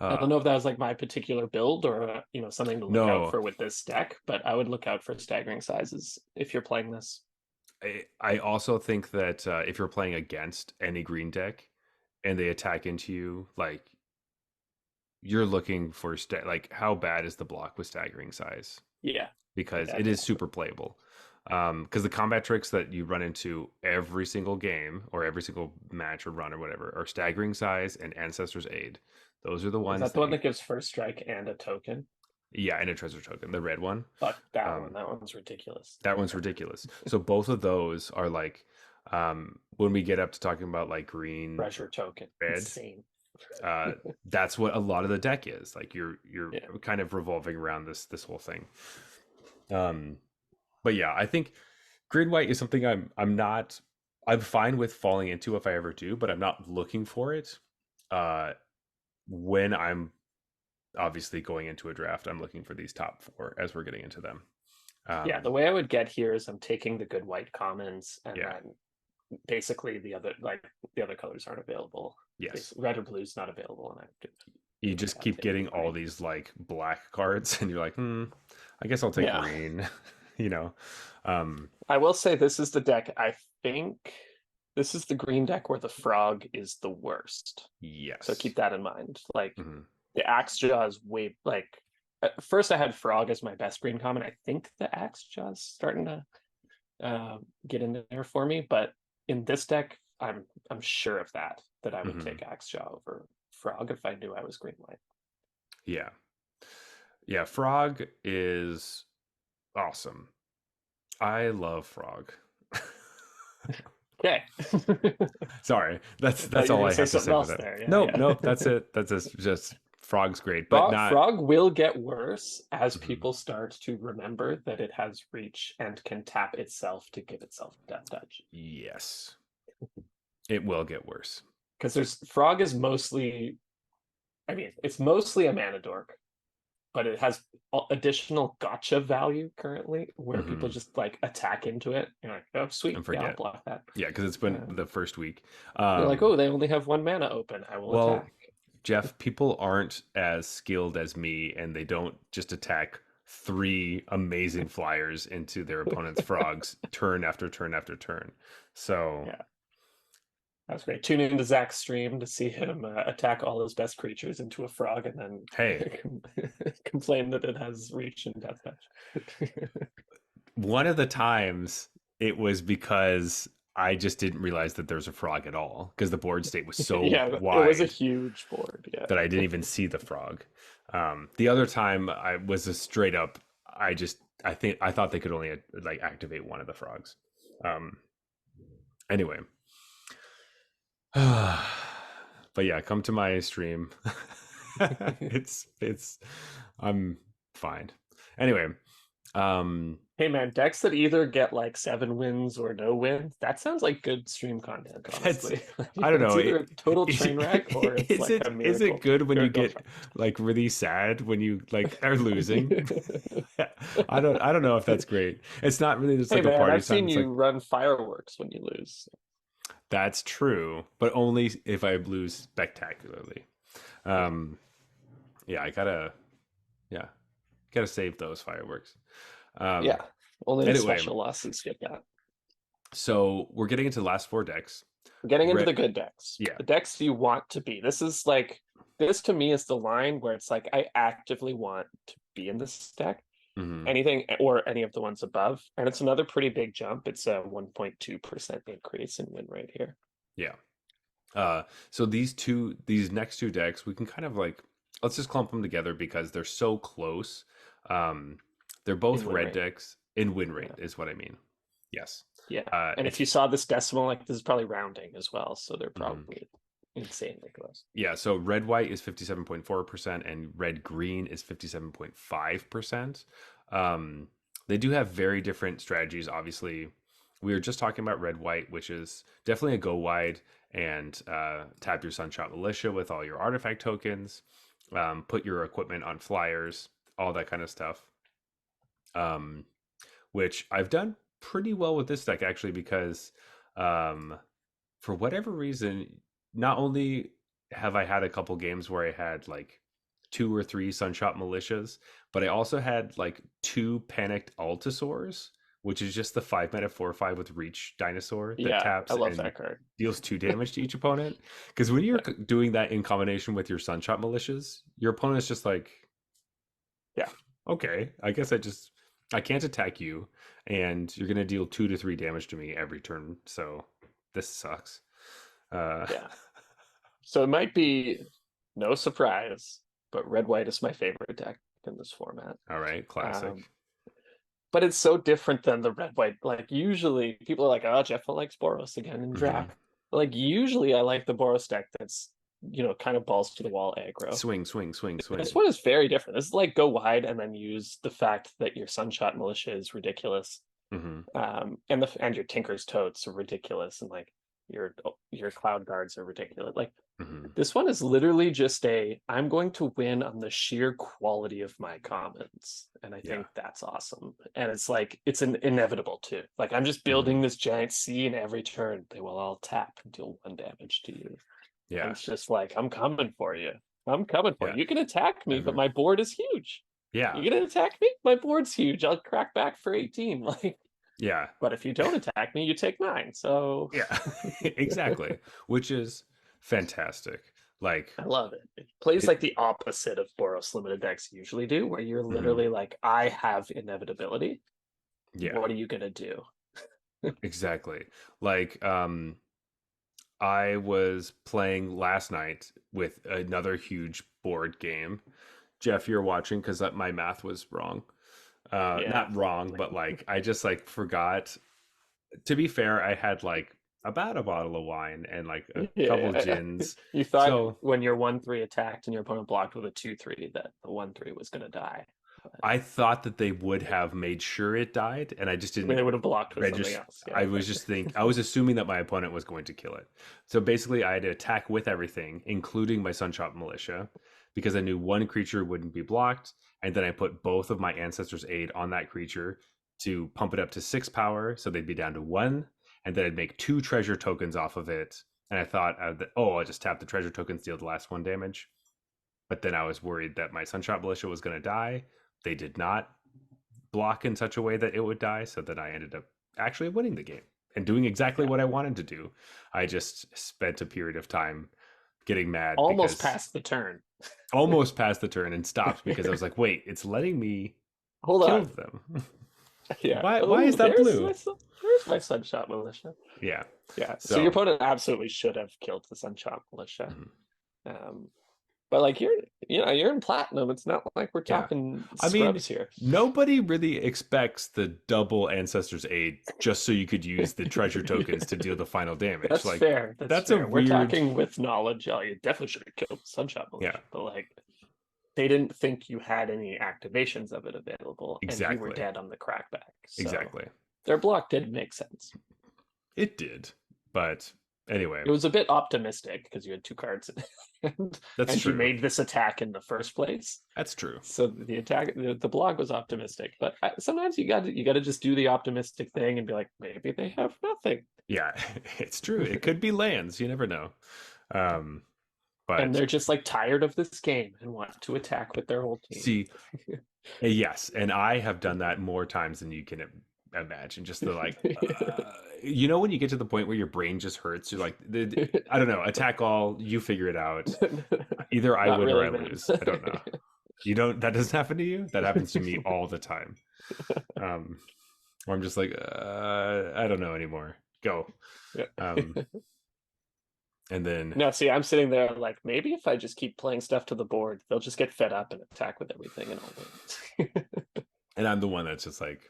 Speaker 2: I
Speaker 1: Uh,
Speaker 2: don't know if that was like my particular build or something to look out
Speaker 1: no,
Speaker 2: for with this deck, but I would look out for staggering sizes if you're playing this.
Speaker 1: I also think that if you're playing against any green deck and they attack into you, like you're looking for like how bad is the block with staggering size?
Speaker 2: Yeah,
Speaker 1: Because
Speaker 2: yeah,
Speaker 1: it is
Speaker 2: exactly.
Speaker 1: super playable. Because the combat tricks that you run into every single game or every single match or run or whatever are staggering size and ancestor's aid. Those are the
Speaker 2: Is
Speaker 1: ones
Speaker 2: that the
Speaker 1: that
Speaker 2: one
Speaker 1: you,
Speaker 2: that gives first strike and a token?
Speaker 1: yeah, and a treasure token, the red one.
Speaker 2: Fuck that one.
Speaker 1: Um,
Speaker 2: That one's ridiculous.
Speaker 1: that one's ridiculous. So both of those are like, when we get up to talking about like green,
Speaker 2: Treasure token.
Speaker 1: red,
Speaker 2: Insane.
Speaker 1: uh, that's what a lot of the deck is. Like you're
Speaker 2: Yeah.
Speaker 1: kind of revolving around this whole thing. Um, but yeah, I think green white is something I'm fine with falling into if I ever do, but I'm not looking for it. Uh, when I'm obviously going into a draft, I'm looking for these top four as we're getting into them.
Speaker 2: Yeah, the
Speaker 1: Um,
Speaker 2: way I would get here is I'm taking the good white commons and
Speaker 1: yeah,
Speaker 2: then basically the other colors aren't available.
Speaker 1: yes.
Speaker 2: Red or blue is not available, and I have to
Speaker 1: You
Speaker 2: look
Speaker 1: just
Speaker 2: at
Speaker 1: keep
Speaker 2: taking
Speaker 1: getting all
Speaker 2: green.
Speaker 1: these like black cards, and you're like, I guess I'll take
Speaker 2: Yeah,
Speaker 1: green. you know, um,
Speaker 2: I will say this is the deck. I think this is the green deck where the frog is the worst. So
Speaker 1: yes.
Speaker 2: keep that in mind. Like
Speaker 1: Hmm.
Speaker 2: the axe jaw is way like. At first, I had frog as my best green common. I think the axe jaw is starting to get in there for me. But in this deck, I'm sure of that I would
Speaker 1: Hmm.
Speaker 2: take Axjaw over Frog if I knew I was green white.
Speaker 1: Yeah, yeah. Frog is awesome. I love Frog.
Speaker 2: Okay.
Speaker 1: Sorry,
Speaker 2: I thought
Speaker 1: that's
Speaker 2: you were
Speaker 1: all
Speaker 2: gonna
Speaker 1: I
Speaker 2: say
Speaker 1: have to
Speaker 2: something
Speaker 1: say for
Speaker 2: else
Speaker 1: that.
Speaker 2: there. Yeah,
Speaker 1: Nope,
Speaker 2: yeah.
Speaker 1: nope, that's it. That's just Frog's great, but
Speaker 2: Frog,
Speaker 1: not.
Speaker 2: Frog will get worse as
Speaker 1: Mhm.
Speaker 2: people start to remember that it has reach and can tap itself to give itself death touch.
Speaker 1: Yes, it will get worse.
Speaker 2: Because there's Frog is mostly, I mean, it's mostly a mana dork, but it has additional gotcha value currently where people
Speaker 1: Hmm.
Speaker 2: just like attack into it. You're like, oh, sweet.
Speaker 1: And
Speaker 2: Yeah, I'll
Speaker 1: forget.
Speaker 2: block that.
Speaker 1: Yeah, because it's been
Speaker 2: Uh,
Speaker 1: the first week.
Speaker 2: you're like,
Speaker 1: Um,
Speaker 2: oh, they only have one mana open. I will
Speaker 1: well,
Speaker 2: attack.
Speaker 1: Jeff, people aren't as skilled as me, and they don't just attack three amazing flyers into their opponent's frogs turn after turn after turn. So,
Speaker 2: Yeah, that was great. Tune into Zach's stream to see him attack all his best creatures into a frog and
Speaker 1: hey,
Speaker 2: then complain that it has reach and death touch.
Speaker 1: one of the times it was because I just didn't realize that there's a frog at all because the board state was so
Speaker 2: Yeah, it was a
Speaker 1: wide
Speaker 2: huge board. Yeah.
Speaker 1: that I didn't even see the frog. The other time I was a straight up. I thought they could only like activate one of the frogs. Um, anyway, but yeah, come to my stream. It's I'm fine. Anyway, um,
Speaker 2: Hey man, decks that either get like 7 wins or no wins, that sounds like good stream content,
Speaker 1: that's
Speaker 2: honestly.
Speaker 1: I don't
Speaker 2: It's
Speaker 1: know.
Speaker 2: either a total
Speaker 1: Is,
Speaker 2: train wreck or it's like a
Speaker 1: is it
Speaker 2: miracle
Speaker 1: good when you
Speaker 2: miracle
Speaker 1: get
Speaker 2: shot.
Speaker 1: like really sad when you like are losing? I don't know if that's great. It's not really just
Speaker 2: Hey
Speaker 1: like a
Speaker 2: man,
Speaker 1: party
Speaker 2: I've
Speaker 1: time.
Speaker 2: seen
Speaker 1: It's like
Speaker 2: you run fireworks when you lose.
Speaker 1: that's true, but only if I lose spectacularly.
Speaker 2: Yeah.
Speaker 1: Um, yeah, yeah, gotta save those fireworks.
Speaker 2: Yeah.
Speaker 1: Um,
Speaker 2: Only in
Speaker 1: anyway,
Speaker 2: special losses get that.
Speaker 1: so we're getting into the last four decks.
Speaker 2: We're getting into
Speaker 1: Red,
Speaker 2: the good decks.
Speaker 1: yeah.
Speaker 2: The decks you want to be. This to me is the line where it's like I actively want to be in this deck.
Speaker 1: Hmm.
Speaker 2: Anything or any of the ones above. And it's another pretty big jump. It's a 1.2% increase in win rate here
Speaker 1: Yeah. So these next two decks, we can kind of like let's just clump them together because they're so close. Um, they're both
Speaker 2: in win
Speaker 1: red
Speaker 2: rate.
Speaker 1: decks in win rate
Speaker 2: Yeah.
Speaker 1: is what I mean. Yes.
Speaker 2: Yeah. And if
Speaker 1: If
Speaker 2: you saw this decimal, like this is probably rounding as well. So they're
Speaker 1: mhm.
Speaker 2: probably insanely close.
Speaker 1: Yeah, so red white is 57.4% and red green is 57.5%. They do have very different strategies. Obviously, we were just talking about red white, which is definitely a go wide and tap your Sunshot Militia with all your artifact tokens, put your equipment on flyers, all that kind of stuff. Um, which I've done pretty well with this deck actually because um, for whatever reason, not only have I had a couple games where I had like 2 or 3 Sunshot Militias, but I also had like 2 Panicked Altasaurs, which is just the 5-mana 4/5 with Reach dinosaur that
Speaker 2: Yeah, I
Speaker 1: taps
Speaker 2: love
Speaker 1: and
Speaker 2: that card.
Speaker 1: deals 2 damage to each opponent. Because when you're
Speaker 2: Yeah,
Speaker 1: doing that in combination with your Sunshot Militias, your opponent's just like,
Speaker 2: yeah,
Speaker 1: okay, I guess I can't attack you, and you're gonna deal 2 to 3 damage to me every turn. So this sucks. Uh,
Speaker 2: yeah. So it might be no surprise, but red white is my favorite deck in this format.
Speaker 1: all right, classic.
Speaker 2: Um, but it's so different than the red white. Like usually people are like, oh, Jeff likes Boros again in
Speaker 1: Hmm.
Speaker 2: draft. But like usually I like the Boros deck that's kind of balls to the wall aggro.
Speaker 1: Swing, swing, swing,
Speaker 2: This
Speaker 1: swing.
Speaker 2: one is very different. This is like go wide and then use the fact that your Sunshot Militia is ridiculous,
Speaker 1: Hmm.
Speaker 2: and your Tinker's Totes are ridiculous, and like your Cloud Guards are ridiculous. Like
Speaker 1: Hmm.
Speaker 2: this one is literally just I'm going to win on the sheer quality of my commons. And I
Speaker 1: Yeah.
Speaker 2: think that's awesome. And it's like, it's an inevitable too. Like I'm just building
Speaker 1: Hmm.
Speaker 2: this giant sea, and every turn they will all tap and deal 1 damage to you. And
Speaker 1: Yeah.
Speaker 2: it's just like, I'm coming for you. I'm coming for
Speaker 1: Yeah.
Speaker 2: you. You can attack me, but
Speaker 1: Ever.
Speaker 2: my board is huge.
Speaker 1: Yeah.
Speaker 2: You're gonna attack me? My board's huge. I'll crack back for 18. Like,
Speaker 1: Yeah.
Speaker 2: but if you don't attack me, you take 9. So
Speaker 1: Yeah. Exactly. Which is fantastic. Like,
Speaker 2: I love it. It plays
Speaker 1: it,
Speaker 2: like the opposite of Boros limited decks usually do, where you're
Speaker 1: mhm.
Speaker 2: literally like, I have inevitability.
Speaker 1: Yeah,
Speaker 2: What are you gonna do?
Speaker 1: exactly. Like, I was playing last night with another huge board game. Jeff, you're watching because my math was wrong.
Speaker 2: Yeah,
Speaker 1: Not wrong, but like I just like forgot. To be fair, I had like about a bottle of wine and like a couple of
Speaker 2: yeah.
Speaker 1: gins.
Speaker 2: You thought
Speaker 1: So
Speaker 2: when your 1/3 attacked and your opponent blocked with a 2/3 that the 1/3 was gonna die. But
Speaker 1: I thought that they would have made sure it died, and I just
Speaker 2: I mean,
Speaker 1: didn't
Speaker 2: they would have blocked with something
Speaker 1: register.
Speaker 2: else. Yeah,
Speaker 1: I was just I was assuming that my opponent was going to kill it. So basically, I had to attack with everything, including my Sunshot Militia, because I knew one creature wouldn't be blocked, and then I put both of my Ancestors' Aid on that creature to pump it up to 6 power, so they'd be down to 1, and then I'd make 2 treasure tokens off of it. And I thought, I'll just tap the treasure tokens, deal the last 1 damage. But then I was worried that my Sunshot Militia was going to die. They did not block in such a way that it would die, so that I ended up actually winning the game and doing exactly
Speaker 2: yeah.
Speaker 1: what I wanted to do. I just spent a period of time getting mad
Speaker 2: Almost
Speaker 1: because
Speaker 2: past the turn.
Speaker 1: almost passed the turn and stopped because I was like, wait, it's letting me
Speaker 2: Hold
Speaker 1: kill
Speaker 2: on.
Speaker 1: them.
Speaker 2: Yeah.
Speaker 1: Why
Speaker 2: Oh,
Speaker 1: is that blue?
Speaker 2: there's my Sunshot Militia.
Speaker 1: Yeah.
Speaker 2: Yeah. So your
Speaker 1: So,
Speaker 2: opponent absolutely should have killed the Sunshot Militia.
Speaker 1: mhm.
Speaker 2: Um, but like you're in platinum. It's not like we're
Speaker 1: Yeah.
Speaker 2: talking
Speaker 1: I mean,
Speaker 2: scrubs here.
Speaker 1: nobody really expects the double Ancestors Aid just so you could use the treasure tokens to deal the final damage.
Speaker 2: That's
Speaker 1: Like,
Speaker 2: fair. That's
Speaker 1: that's a
Speaker 2: fair. We're
Speaker 1: weird.
Speaker 2: talking with knowledge. Oh, you definitely should have killed the Sunshot
Speaker 1: Yeah,
Speaker 2: Militia. But like they didn't think you had any activations of it available, and you were
Speaker 1: exactly.
Speaker 2: dead on the crackback. So
Speaker 1: Exactly.
Speaker 2: their block did make sense.
Speaker 1: It did. But anyway,
Speaker 2: It was a bit optimistic because you had 2 cards and,
Speaker 1: that's
Speaker 2: and you
Speaker 1: true.
Speaker 2: made this attack in the first place.
Speaker 1: That's true.
Speaker 2: So the blog was optimistic, but sometimes you got to just do the optimistic thing and be like, maybe they have nothing.
Speaker 1: Yeah, it's true. It could be lands. You never know. Um,
Speaker 2: And
Speaker 1: but
Speaker 2: they're just like tired of this game and want to attack with their whole team.
Speaker 1: see, yes, and I have done that more times than you can imagine. Just the like, when you get to the point where your brain just hurts, you're like, I don't know, attack all. You figure it out. Either I
Speaker 2: Not
Speaker 1: win or
Speaker 2: really,
Speaker 1: I
Speaker 2: man.
Speaker 1: lose. I don't know. You don't. That doesn't happen to you. That happens to me all the time. Where I'm just like, I don't know anymore. Go.
Speaker 2: Yeah.
Speaker 1: Um, and then
Speaker 2: No, see, I'm sitting there like maybe if I just keep playing stuff to the board, they'll just get fed up and attack with everything and I'll win.
Speaker 1: and I'm the one that's just like,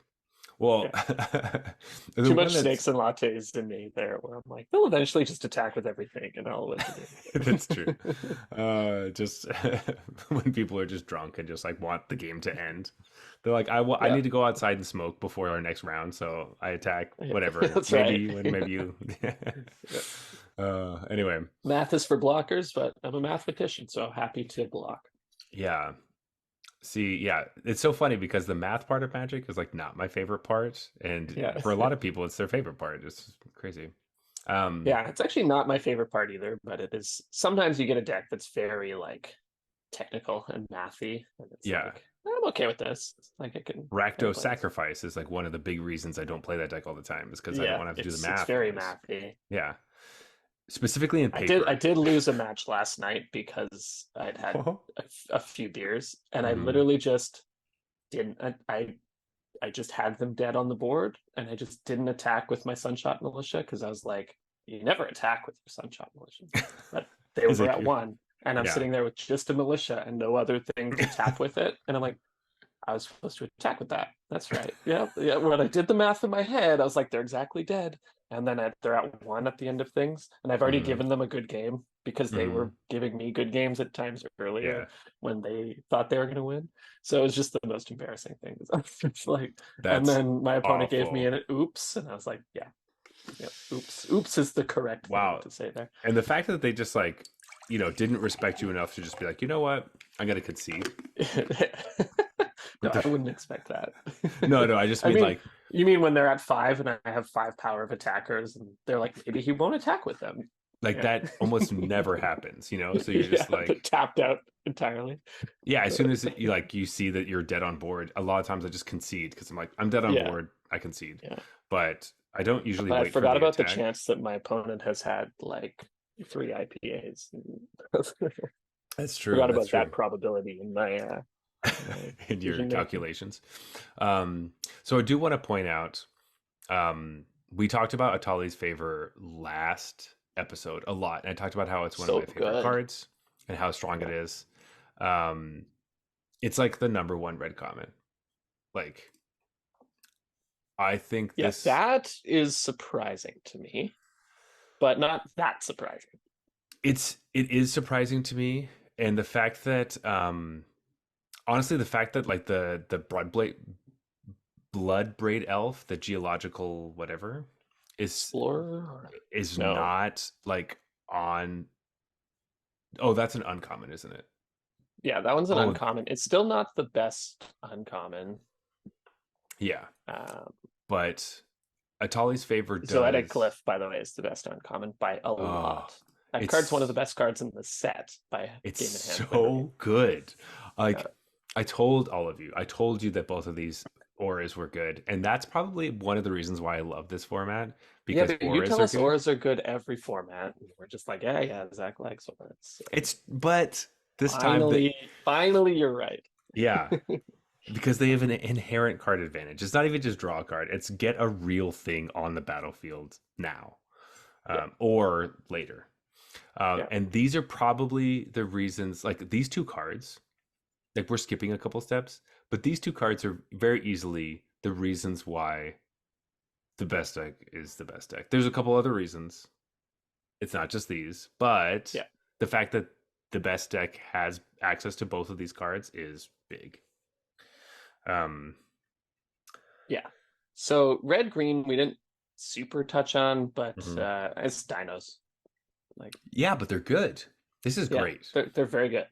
Speaker 1: well,
Speaker 2: Yeah.
Speaker 1: the
Speaker 2: Too
Speaker 1: one
Speaker 2: much
Speaker 1: that's
Speaker 2: snakes and lattes in me there, where I'm like, they'll eventually just attack with everything and I'll win.
Speaker 1: that's true. Just when people are just drunk and just like want the game to end, they're like, I
Speaker 2: Yeah,
Speaker 1: need to go outside and smoke before our next round, so I attack.
Speaker 2: yeah,
Speaker 1: Whatever.
Speaker 2: that's
Speaker 1: Maybe
Speaker 2: right.
Speaker 1: you win, maybe you.
Speaker 2: Yeah.
Speaker 1: Anyway,
Speaker 2: Math is for blockers, but I'm a mathematician, so happy to block.
Speaker 1: yeah. See, yeah, it's so funny because the math part of Magic is like not my favorite part, and
Speaker 2: Yeah.
Speaker 1: for a lot of people, it's their favorite part. It's crazy.
Speaker 2: Yeah, it's actually not my favorite part either, but it is sometimes you get a deck that's very like technical and mathy, and it's
Speaker 1: Yeah.
Speaker 2: like I'm okay with this. Like I can
Speaker 1: Rakdos
Speaker 2: play this.
Speaker 1: Sacrifice is like one of the big reasons I don't play that deck all the time, is because I don't
Speaker 2: Yeah,
Speaker 1: want to have to do the
Speaker 2: it's
Speaker 1: math
Speaker 2: very
Speaker 1: twice.
Speaker 2: mathy.
Speaker 1: Yeah. Specifically in
Speaker 2: I
Speaker 1: paper.
Speaker 2: did lose a match last night because I'd had a few beers, and I
Speaker 1: Mhm.
Speaker 2: literally just didn't. I just had them dead on the board, and I just didn't attack with my Sunshot Militia because I was like, you never attack with your Sunshot Militia. But they
Speaker 1: Is
Speaker 2: were
Speaker 1: it
Speaker 2: at
Speaker 1: true?
Speaker 2: one, and I'm
Speaker 1: Yeah.
Speaker 2: sitting there with just a militia and no other thing to tap with it, and I'm like, I was supposed to attack with that. That's right. Yeah, yeah. When I did the math in my head, I was like, they're exactly dead. And then they're at one at the end of things, and I've already
Speaker 1: Hmm.
Speaker 2: given them a good game because they
Speaker 1: Hmm.
Speaker 2: were giving me good games at times
Speaker 1: Yeah.
Speaker 2: earlier when they thought they were going to win. So it was just the most embarrassing thing. It's like, and
Speaker 1: That's
Speaker 2: then my opponent gave me
Speaker 1: awful.
Speaker 2: an oops, and I was like, yeah, yeah, oops, oops is the correct thing
Speaker 1: Wow.
Speaker 2: to say there.
Speaker 1: And the fact that they just like, didn't respect you enough to just be like, you know what? I'm gonna concede.
Speaker 2: No,
Speaker 1: With the
Speaker 2: I wouldn't expect that.
Speaker 1: no, no, I just
Speaker 2: I
Speaker 1: mean
Speaker 2: mean,
Speaker 1: like
Speaker 2: you mean when they're at five and I have five power of attackers, and they're like, maybe he won't attack with them. Yeah,
Speaker 1: that almost never happens, So you're
Speaker 2: yeah,
Speaker 1: just
Speaker 2: they're
Speaker 1: like,
Speaker 2: tapped out entirely.
Speaker 1: yeah, as soon as you see that you're dead on board, a lot of times I just concede because I'm like, I'm dead on
Speaker 2: Yeah,
Speaker 1: board, I concede.
Speaker 2: yeah.
Speaker 1: But I don't usually
Speaker 2: But I
Speaker 1: wait for
Speaker 2: forgot
Speaker 1: the
Speaker 2: about the
Speaker 1: attack.
Speaker 2: chance that my opponent has had like three IPAs.
Speaker 1: That's true.
Speaker 2: Forgot
Speaker 1: That's
Speaker 2: about that
Speaker 1: true.
Speaker 2: probability in my
Speaker 1: In your
Speaker 2: decision making.
Speaker 1: calculations. So I do want to point out, we talked about Atali's favor last episode a lot, and I talked about how it's one of
Speaker 2: So
Speaker 1: my favorite
Speaker 2: good.
Speaker 1: cards and how strong it
Speaker 2: Yeah.
Speaker 1: is. Um, it's like the number one red common. Like, I think
Speaker 2: Yeah,
Speaker 1: this
Speaker 2: that is surprising to me, but not that surprising.
Speaker 1: it is surprising to me, and the fact that honestly, the fact that like the blood braid elf, the geological whatever, is
Speaker 2: Explorer?
Speaker 1: is
Speaker 2: No.
Speaker 1: not like on. Oh, that's an uncommon, isn't it?
Speaker 2: Yeah, that one's an
Speaker 1: Oh,
Speaker 2: uncommon. It's still not the best uncommon.
Speaker 1: yeah,
Speaker 2: Um,
Speaker 1: but Atali's favor
Speaker 2: Zoetic
Speaker 1: does.
Speaker 2: Glyph, by the way, is the best uncommon by a
Speaker 1: Oh,
Speaker 2: lot. That card's one of the
Speaker 1: it's
Speaker 2: best cards in the set by
Speaker 1: it's
Speaker 2: game in hand win rate.
Speaker 1: so good.
Speaker 2: Yeah,
Speaker 1: Like I told all of you, I told you that both of these auras were good, and that's probably one of the reasons why I love this format,
Speaker 2: yeah,
Speaker 1: because
Speaker 2: but you
Speaker 1: auras
Speaker 2: tell
Speaker 1: are
Speaker 2: us
Speaker 1: good.
Speaker 2: auras are good every format. And we're just like, yeah, yeah, Zach likes auras. So
Speaker 1: It's but this time that
Speaker 2: finally, you're right.
Speaker 1: yeah, because they have an inherent card advantage. It's not even just draw a card; it's get a real thing on the battlefield now,
Speaker 2: Yeah,
Speaker 1: or later.
Speaker 2: yeah.
Speaker 1: And these are probably the reasons. Like these two cards, like we're skipping a couple steps, but these two cards are very easily the reasons why the best deck is the best deck. There's a couple other reasons. It's not just these, but
Speaker 2: Yeah.
Speaker 1: the fact that the best deck has access to both of these cards is big. Um,
Speaker 2: Yeah. So red green we didn't super touch on, but
Speaker 1: mhm.
Speaker 2: it's dinos. Like
Speaker 1: Yeah, but they're good. This is
Speaker 2: yeah,
Speaker 1: great.
Speaker 2: they're very good.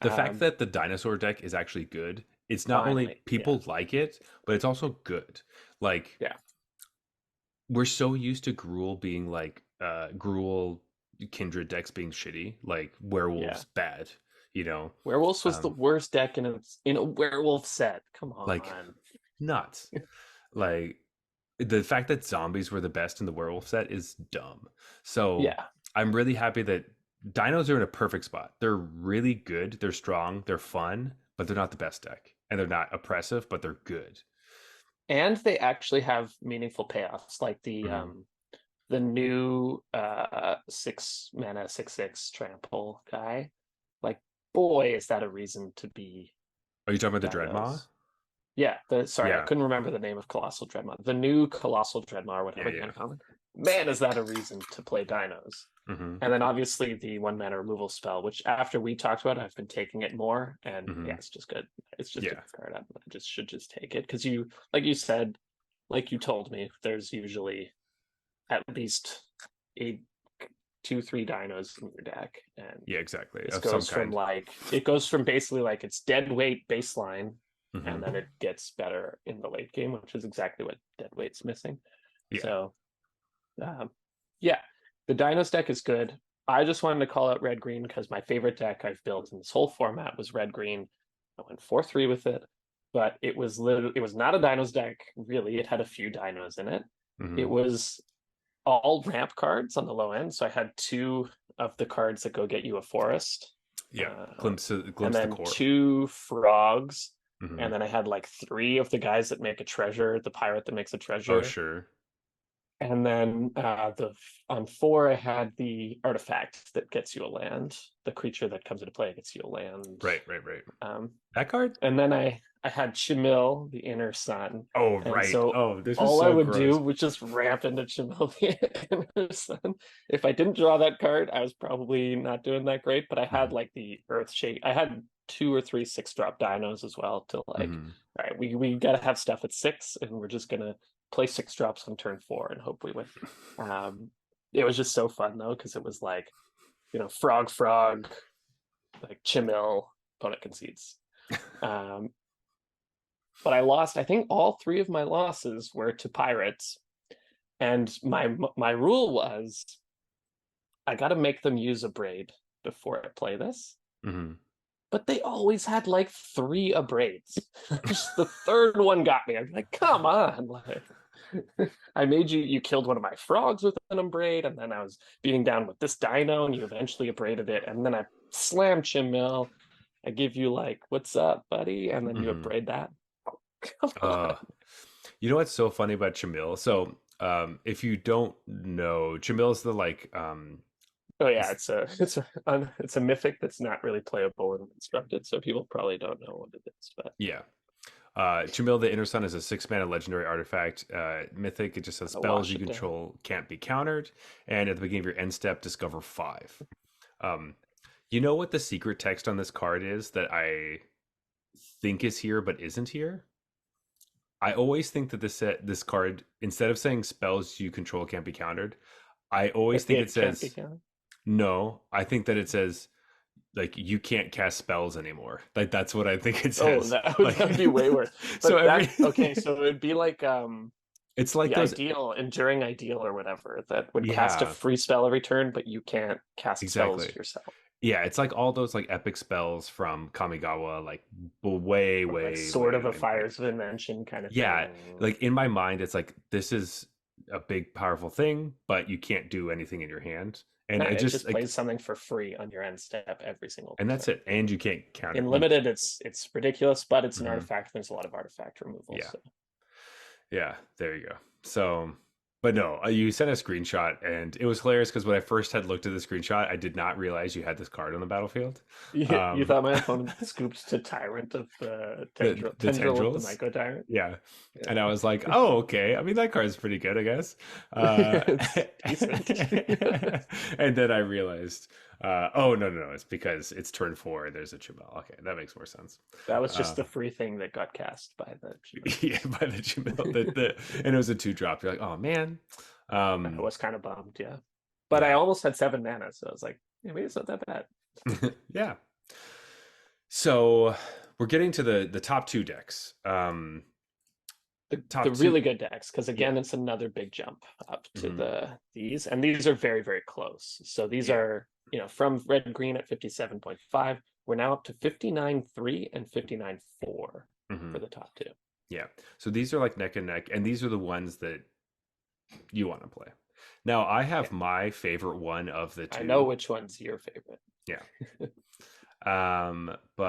Speaker 1: The fact
Speaker 2: Um,
Speaker 1: that the dinosaur deck is actually good, it's not only
Speaker 2: finally, yeah,
Speaker 1: people like it, but it's also good. Like
Speaker 2: yeah,
Speaker 1: we're so used to Gruul being like Gruul kindred decks being shitty, like
Speaker 2: yeah.
Speaker 1: werewolves bad, you know.
Speaker 2: Werewolves was the
Speaker 1: Um
Speaker 2: worst deck in a werewolf set. Come
Speaker 1: like
Speaker 2: on.
Speaker 1: nuts. Like the fact that zombies were the best in the werewolf set is dumb. So
Speaker 2: Yeah.
Speaker 1: I'm really happy that dinos are in a perfect spot. They're really good, they're strong, they're fun, but they're not the best deck. And they're not oppressive, but they're good.
Speaker 2: And they actually have meaningful payoffs, like
Speaker 1: Mhm.
Speaker 2: the new 6 mana 6/6 trample guy. Like, boy, is that a reason to be
Speaker 1: Are you talking about the Dreadmaw?
Speaker 2: dinos. Yeah, sorry, I
Speaker 1: Yeah.
Speaker 2: couldn't remember the name of Colossal Dreadmaw. The new Colossal Dreadmaw, or
Speaker 1: Yeah,
Speaker 2: whatever the
Speaker 1: yeah.
Speaker 2: uncommon. Man, is that a reason to play dinos.
Speaker 1: Hmm.
Speaker 2: And then obviously the 1 mana removal spell, which after we talked about, I've been taking it more, and yeah,
Speaker 1: Hmm.
Speaker 2: it's just good. It's just a
Speaker 1: Yeah.
Speaker 2: good card. I just should just take it because like you said, like you told me, there's usually at least a 2, 3 dinos in your deck, and
Speaker 1: Yeah, exactly.
Speaker 2: this
Speaker 1: Of some
Speaker 2: goes from
Speaker 1: kind.
Speaker 2: like it goes from basically like it's dead weight baseline, and then
Speaker 1: Hmm.
Speaker 2: it gets better in the late game, which is exactly what dead weight's missing.
Speaker 1: Yeah.
Speaker 2: So, um, yeah, the Dinos deck is good. I just wanted to call out red green because my favorite deck I've built in this whole format was red green. I went 4-3 with it, but it was not a dinos deck, really. It had a few dinos in it. It
Speaker 1: Hmm.
Speaker 2: was all ramp cards on the low end. So I had two of the cards that go get you a forest,
Speaker 1: Yeah,
Speaker 2: or and
Speaker 1: glimpse the
Speaker 2: then
Speaker 1: core.
Speaker 2: two frogs,
Speaker 1: Hmm.
Speaker 2: and then I had like three of the guys that make a treasure, the pirate that makes a
Speaker 1: Oh,
Speaker 2: treasure,
Speaker 1: sure.
Speaker 2: and then the on four I had the artifact that gets you a land, the creature that comes into play gets you a land.
Speaker 1: Right, right, right.
Speaker 2: Um,
Speaker 1: That card?
Speaker 2: and then I had Chimil, the inner sun,
Speaker 1: Oh,
Speaker 2: and
Speaker 1: right.
Speaker 2: so
Speaker 1: Oh, this is
Speaker 2: all I
Speaker 1: so
Speaker 2: would do
Speaker 1: gross.
Speaker 2: was just ramp into Chimil, the inner sun. If I didn't draw that card, I was probably not doing that great. But I had
Speaker 1: Hmm.
Speaker 2: like the Earth Shake. I had two or three 6-drop dinos as well to like.
Speaker 1: Hmm.
Speaker 2: All right, we gotta have stuff at 6, and we're just gonna play 6 drops on turn 4 and hope we win. Um, it was just so fun though because it was like frog frog like Chimil opponent concedes. Um, but I lost. I think all 3 of my losses were to pirates, and my rule was I got to make them use a braid before I play this.
Speaker 1: Hmm.
Speaker 2: But they always had like 3 abrades. Just the third one got me. I'm like, come on, like. I made you killed one of my frogs with an abrade, and then I was beating down with this dino, and you eventually abraded it, and then I slammed Chimil. I give you like, what's up, buddy? And then you
Speaker 1: Hmm.
Speaker 2: abrade that. Come
Speaker 1: Uh,
Speaker 2: on.
Speaker 1: you know what's so funny about Chamil? So, if you don't know, Chamil's the like,
Speaker 2: Oh yeah,
Speaker 1: it's,
Speaker 2: it's a mythic that's not really playable and constructed, so people probably don't know what it is. But
Speaker 1: yeah. Chamil the Inner Sun is a 6 mana legendary artifact. Mythic, it just says
Speaker 2: gotta
Speaker 1: spells
Speaker 2: wash
Speaker 1: you
Speaker 2: it down.
Speaker 1: control can't be countered. And at the beginning of your end step, discover 5. Um, you know what the secret text on this card is that I think is here but isn't here? I always think that this card, instead of saying spells you control can't be countered, I always think it
Speaker 2: It can't be
Speaker 1: says
Speaker 2: counted.
Speaker 1: no. I think that it says like you can't cast spells anymore. Like that's what I think it
Speaker 2: Oh,
Speaker 1: says.
Speaker 2: that would
Speaker 1: Like
Speaker 2: be way worse.
Speaker 1: so
Speaker 2: But
Speaker 1: every
Speaker 2: that okay, so it would be like
Speaker 1: it's like
Speaker 2: the
Speaker 1: those
Speaker 2: ideal, enduring ideal or whatever that would cast a
Speaker 1: yeah,
Speaker 2: free spell every turn, but you can't cast spells
Speaker 1: exactly.
Speaker 2: yourself.
Speaker 1: Yeah, it's like all those like epic spells from Kamigawa like way
Speaker 2: Or like
Speaker 1: way
Speaker 2: sort
Speaker 1: way
Speaker 2: of a
Speaker 1: way back.
Speaker 2: fires of invention kind of
Speaker 1: Yeah,
Speaker 2: thing.
Speaker 1: like in my mind it's like this is a big powerful thing, but you can't do anything in your hand. And
Speaker 2: Yeah,
Speaker 1: it
Speaker 2: it
Speaker 1: just
Speaker 2: just
Speaker 1: like
Speaker 2: plays something for free on your end step every single
Speaker 1: and that's
Speaker 2: turn.
Speaker 1: it. And you can't counter
Speaker 2: In
Speaker 1: you
Speaker 2: limited, it's ridiculous, but it's an
Speaker 1: mhm.
Speaker 2: artifact. There's a lot of artifact removal,
Speaker 1: Yeah.
Speaker 2: so
Speaker 1: Yeah, there you go. So, but no, you sent a screenshot, and it was hilarious because when I first had looked at the screenshot, I did not realize you had this card on the battlefield.
Speaker 2: you
Speaker 1: Um,
Speaker 2: thought my opponent scooped to Tyrant of the
Speaker 1: the
Speaker 2: Tendril of the
Speaker 1: tendrils,
Speaker 2: Myco Tyrant.
Speaker 1: yeah. And I
Speaker 2: Yeah.
Speaker 1: was like, oh, okay. I mean, that card's pretty good, I guess. Uh,
Speaker 2: It's decent.
Speaker 1: and then I realized, oh no, it's because it's turn 4 and there's a Chibel. Okay, that makes more sense.
Speaker 2: That was just
Speaker 1: Uh,
Speaker 2: the free thing that got cast by the Gmail.
Speaker 1: yeah, by the Chibel, and it was a 2 drop. You're like, oh man.
Speaker 2: I
Speaker 1: Um,
Speaker 2: was kind of bummed, yeah. But I
Speaker 1: yeah,
Speaker 2: almost had 7 mana, so I was like, yeah, maybe it's not that bad.
Speaker 1: yeah. So we're getting to the top 2 decks.
Speaker 2: The
Speaker 1: Top two,
Speaker 2: really good decks, because
Speaker 1: yeah,
Speaker 2: again, it's another big jump up to
Speaker 1: hmm
Speaker 2: these, and these are very, very close. So these
Speaker 1: yeah,
Speaker 2: are, from red green at 57.5, we're now up to 59.3 and 59.4
Speaker 1: hmm
Speaker 2: for the top 2.
Speaker 1: yeah. So these are like neck and neck, and these are the ones that you want to play. Now I
Speaker 2: Yeah.
Speaker 1: have my favorite one of the
Speaker 2: I know
Speaker 1: two.
Speaker 2: which one's your favorite.
Speaker 1: Yeah.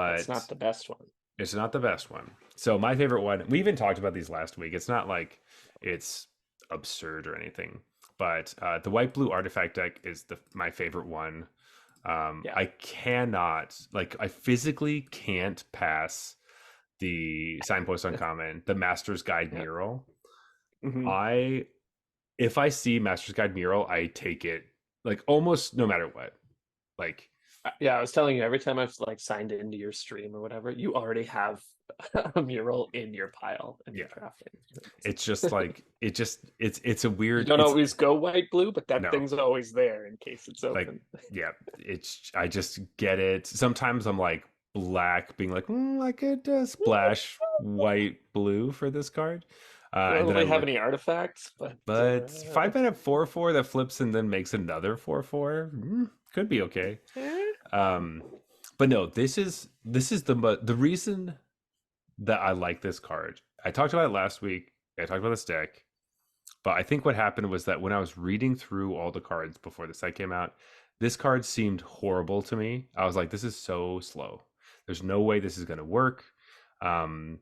Speaker 2: That's
Speaker 1: But
Speaker 2: not the best one.
Speaker 1: it's not the best one. So my favorite one, we even talked about these last week. It's not like it's absurd or anything, but the white blue artifact deck is my favorite one.
Speaker 2: Yeah.
Speaker 1: I cannot like I physically can't pass the signpost uncommon, the Master's Guide
Speaker 2: Yeah.
Speaker 1: mural.
Speaker 2: Hmm.
Speaker 1: I if I see Master's Guide mural, I take it like almost no matter what. Like
Speaker 2: Yeah, I was telling you, every time I've like signed into your stream or whatever, you already have a mural in your pile and
Speaker 1: yeah,
Speaker 2: you're drafting.
Speaker 1: it's just like it's a
Speaker 2: You
Speaker 1: weird
Speaker 2: don't
Speaker 1: it's
Speaker 2: always go white blue, but that
Speaker 1: no
Speaker 2: thing's always there in case it's
Speaker 1: like
Speaker 2: open.
Speaker 1: yeah it's I just get it. Sometimes I'm like black being like I could splash white blue for this card,
Speaker 2: I don't
Speaker 1: and then I
Speaker 2: really have
Speaker 1: look
Speaker 2: any artifacts, but
Speaker 1: but 5 mana 4/4 that flips and then makes another 4/4. Could be okay.
Speaker 2: Eh,
Speaker 1: Um, but no, this is the reason that I like this card. I talked about it last week. I talked about this deck, but I think what happened was that when I was reading through all the cards before the set came out, this card seemed horrible to me. I was like, this is so slow. There's no way this is going to work. Um,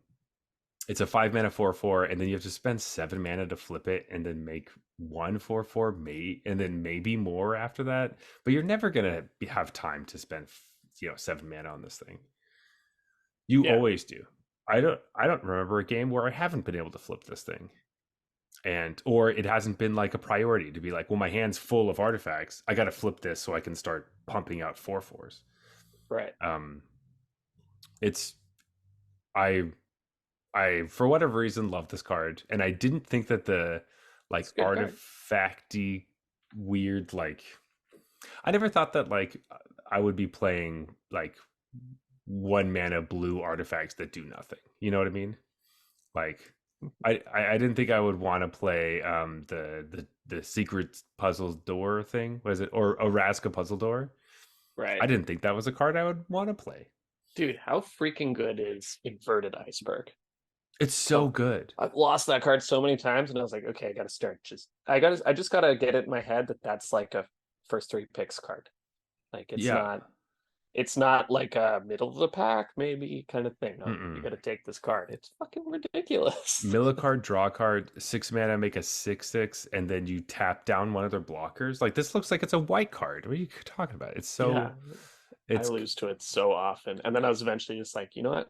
Speaker 1: it's a 5 mana 4/4, and then you have to spend 7 mana to flip it, and then make 1/4/4, and then maybe more after that. But you're never gonna have time to spend 7 mana on this thing. You
Speaker 2: yeah,
Speaker 1: always do. I don't remember a game where I haven't been able to flip this thing, and or it hasn't been like a priority to be like, well, my hand's full of artifacts. I got to flip this so I can start pumping out 4/4s.
Speaker 2: right.
Speaker 1: Um, it's I I for whatever reason love this card, and I didn't think that the
Speaker 2: It's
Speaker 1: like
Speaker 2: a good card.
Speaker 1: artifacty weird I never thought that I would be playing like 1 mana blue artifacts that do nothing. You know what I mean? Like I didn't think I would want to play the secret puzzle door thing. Was it or Araska puzzle door? I
Speaker 2: Right.
Speaker 1: didn't think that was a card I would want to play.
Speaker 2: Dude, how freaking good is Inverted Iceberg?
Speaker 1: It's so
Speaker 2: Come.
Speaker 1: good.
Speaker 2: I've lost that card so many times, and I was like, okay, I gotta start I just gotta get it in my head that that's like a first three picks card. Like
Speaker 1: Yeah.
Speaker 2: it's not like a middle of the pack, maybe kind of thing. No, you
Speaker 1: Mm-mm.
Speaker 2: gotta take this card. It's fucking ridiculous.
Speaker 1: Mill a card, draw a card, 6 mana, make a 6/6, and then you tap down one of their blockers. Like this looks like it's a white card. What are you talking about? It's
Speaker 2: Yeah,
Speaker 1: so
Speaker 2: I
Speaker 1: it's
Speaker 2: lose to it so often. And then I was eventually just like, you know what?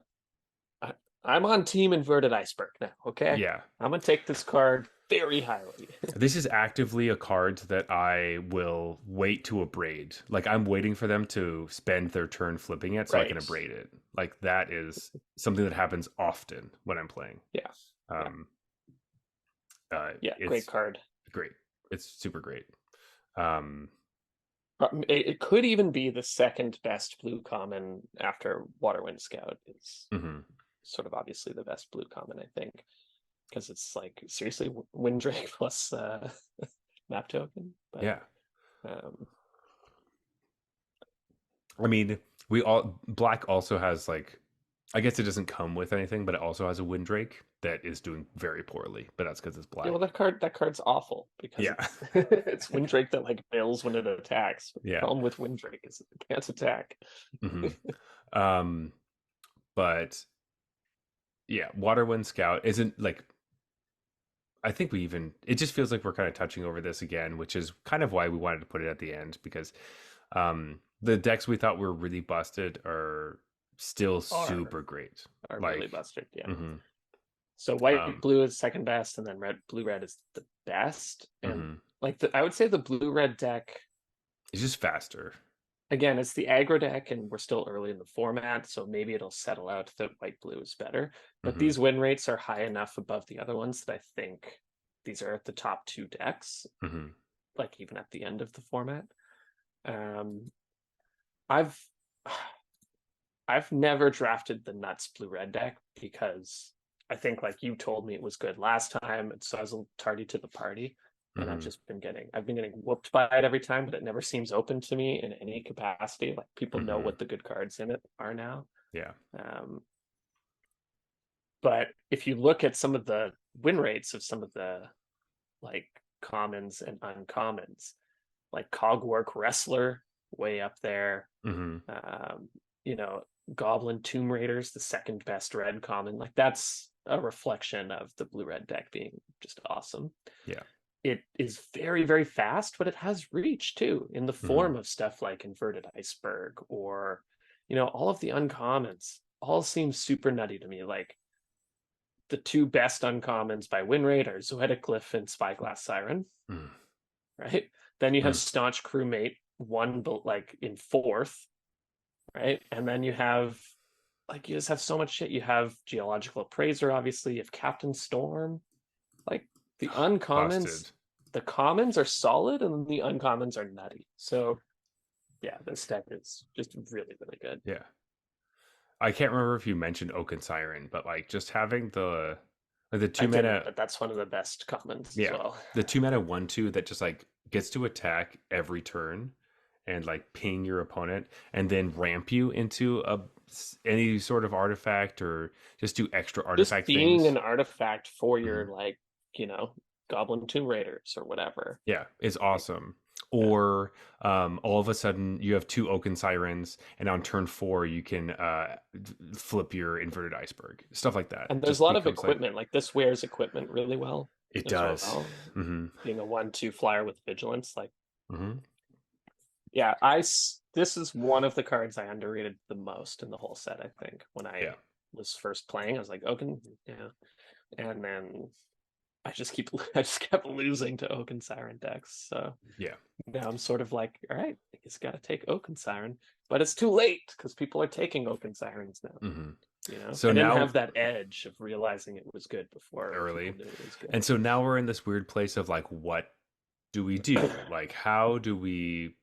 Speaker 2: I, I'm on team Inverted Iceberg now, okay?
Speaker 1: yeah.
Speaker 2: I'm gonna take this card very highly.
Speaker 1: This is actively a card that I will wait to abrade. Like I'm waiting for them to spend their turn flipping it so I can
Speaker 2: Right.
Speaker 1: abrade it. Like that is something that happens often when I'm playing.
Speaker 2: Yeah. Yeah.
Speaker 1: Um
Speaker 2: Yeah. Great
Speaker 1: it's
Speaker 2: card.
Speaker 1: great. It's super great. Um
Speaker 2: It could even be the second best blue common after Waterwind Scout. It's
Speaker 1: mhm.
Speaker 2: sort of obviously the best blue common, I think, because it's like seriously Windrake plus map token. But
Speaker 1: Yeah.
Speaker 2: um,
Speaker 1: I mean, we all black also has like I guess it doesn't come with anything, but it also has a Windrake that is doing very poorly. But that's because it's
Speaker 2: yeah, well
Speaker 1: black.
Speaker 2: that card's awful because
Speaker 1: Yeah,
Speaker 2: it's it's Windrake that like bills when it attacks. The
Speaker 1: yeah.
Speaker 2: problem with Windrake is it can't attack.
Speaker 1: hmm Um, but yeah, Waterwind Scout isn't like I think we even it just feels like we're kind of touching over this again, which is kind of why we wanted to put it at the end because the decks we thought were really busted are still
Speaker 2: Are
Speaker 1: super great.
Speaker 2: are really
Speaker 1: Like,
Speaker 2: busted. Yeah.
Speaker 1: hmm
Speaker 2: So white
Speaker 1: um,
Speaker 2: blue is second best, and then red blue red is the best. And
Speaker 1: hmm
Speaker 2: like I would say the blue red deck
Speaker 1: it's just faster.
Speaker 2: again, it's the aggro deck, and we're still early in the format, so maybe it'll settle out that white blue is better. But
Speaker 1: hmm
Speaker 2: these win rates are high enough above the other ones that I think these are at the top two decks,
Speaker 1: hmm
Speaker 2: like even at the end of the format. Um, I've I've never drafted the nuts blue red deck because I think like you told me it was good last time, and so I was a little tardy to the party. And
Speaker 1: hmm
Speaker 2: I've been getting whooped by it every time, but it never seems open to me in any capacity. Like people know
Speaker 1: hmm
Speaker 2: what the good cards in it are now.
Speaker 1: Yeah.
Speaker 2: Um, but if you look at some of the win rates of some of the like commons and uncommons, like Cogwork Wrestler way up there.
Speaker 1: hmm
Speaker 2: Um, you know, Goblin Tomb Raiders, the second best red common. Like that's a reflection of the blue red deck being just awesome.
Speaker 1: Yeah.
Speaker 2: It is very, very fast, but it has reach too, in the
Speaker 1: hmm
Speaker 2: form of stuff like Inverted Iceberg or, all of the uncommons all seem super nutty to me. Like the two best uncommons by win rate are Zoetic Glyph and Spyglass Siren,
Speaker 1: mm
Speaker 2: right? Then you have
Speaker 1: Mm.
Speaker 2: Staunch Crewmate, one but like in fourth, right? And then you have like you just have so much shit. You have Geological Appraiser, obviously. You have Captain Storm. Like the uncommons,
Speaker 1: Busted.
Speaker 2: the commons are solid, and the uncommons are nutty. So yeah, this deck is just really, really good.
Speaker 1: Yeah. I can't remember if you mentioned Oaken Siren, but like just having the
Speaker 2: I
Speaker 1: two
Speaker 2: didn't,
Speaker 1: mana
Speaker 2: but that's one of the best commons as
Speaker 1: yeah.
Speaker 2: well.
Speaker 1: The 2 mana 1/2 that just like gets to attack every turn and like ping your opponent and then ramp you into any sort of artifact or just do extra
Speaker 2: Just
Speaker 1: artifact
Speaker 2: being
Speaker 1: things.
Speaker 2: an artifact for
Speaker 1: Hmm.
Speaker 2: your like, you know, Goblin Tomb Raiders or whatever.
Speaker 1: Yeah, it's
Speaker 2: Like,
Speaker 1: awesome.
Speaker 2: yeah.
Speaker 1: Or all of a sudden you have two Oaken Sirens, and on turn 4 you can flip your inverted iceberg. Stuff like that
Speaker 2: And there's a
Speaker 1: just
Speaker 2: lot of
Speaker 1: becomes like
Speaker 2: equipment. Like this wears equipment really well
Speaker 1: it
Speaker 2: as
Speaker 1: does.
Speaker 2: well.
Speaker 1: Hmm.
Speaker 2: Being a 1/2 flyer with vigilance, like
Speaker 1: Hmm.
Speaker 2: yeah, this is one of the cards I underrated the most in the whole set, I think. When
Speaker 1: Yeah.
Speaker 2: I was first playing, I was like, Oaken, yeah. And then I just kept losing to Oaken Siren decks. So
Speaker 1: Yeah.
Speaker 2: now I'm sort of like, all right, I guess gotta take Oaken Siren. But it's too late because people are taking Oaken Sirens now.
Speaker 1: Hmm.
Speaker 2: You know,
Speaker 1: So
Speaker 2: I didn't
Speaker 1: now
Speaker 2: have that edge of realizing it was good before people
Speaker 1: early,
Speaker 2: knew it was good.
Speaker 1: and so now we're in this weird place of like, what do we do? Like, how do we?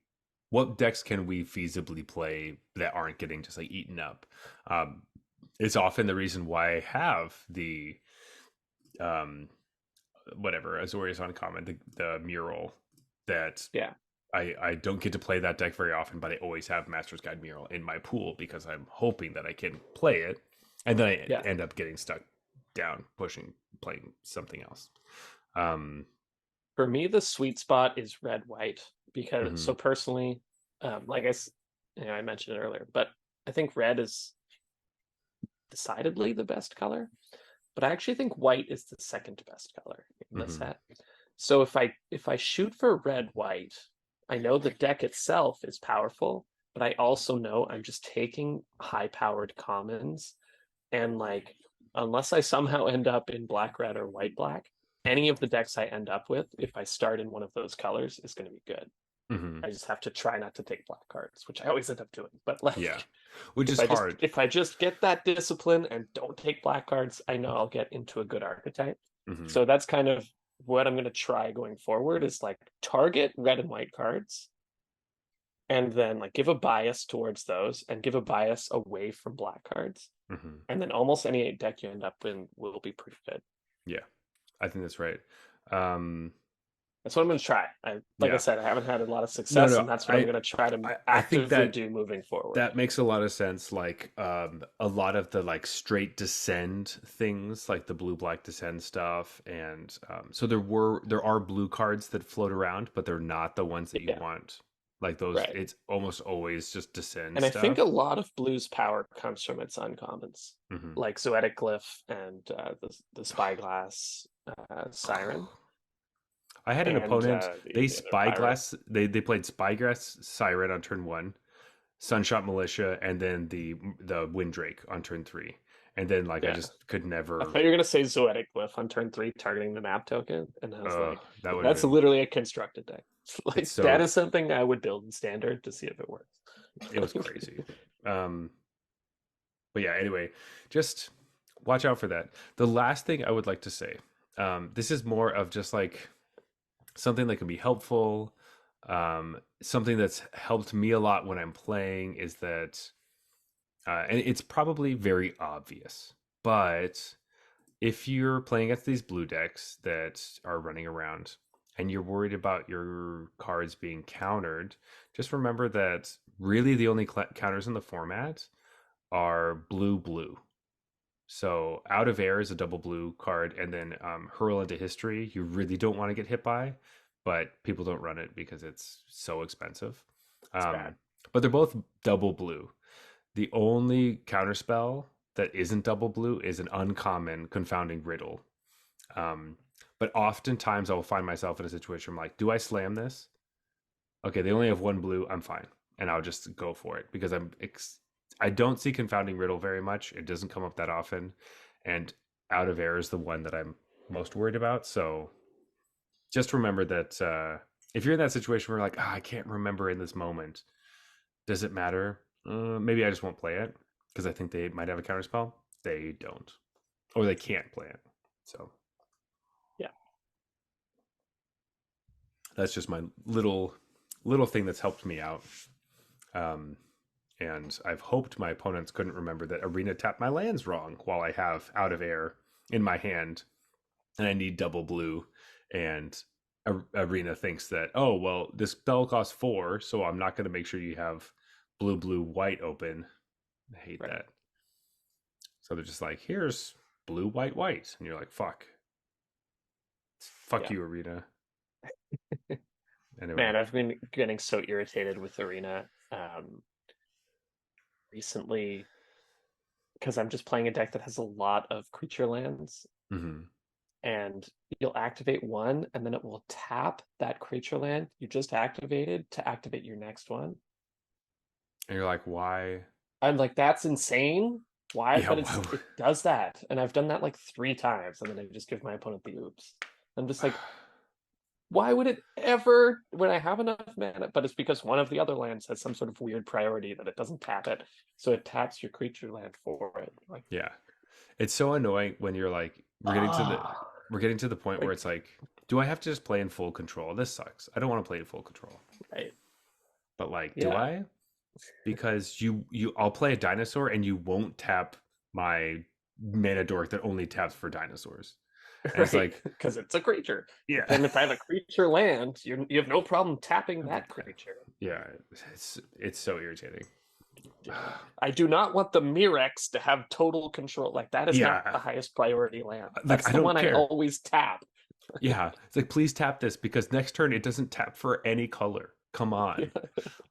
Speaker 1: What decks can we feasibly play that aren't getting just like eaten up? Um, it's often the reason why I have the um, whatever Azorius Uncommon, the mural that
Speaker 2: Yeah,
Speaker 1: I don't get to play that deck very often, but I always have Master's Guide Mural in my pool because I'm hoping that I can play it, and then I
Speaker 2: yeah.
Speaker 1: end up getting stuck down pushing playing something else. Um,
Speaker 2: For me, the sweet spot is red white because
Speaker 1: mhm,
Speaker 2: so personally, like you know, I mentioned it earlier, but I think red is decidedly the best color. But I actually think white is the second best color in the
Speaker 1: mhm,
Speaker 2: set. So if I shoot for red white, I know the deck itself is powerful, but I also know I'm just taking high powered commons and like unless I somehow end up in black red or white black, any of the decks I end up with, if I start in one of those colors, is going to be good.
Speaker 1: mhm.
Speaker 2: I just have to try not to take black cards, which I always end up doing. But like
Speaker 1: Yeah, which is hard.
Speaker 2: if I just get that discipline and don't take black cards, I know I'll get into a good archetype.
Speaker 1: Mhm,
Speaker 2: So that's kind of what I'm going to try going forward is like target red and white cards and then like give a bias towards those and give a bias away from black cards.
Speaker 1: mhm.
Speaker 2: And then almost any deck you end up in will be pretty good.
Speaker 1: Yeah, I think that's right. Um,
Speaker 2: That's what I'm going to try. Like I
Speaker 1: yeah,
Speaker 2: said, I haven't had a lot of
Speaker 1: no,
Speaker 2: success,
Speaker 1: no,
Speaker 2: and that's what I'm going to try to
Speaker 1: I think
Speaker 2: actively
Speaker 1: that
Speaker 2: do moving forward.
Speaker 1: that makes a lot of sense. Like a lot of the like straight descend things, like the blue black descend stuff, and so there are blue cards that float around, but they're not the ones that you
Speaker 2: Yeah,
Speaker 1: want. Like those,
Speaker 2: right.
Speaker 1: it's almost always just descend
Speaker 2: And I think
Speaker 1: stuff.
Speaker 2: a lot of blue's power comes from its uncommons,
Speaker 1: Hmm.
Speaker 2: like Zoetic Glyph and the Spyglass Siren
Speaker 1: I had an
Speaker 2: and
Speaker 1: opponent. They
Speaker 2: the other pirate.
Speaker 1: spyglass. They played spyglass siren on turn 1, Sunshot Militia, and then the Windrake on turn 3. And then like I
Speaker 2: Yeah.
Speaker 1: just could
Speaker 2: I
Speaker 1: never.
Speaker 2: thought you were gonna say Zoetic Glyph on turn 3, targeting the map token, and I was like,
Speaker 1: That would have
Speaker 2: that's
Speaker 1: been.
Speaker 2: literally a constructed deck.
Speaker 1: It's
Speaker 2: Like that
Speaker 1: so
Speaker 2: is something I would build in standard to see if it works.
Speaker 1: it was crazy. Um, but yeah, anyway, just watch out for that. The last thing I would like to say, this is more of just like something that can be helpful. Something that's helped me a lot when I'm playing is that, and it's probably very obvious, but if you're playing against these blue decks that are running around and you're worried about your cards being countered, just remember that really the only counters in the format are blue blue. So out of air is a double blue card, and then hurl into history. You really don't want to get hit by, but people don't run it because it's so expensive.
Speaker 2: It's bad.
Speaker 1: Um, but they're both double blue. The only counterspell that isn't double blue is an uncommon confounding riddle. Um, but oftentimes I will find myself in a situation where I'm like, do I slam this? Okay, they only have one blue. I'm fine, and I'll just go for it because I don't see confounding riddle very much. It doesn't come up that often, and out of air is the one that I'm most worried about. So just remember that if you're in that situation where you're like, I can't remember in this moment, does it matter? Maybe I just won't play it because I think they might have a counterspell. They don't, or they can't play it. So
Speaker 2: Yeah.
Speaker 1: that's just my little thing that's helped me out. Um, and I've hoped my opponents couldn't remember that Arena tapped my lands wrong while I have out of air in my hand, and I need double blue, and Arena thinks that, oh well, this spell costs 4, so I'm not going to make sure you have blue, blue, white open. I hate
Speaker 2: Right.
Speaker 1: that. So they're just like, here's blue, white, white, and you're like, fuck
Speaker 2: Yeah.
Speaker 1: you, Arena. Anyway.
Speaker 2: Man, I've been getting so irritated with Arena recently because I'm just playing a deck that has a lot of creature lands,
Speaker 1: Hmm.
Speaker 2: and you'll activate one, and then it will tap that creature land you just activated to activate your next one.
Speaker 1: And you're like, why?
Speaker 2: I'm like, that's insane. Why?
Speaker 1: Yeah,
Speaker 2: But
Speaker 1: why?
Speaker 2: it does that, and I've done that like 3 times, and then I just give my opponent the oops. I'm just like, why would it ever when I have enough mana? But it's because one of the other lands has some sort of weird priority that it doesn't tap it, so it taps your creature land for it. Like,
Speaker 1: Yeah. It's so annoying when you're like,
Speaker 2: ah,
Speaker 1: we're getting to the point where
Speaker 2: like
Speaker 1: it's like, do I have to just play in full control? This sucks. I don't want to play in full control.
Speaker 2: right,
Speaker 1: But like, do
Speaker 2: yeah,
Speaker 1: I? Because I'll play a dinosaur and you won't tap my mana dork that only taps for dinosaurs. And it's
Speaker 2: right,
Speaker 1: like,
Speaker 2: because it's a creature. But
Speaker 1: yeah.
Speaker 2: then if I have a creature land, you have no problem tapping that creature.
Speaker 1: Yeah, it's so irritating.
Speaker 2: I do not want the Mirex to have total control. Like, that is not
Speaker 1: Yeah,
Speaker 2: the highest priority land.
Speaker 1: like
Speaker 2: That's
Speaker 1: I
Speaker 2: the
Speaker 1: don't
Speaker 2: one I
Speaker 1: care.
Speaker 2: always tap.
Speaker 1: Yeah, it's like please tap this because next turn it doesn't tap for any color. Come on.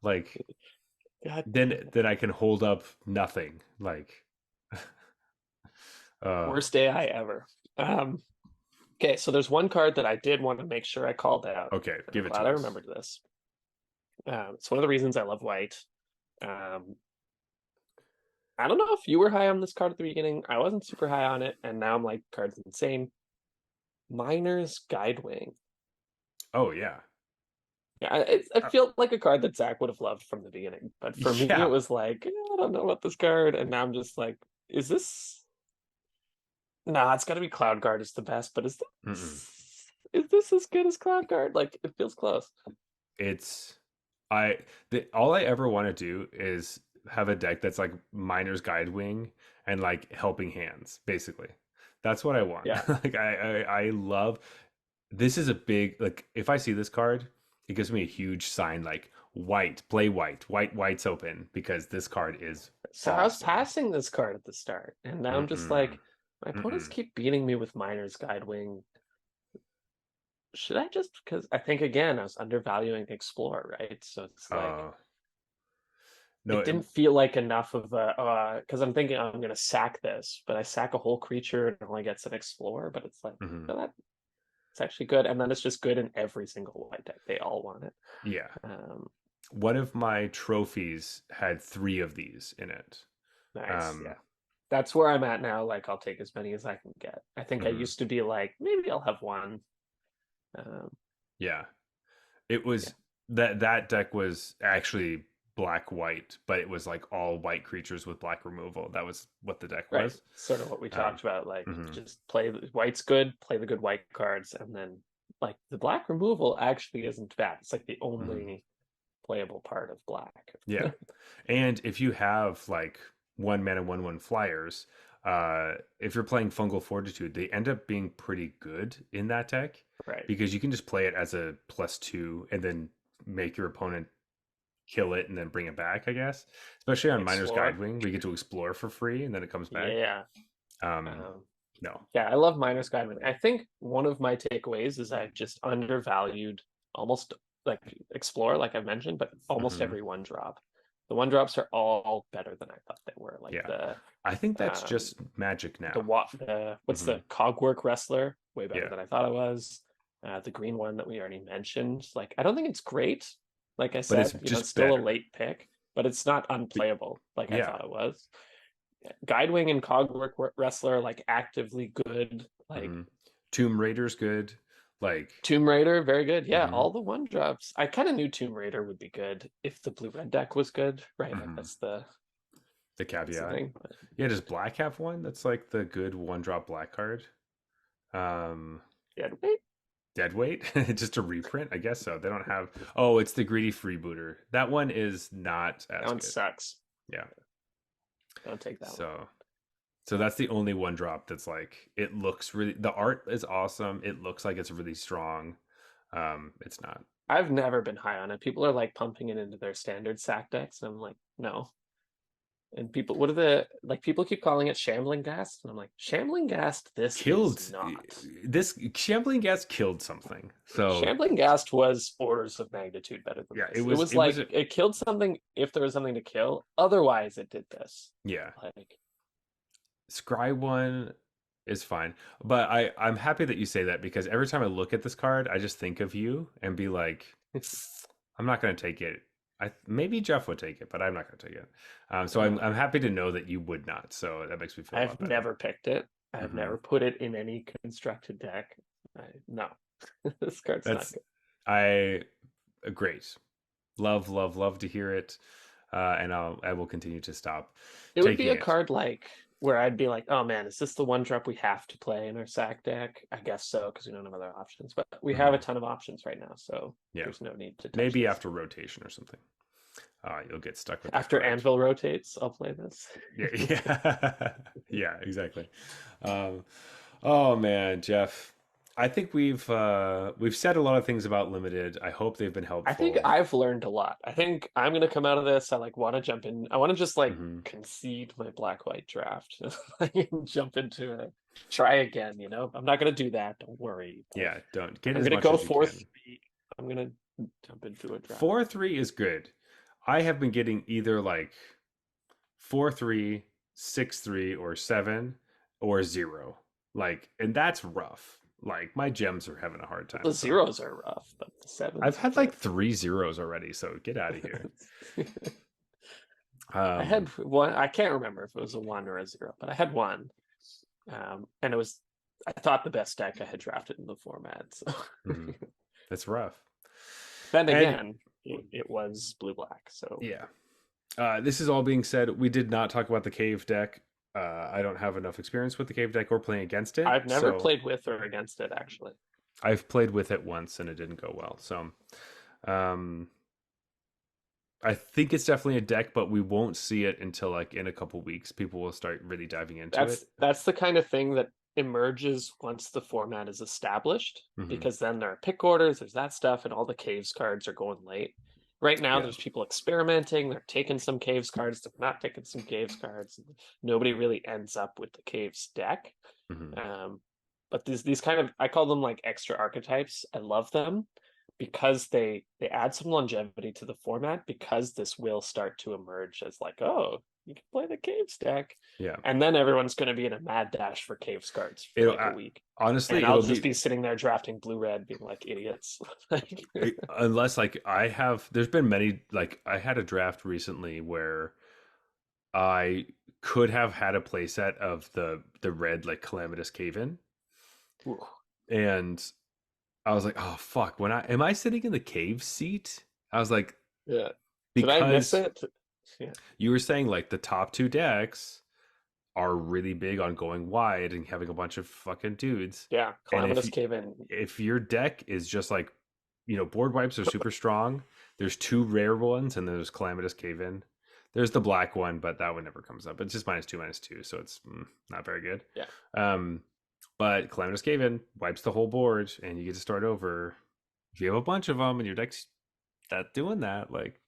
Speaker 1: Like
Speaker 2: God
Speaker 1: then
Speaker 2: damn it.
Speaker 1: then I can hold up nothing. Like uh
Speaker 2: Worst AI ever. Um, okay, so there's one card that I did want to make sure I called out,
Speaker 1: okay,
Speaker 2: and I'm
Speaker 1: give it
Speaker 2: glad
Speaker 1: to
Speaker 2: I
Speaker 1: us.
Speaker 2: remembered this. It's one of the reasons I love white. Um, I don't know if you were high on this card at the beginning. I wasn't super high on it, and now I'm like, card's insane. Miner's Guidewing.
Speaker 1: Oh yeah.
Speaker 2: Yeah, I
Speaker 1: Uh,
Speaker 2: feel like a card that Zach would have loved from the beginning, but for me, it
Speaker 1: yeah.
Speaker 2: was like, I don't know about this card, and now I'm just like, is this? Nah, it's got to be Cloud Guard is the best, but
Speaker 1: Mm-mm.
Speaker 2: is this as good as Cloud Guard? Like, it feels close.
Speaker 1: It's I all I ever want to do is have a deck that's like Miner's Guide Wing and like Helping Hands, basically. That's what I want.
Speaker 2: Yeah,
Speaker 1: Like I love this is a big like if I see this card, it gives me a huge sign like white, play white, white's open because this card is
Speaker 2: so I was
Speaker 1: awesome.
Speaker 2: passing this card at the start, and now I'm just
Speaker 1: Mm-mm,
Speaker 2: like, my opponents
Speaker 1: mm-mm.
Speaker 2: keep beating me with Miner's Guidewing. Should I just, because I think again I was undervaluing Explorer, right? So it's like
Speaker 1: Uh no,
Speaker 2: it didn't feel like enough of a because I'm thinking I'm gonna sack this, but I sack a whole creature and it only gets an Explorer, but it's like,
Speaker 1: mhm.
Speaker 2: no, that it's actually good, and then it's just good in every single white deck. They all want it.
Speaker 1: Yeah.
Speaker 2: Um,
Speaker 1: One of my trophies had 3 of these in it.
Speaker 2: nice,
Speaker 1: Um
Speaker 2: yeah. That's where I'm at now. Like, I'll take as many as I can get. I think I
Speaker 1: mhm.
Speaker 2: used to be like, maybe I'll have one. Um,
Speaker 1: Yeah. It
Speaker 2: yeah,
Speaker 1: was that deck was actually black white, but it was like all white creatures with black removal. That was what the deck
Speaker 2: right.
Speaker 1: was.
Speaker 2: Sort of what we
Speaker 1: Um,
Speaker 2: talked about. Like,
Speaker 1: mhm,
Speaker 2: just play the white's good, play the good white cards, and then like the black removal actually isn't bad. It's like the
Speaker 1: mhm.
Speaker 2: only playable part of black.
Speaker 1: Yeah. And if you have like 1 mana 1/1 flyers, if you're playing Fungal Fortitude, they end up being pretty good in that deck
Speaker 2: Right.
Speaker 1: because you can just play it as a +2 and then make your opponent kill it and then bring it back, I guess. Especially on Miner's
Speaker 2: Explore.
Speaker 1: Guidewing, we get to explore for free and then it comes back.
Speaker 2: Yeah.
Speaker 1: Um,
Speaker 2: Um,
Speaker 1: no.
Speaker 2: yeah, I love Miner's Guide. I think one of my takeaways is I've just undervalued almost like Explore, like I've mentioned, but almost
Speaker 1: Hmm.
Speaker 2: every one drop. The one drops are all better than I thought they were. Like
Speaker 1: Yeah. I think that's
Speaker 2: um
Speaker 1: just magic
Speaker 2: the
Speaker 1: now.
Speaker 2: what the what's
Speaker 1: Hmm.
Speaker 2: the Cogwork Wrestler, way better
Speaker 1: Yeah.
Speaker 2: than I thought it was. The green one that we already mentioned. Like, I don't think it's great. Like I
Speaker 1: But it's
Speaker 2: said, it's
Speaker 1: just
Speaker 2: still a
Speaker 1: better.
Speaker 2: late pick, but it's not
Speaker 1: But
Speaker 2: unplayable like I
Speaker 1: yeah.
Speaker 2: thought it was. Guidewing and Cogwork Wrestler, like, actively good. Like,
Speaker 1: Hmm. Tomb Raider's good. Like,
Speaker 2: Tomb Raider, very good. Yeah,
Speaker 1: hmm
Speaker 2: all the one drops. I kind of knew Tomb Raider would be good if the blue red deck was good, right? Like,
Speaker 1: hmm the
Speaker 2: that's the
Speaker 1: caveat.
Speaker 2: thing. But
Speaker 1: Yeah, does black have one? That's like the good 1 drop black card. Um,
Speaker 2: yeah, wait,
Speaker 1: Deadweight, just a reprint, I guess so. They don't have. Oh, it's the greedy freebooter. That one is not
Speaker 2: that
Speaker 1: as
Speaker 2: one
Speaker 1: good.
Speaker 2: sucks.
Speaker 1: Yeah.
Speaker 2: Don't take that one.
Speaker 1: So that's the only 1 drop that's like it looks really. The art is awesome. It looks like it's really strong. It's not.
Speaker 2: I've never been high on it. People are like pumping it into their standard sack decks, and I'm like, no. And people, what are the like? People keep calling it shambling ghast, and I'm like, shambling ghast. This is
Speaker 1: Killed
Speaker 2: not.
Speaker 1: this shambling gas killed something. So
Speaker 2: Shambling ghast was orders of magnitude better than
Speaker 1: yeah,
Speaker 2: this. It was like it killed something if there was something to kill. Otherwise, it did this.
Speaker 1: yeah.
Speaker 2: Like,
Speaker 1: Scry one is fine, but I'm happy that you say that because every time I look at this card, I just think of you and be like, I'm not going to take it. Maybe Jeff would take it, but I'm not going to take it. So I'm happy to know that you would not. So that makes me feel a lot
Speaker 2: I've
Speaker 1: better.
Speaker 2: never picked it. I've
Speaker 1: Mhm.
Speaker 2: never put it in any constructed deck. No, this card's not
Speaker 1: That's
Speaker 2: good.
Speaker 1: I great. Love, love, love to hear it. And I will continue to stop
Speaker 2: It would be
Speaker 1: taking
Speaker 2: a
Speaker 1: it.
Speaker 2: card like where I'd be like, oh man, is this the one drop we have to play in our sack deck? I guess so, because we don't have other options. But we have a
Speaker 1: Mhm.
Speaker 2: ton of options right now, so
Speaker 1: Yeah,
Speaker 2: there's no need to touch
Speaker 1: maybe
Speaker 2: this.
Speaker 1: after rotation or something. You'll get stuck with that
Speaker 2: After
Speaker 1: card.
Speaker 2: Anvil rotates, I'll play this.
Speaker 1: Yeah, yeah, yeah, exactly. Um, oh man, Jeff, I think we've said a lot of things about limited. I hope they've been
Speaker 2: I think
Speaker 1: helpful.
Speaker 2: I've learned a lot. I think I'm gonna come out of this. I like want to jump in. I want to just like
Speaker 1: Hmm.
Speaker 2: concede my black white draft and jump into it. Try again. I'm not gonna do that. Don't worry. But
Speaker 1: Yeah, don't get
Speaker 2: I'm
Speaker 1: as
Speaker 2: gonna
Speaker 1: much
Speaker 2: go
Speaker 1: as you
Speaker 2: fourth.
Speaker 1: can.
Speaker 2: I'm gonna jump into a draft.
Speaker 1: 4-3 is good. I have been getting either like 4-3, 6-3, or 7 or 0. Like, and that's rough. Like my gems are having a hard time.
Speaker 2: The
Speaker 1: So
Speaker 2: zeros are rough, but the
Speaker 1: I've
Speaker 2: sevens
Speaker 1: had
Speaker 2: are
Speaker 1: like 3 zeros already. So get out of here.
Speaker 2: good. I
Speaker 1: Um,
Speaker 2: had one. I can't remember if it was a one or a zero, but I had one, and it was. I thought the best deck I had drafted in the format. So
Speaker 1: mhm. That's rough.
Speaker 2: then
Speaker 1: And
Speaker 2: again, it was blue black. So
Speaker 1: yeah, this is all being said. We did not talk about the cave deck. I don't have enough experience with the cave deck or playing against it.
Speaker 2: I've never
Speaker 1: So
Speaker 2: played with or against it actually.
Speaker 1: I've played with it once and it didn't go well. So um, I think it's definitely a deck, but we won't see it until like in a couple weeks. People will start really diving into it.
Speaker 2: That's the kind of thing that emerges once the format is established,
Speaker 1: Hmm.
Speaker 2: because then there are pick orders, there's that stuff, and all the caves cards are going late. Right now,
Speaker 1: Yeah.
Speaker 2: there's people experimenting. They're taking some caves cards. They're not taking some caves cards. Nobody really ends up with the caves deck.
Speaker 1: Hmm.
Speaker 2: Um, but these kind of, I call them like extra archetypes. I love them because they add some longevity to the format, because this will start to emerge as like, oh, you can play the caves deck.
Speaker 1: Yeah.
Speaker 2: And then everyone's going to be in a mad dash for caves cards for
Speaker 1: It'll
Speaker 2: like a week. And
Speaker 1: honestly,
Speaker 2: I'll
Speaker 1: it'll
Speaker 2: just
Speaker 1: be
Speaker 2: be sitting there drafting blue red, being like idiots. Like,
Speaker 1: unless like I have. There's been many. Like I had a draft recently where I could have had a playset of the red like calamitous cave in,
Speaker 2: ooh,
Speaker 1: and I was like, oh fuck. When I am I sitting in the cave seat? I was like,
Speaker 2: yeah. Did I miss
Speaker 1: because
Speaker 2: it? Yeah.
Speaker 1: you were saying like the top two decks are really big on going wide and having a bunch of fucking dudes.
Speaker 2: Yeah.
Speaker 1: And
Speaker 2: Calamitous Cave in.
Speaker 1: if your deck is just like, board wipes are super strong. There's two rare ones, and there's calamitous cave in. There's the black one, but that one never comes up. It's just -2, -2, so it's not very good.
Speaker 2: Yeah.
Speaker 1: Um, but calamitous cave in wipes the whole board, and you get to start over. If you have a bunch of them and your deck's that doing that, like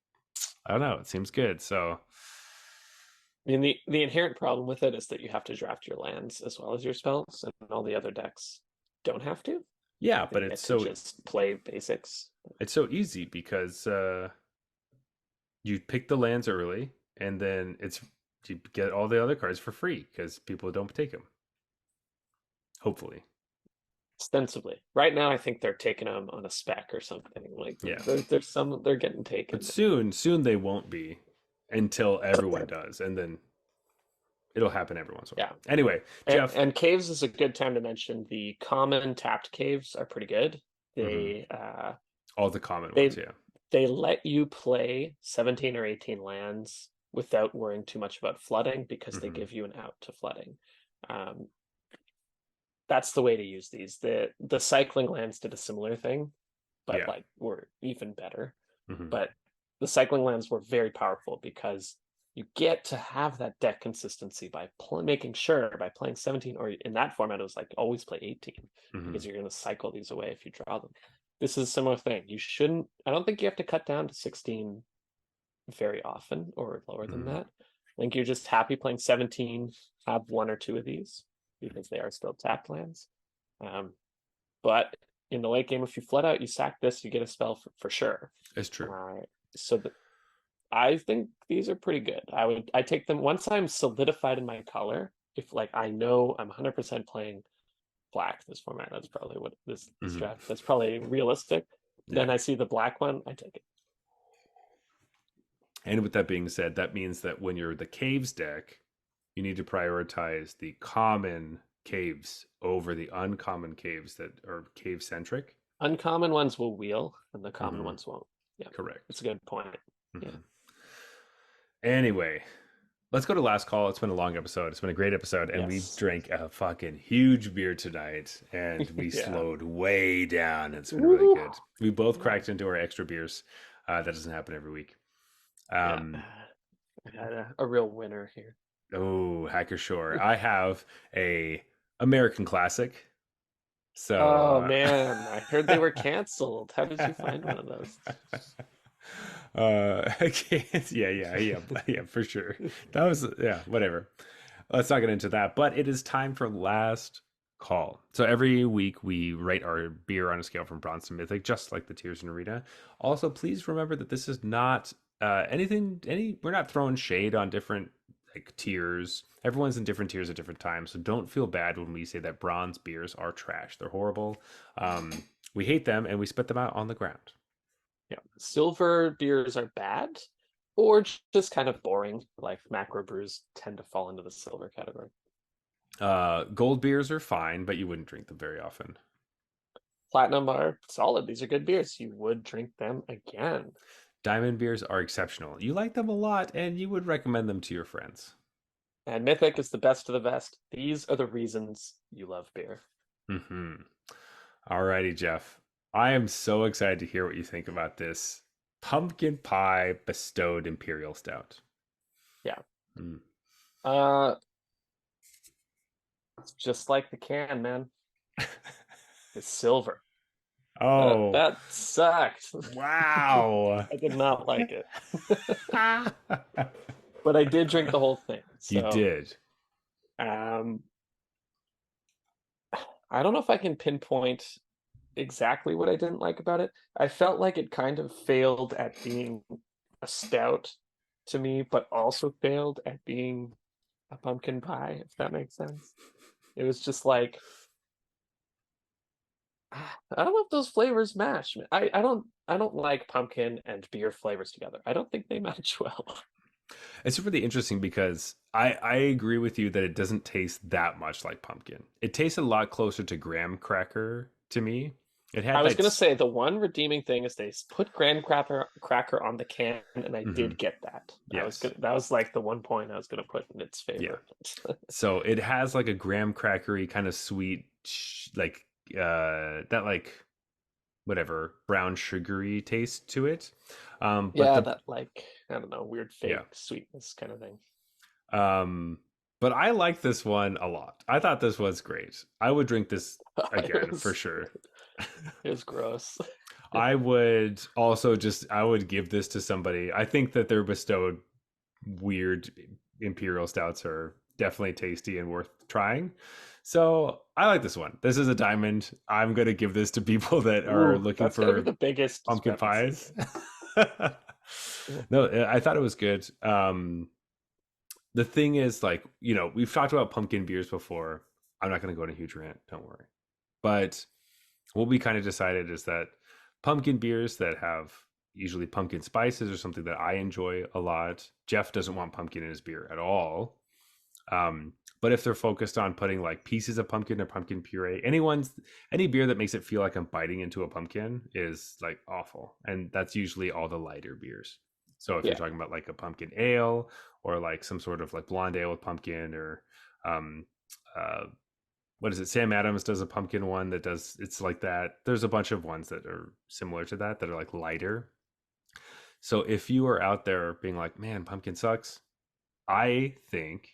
Speaker 1: I don't know, it seems good. So
Speaker 2: I mean, the inherent problem with it is that you have to draft your lands as well as your spells, and all the other decks don't have to.
Speaker 1: yeah,
Speaker 2: They
Speaker 1: but
Speaker 2: get to just play basics.
Speaker 1: it's so easy because you pick the lands early, and then you get all the other cards for free because people don't take them. Hopefully,
Speaker 2: Ostensibly, right now I think they're taking them on a spec or something. Like
Speaker 1: yeah.
Speaker 2: there's some they're getting
Speaker 1: But
Speaker 2: taken.
Speaker 1: soon they won't be until everyone does, and then it'll happen every once in a
Speaker 2: Yeah,
Speaker 1: while. Anyway,
Speaker 2: and,
Speaker 1: Jeff.
Speaker 2: and caves is a good time to mention. The common tapped caves are pretty good.
Speaker 1: Mhm.
Speaker 2: They
Speaker 1: All the common ones,
Speaker 2: they
Speaker 1: yeah.
Speaker 2: they let you play 17 or 18 lands without worrying too much about flooding, because they
Speaker 1: Hmm.
Speaker 2: give you an out to flooding. Um, that's the way to use these. The cycling lands did a similar thing, but
Speaker 1: Yeah.
Speaker 2: like were even better.
Speaker 1: Hmm.
Speaker 2: But the cycling lands were very powerful because you get to have that deck consistency by making sure by playing 17, or in that format it was like always play 18,
Speaker 1: Hmm.
Speaker 2: because you're going to cycle these away if you draw them. this is a similar thing. You shouldn't. I don't think you have to cut down to 16 very often or lower than
Speaker 1: Mhm.
Speaker 2: that. I think you're just happy playing 17. Have one or two of these because they are still tapped lands. Um, but in the late game, if you flood out, you sack this, you get a spell for sure.
Speaker 1: It's true.
Speaker 2: Uh, so I think these are pretty good. I take them once I'm solidified in my color. If like I know I'm 100% playing black this format, that's probably what this
Speaker 1: Mhm.
Speaker 2: draft. That's probably realistic.
Speaker 1: Yeah.
Speaker 2: Then I see the black one, I take it.
Speaker 1: And with that being said, that means that when you're the caves deck, you need to prioritize the common caves over the uncommon caves that are cave centric.
Speaker 2: Uncommon ones will wheel, and the common
Speaker 1: Hmm.
Speaker 2: ones won't. Yeah,
Speaker 1: Correct.
Speaker 2: it's a good point. Yeah,
Speaker 1: Hmm. Anyway, let's go to last call. It's been a long episode. It's been a great episode, and we
Speaker 2: yes,
Speaker 1: drank a fucking huge beer tonight, and we
Speaker 2: yeah.
Speaker 1: slowed way down. It's been really
Speaker 2: Woo!
Speaker 1: good. We both cracked into our extra beers. That doesn't happen every week.
Speaker 2: Yeah,
Speaker 1: Um,
Speaker 2: I had a real winner here.
Speaker 1: oh, Hacker Shore. I have a American classic.
Speaker 2: Oh
Speaker 1: So,
Speaker 2: man, I heard they were canceled. How did you find one of those?
Speaker 1: I can't, yeah, for sure. That was, yeah, whatever. Let's not get into that. But it is time for last call. So every week we rate our beer on a scale from bronze to mythic, just like the tiers in Arena. Also, please remember that this is not we're not throwing shade on different like tiers. Everyone's in different tiers at different times. So don't feel bad when we say that bronze beers are trash. They're horrible. We hate them and we spit them out on the ground.
Speaker 2: Yeah, silver beers are bad, or just kind of boring. Like macro brews tend to fall into the silver category.
Speaker 1: Gold beers are fine, but you wouldn't drink them very often.
Speaker 2: Platinum are solid. These are good beers. You would drink them again.
Speaker 1: Diamond beers are exceptional. You like them a lot, and you would recommend them to your friends.
Speaker 2: And Mythic is the best of the best. These are the reasons you love beer.
Speaker 1: Hmm. Alrighty, Jeff. I am so excited to hear what you think about this pumpkin pie bestowed imperial stout.
Speaker 2: Yeah.
Speaker 1: Mm.
Speaker 2: Uh, it's just like the can, man. It's silver.
Speaker 1: Oh,
Speaker 2: That sucked.
Speaker 1: wow.
Speaker 2: I did not like it. But I did drink the whole thing.
Speaker 1: You
Speaker 2: So,
Speaker 1: did.
Speaker 2: um, I don't know if I can pinpoint exactly what I didn't like about it. I felt like it kind of failed at being a stout to me, but also failed at being a pumpkin pie, if that makes sense. It was just like I don't know if those flavors match. I don't like pumpkin and beer flavors together. I don't think they match well.
Speaker 1: It's really interesting because I agree with you that it doesn't taste that much like pumpkin. It tastes a lot closer to graham cracker to me. It
Speaker 2: I
Speaker 1: had
Speaker 2: was
Speaker 1: that.
Speaker 2: gonna say the one redeeming thing is they put graham cracker on the can, and I
Speaker 1: Mhm.
Speaker 2: did get that. I was
Speaker 1: Yes.
Speaker 2: good. That was like the one point I was gonna put in its
Speaker 1: Yeah.
Speaker 2: favor.
Speaker 1: So it has like a graham crackery kind of sweet, like that like whatever brown sugary taste to it. But
Speaker 2: Yeah,
Speaker 1: the
Speaker 2: that like I don't know, weird
Speaker 1: yeah.
Speaker 2: fake sweetness kind of thing.
Speaker 1: Um, but I like this one a lot. I thought this was great. I would drink this
Speaker 2: It
Speaker 1: again for
Speaker 2: was
Speaker 1: sure.
Speaker 2: it was gross.
Speaker 1: I would also just I would give this to somebody. I think that they're bestowed weird imperial stouts are definitely tasty and worth trying. So I like this one. This is a diamond. I'm gonna give this to people that are
Speaker 2: Ooh,
Speaker 1: looking
Speaker 2: that's gonna be
Speaker 1: for
Speaker 2: the biggest
Speaker 1: pumpkin
Speaker 2: discrepancy
Speaker 1: pies.
Speaker 2: here. Yeah.
Speaker 1: No, I thought it was good. The thing is, like, we've talked about pumpkin beers before. I'm not gonna go on a huge rant, don't worry. But what we kind of decided is that pumpkin beers that have usually pumpkin spices or something that I enjoy a lot. Jeff doesn't want pumpkin in his beer at all. But if they're focused on putting like pieces of pumpkin or pumpkin puree, any beer that makes it feel like I'm biting into a pumpkin is like awful. And that's usually all the lighter beers. So if you're
Speaker 2: Yeah.
Speaker 1: talking about like a pumpkin ale or like some sort of like blonde ale with pumpkin or um uh what is it? Sam Adams does a pumpkin one that does it's like that. There's a bunch of ones that are similar to that are like lighter. So if you are out there being like, man, pumpkin sucks, I think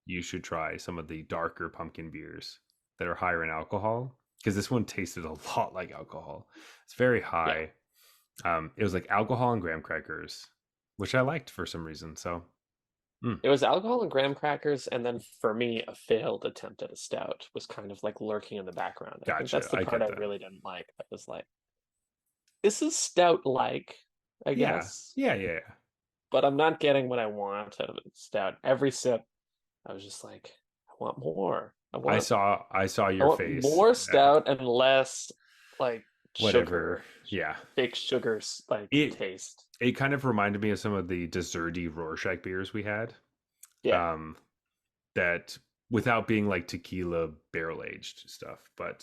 Speaker 1: you should try some of the darker pumpkin beers that are higher in alcohol. because this one tasted a lot like alcohol. It's very
Speaker 2: Yeah.
Speaker 1: high. It was like alcohol and graham crackers, which I liked for some reason. So, mm,
Speaker 2: It was alcohol and graham crackers, and then for me, a failed attempt at a stout was kind of like lurking in the background. I think
Speaker 1: gotcha.
Speaker 2: that's the
Speaker 1: I
Speaker 2: part
Speaker 1: get
Speaker 2: I
Speaker 1: that.
Speaker 2: really didn't like. I was like, this is stout-like, I
Speaker 1: Yeah,
Speaker 2: guess,
Speaker 1: yeah, yeah, yeah.
Speaker 2: but I'm not getting what I want out of a stout. Every sip, I was just like, I want more.
Speaker 1: I saw
Speaker 2: I
Speaker 1: your
Speaker 2: want
Speaker 1: face.
Speaker 2: more stout and less like
Speaker 1: Whatever.
Speaker 2: sugar,
Speaker 1: Yeah.
Speaker 2: fake sugars like
Speaker 1: It
Speaker 2: taste.
Speaker 1: it kind of reminded me of some of the desserty Rorschach beers we had.
Speaker 2: Yeah,
Speaker 1: Um, that without being like tequila barrel aged stuff,
Speaker 2: right.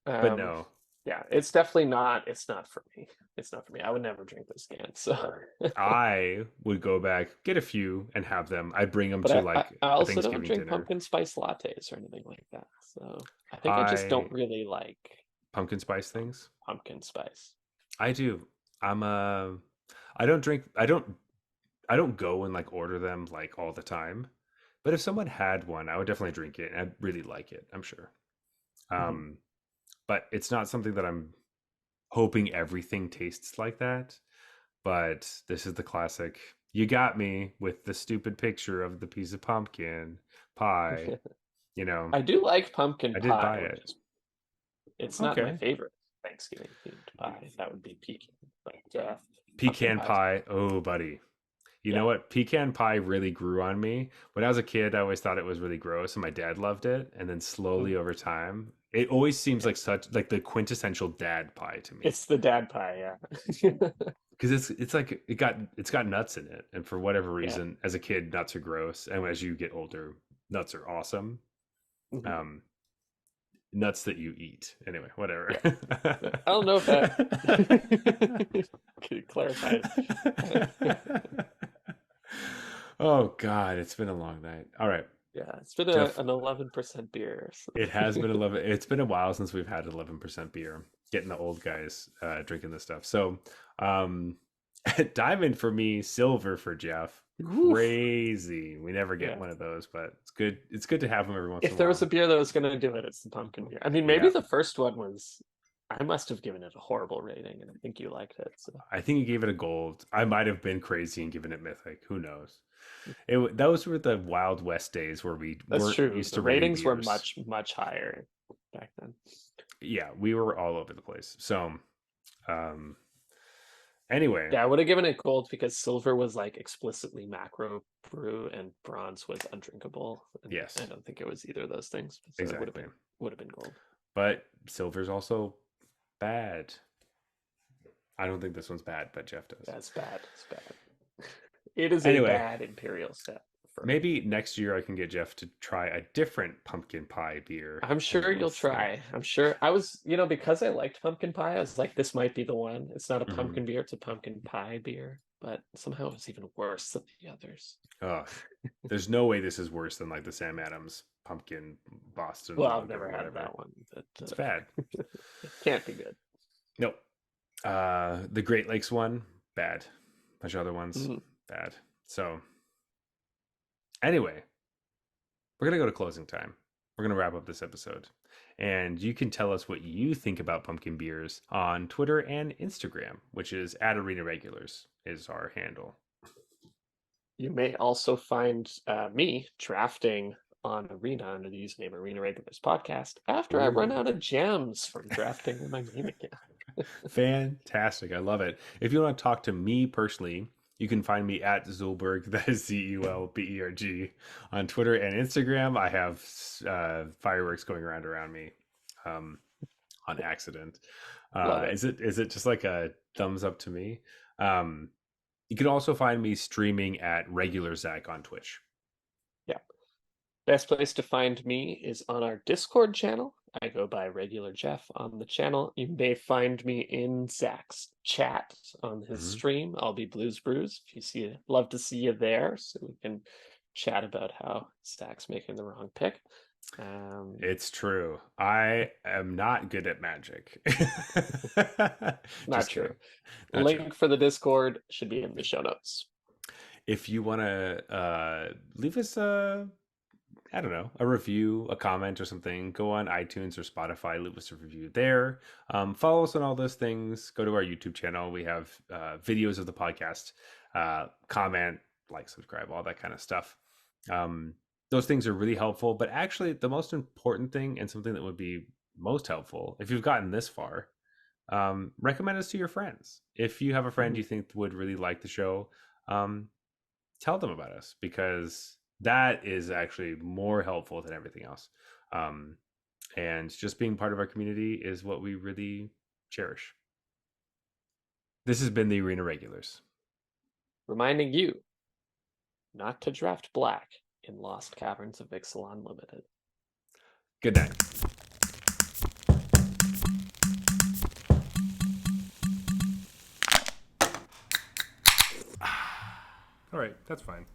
Speaker 1: but no.
Speaker 2: Yeah, it's definitely not. It's not for me. It's not for me. I would never drink this can. So,
Speaker 1: I would go back, get a few, and have them. I'd bring them
Speaker 2: but
Speaker 1: to
Speaker 2: I
Speaker 1: like
Speaker 2: I
Speaker 1: a
Speaker 2: also don't
Speaker 1: Thanksgiving
Speaker 2: drink
Speaker 1: dinner.
Speaker 2: pumpkin spice lattes or anything like that. So I think I just
Speaker 1: I
Speaker 2: don't really like
Speaker 1: pumpkin spice things.
Speaker 2: pumpkin spice.
Speaker 1: I do. I'm a. I don't drink. I don't go and like order them like all the time. But if someone had one, I would definitely drink it, and I'd really like it. I'm sure.
Speaker 2: Mhm.
Speaker 1: Um, but it's not something that I'm hoping everything tastes like that. But this is the classic. You got me with the stupid picture of the piece of pumpkin pie. You know,
Speaker 2: I do like pumpkin
Speaker 1: I did
Speaker 2: pie,
Speaker 1: buy
Speaker 2: which
Speaker 1: it.
Speaker 2: is it's not my
Speaker 1: Okay.
Speaker 2: favorite Thanksgiving themed pie. That would be pecan, but pumpkin
Speaker 1: Pecan
Speaker 2: pie is
Speaker 1: pie. Oh, buddy. You know
Speaker 2: yeah.
Speaker 1: what? Pecan pie really grew on me. When I was a kid, I always thought it was really gross, and my dad loved it. And then slowly
Speaker 2: Mhm.
Speaker 1: over time, it always seems
Speaker 2: Yeah.
Speaker 1: like such like the quintessential dad pie to me.
Speaker 2: It's the dad pie, yeah.
Speaker 1: Because it's like it's got nuts in it, and for whatever
Speaker 2: Yeah.
Speaker 1: reason, as a kid, nuts are gross, and as you get older, nuts are awesome.
Speaker 2: Mhm.
Speaker 1: Um, nuts that you eat. Anyway, whatever.
Speaker 2: Yeah. I don't know if that clarifies.
Speaker 1: Oh God, it's been a long night. All right,
Speaker 2: Yeah, it's been
Speaker 1: Jeff.
Speaker 2: an 11% beer. So.
Speaker 1: It has been 11. It's been a while since we've had 11% beer. Getting the old guys drinking this stuff. So, um, diamond for me, silver for Jeff.
Speaker 2: Oof.
Speaker 1: Crazy. We never get
Speaker 2: Yeah.
Speaker 1: one of those, but it's good. It's good to have them every once in
Speaker 2: If
Speaker 1: a
Speaker 2: there was
Speaker 1: while.
Speaker 2: a beer that was going to do it, it's the pumpkin beer. I mean, maybe
Speaker 1: Yeah,
Speaker 2: the first one was. I must have given it a horrible rating, and I think you liked it. So
Speaker 1: I think you gave it a gold. I might have been crazy and given it mythic. Who knows? Those were the Wild West days where we
Speaker 2: that's
Speaker 1: weren't
Speaker 2: true.
Speaker 1: used
Speaker 2: The
Speaker 1: to rating
Speaker 2: ratings were
Speaker 1: beers.
Speaker 2: much higher back then.
Speaker 1: Yeah, we were all over the place. So, um, anyway,
Speaker 2: Yeah, I would have given it gold because silver was like explicitly macro brew and bronze was undrinkable, and I
Speaker 1: yes,
Speaker 2: don't think it was either of those things. So it
Speaker 1: exactly.
Speaker 2: would have been gold.
Speaker 1: But silver's also bad. I don't think this one's bad, but Jeff does.
Speaker 2: That's bad. It's bad. It is a
Speaker 1: Anyway,
Speaker 2: bad imperial stout for me.
Speaker 1: maybe next year I can get Jeff to try a different pumpkin pie beer,
Speaker 2: I'm
Speaker 1: and
Speaker 2: sure
Speaker 1: then we'll
Speaker 2: you'll
Speaker 1: see.
Speaker 2: try. I'm sure I was, because I liked pumpkin pie, I was like, this might be the one. It's not a
Speaker 1: Hmm.
Speaker 2: pumpkin beer, it's a pumpkin pie beer, but somehow it's even worse than the others.
Speaker 1: Oh, there's no way this is worse than like the Sam Adams pumpkin Boston
Speaker 2: Well, I've
Speaker 1: lager
Speaker 2: never
Speaker 1: or
Speaker 2: had
Speaker 1: whatever.
Speaker 2: that one, but
Speaker 1: It's bad.
Speaker 2: it can't be good.
Speaker 1: Nope. The Great Lakes one, bad. Bunch of other ones,
Speaker 2: Mhm.
Speaker 1: bad. So anyway, we're gonna go to closing time. We're gonna wrap up this episode. And you can tell us what you think about pumpkin beers on Twitter and Instagram, which is at Arena Regulars is our handle.
Speaker 2: You may also find me drafting on Arena under the username Arena Regulars Podcast after I run
Speaker 1: Ooh.
Speaker 2: out of gems from drafting with my main account.
Speaker 1: Fantastic. I love it. If you want to talk to me personally, you can find me at Zulberg, that is Zulberg, on Twitter and Instagram. I have fireworks going around me um, on accident.
Speaker 2: Love it.
Speaker 1: Is it just like a thumbs up to me? Um, you can also find me streaming at regular Zach on Twitch.
Speaker 2: Yeah. Best place to find me is on our Discord channel. I go by Regular Jeff on the channel. You may find me in Zach's chat on his
Speaker 1: Mhm.
Speaker 2: stream. I'll be Blues Brews. If you see, love to see you there, so we can chat about how Zach's making the wrong pick.
Speaker 1: It's true. I am not good at magic.
Speaker 2: Not
Speaker 1: Just
Speaker 2: true.
Speaker 1: kidding. Not true.
Speaker 2: Link for the Discord should be in the show notes.
Speaker 1: If you want to leave us I don't know, a review, a comment, or something, go on iTunes or Spotify, leave us a review there. Follow us on all those things. Go to our YouTube channel. We have videos of the podcast. Comment, like, subscribe, all that kind of stuff. Those things are really helpful. But actually, the most important thing, and something that would be most helpful if you've gotten this far, recommend us to your friends. If you have a friend you think would really like the show, tell them about us, because that is actually more helpful than everything else. And just being part of our community is what we really cherish. This has been the Arena Regulars,
Speaker 2: reminding you not to draft black in Lost Caverns of Ixalan Limited.
Speaker 1: Good night. All right, that's fine.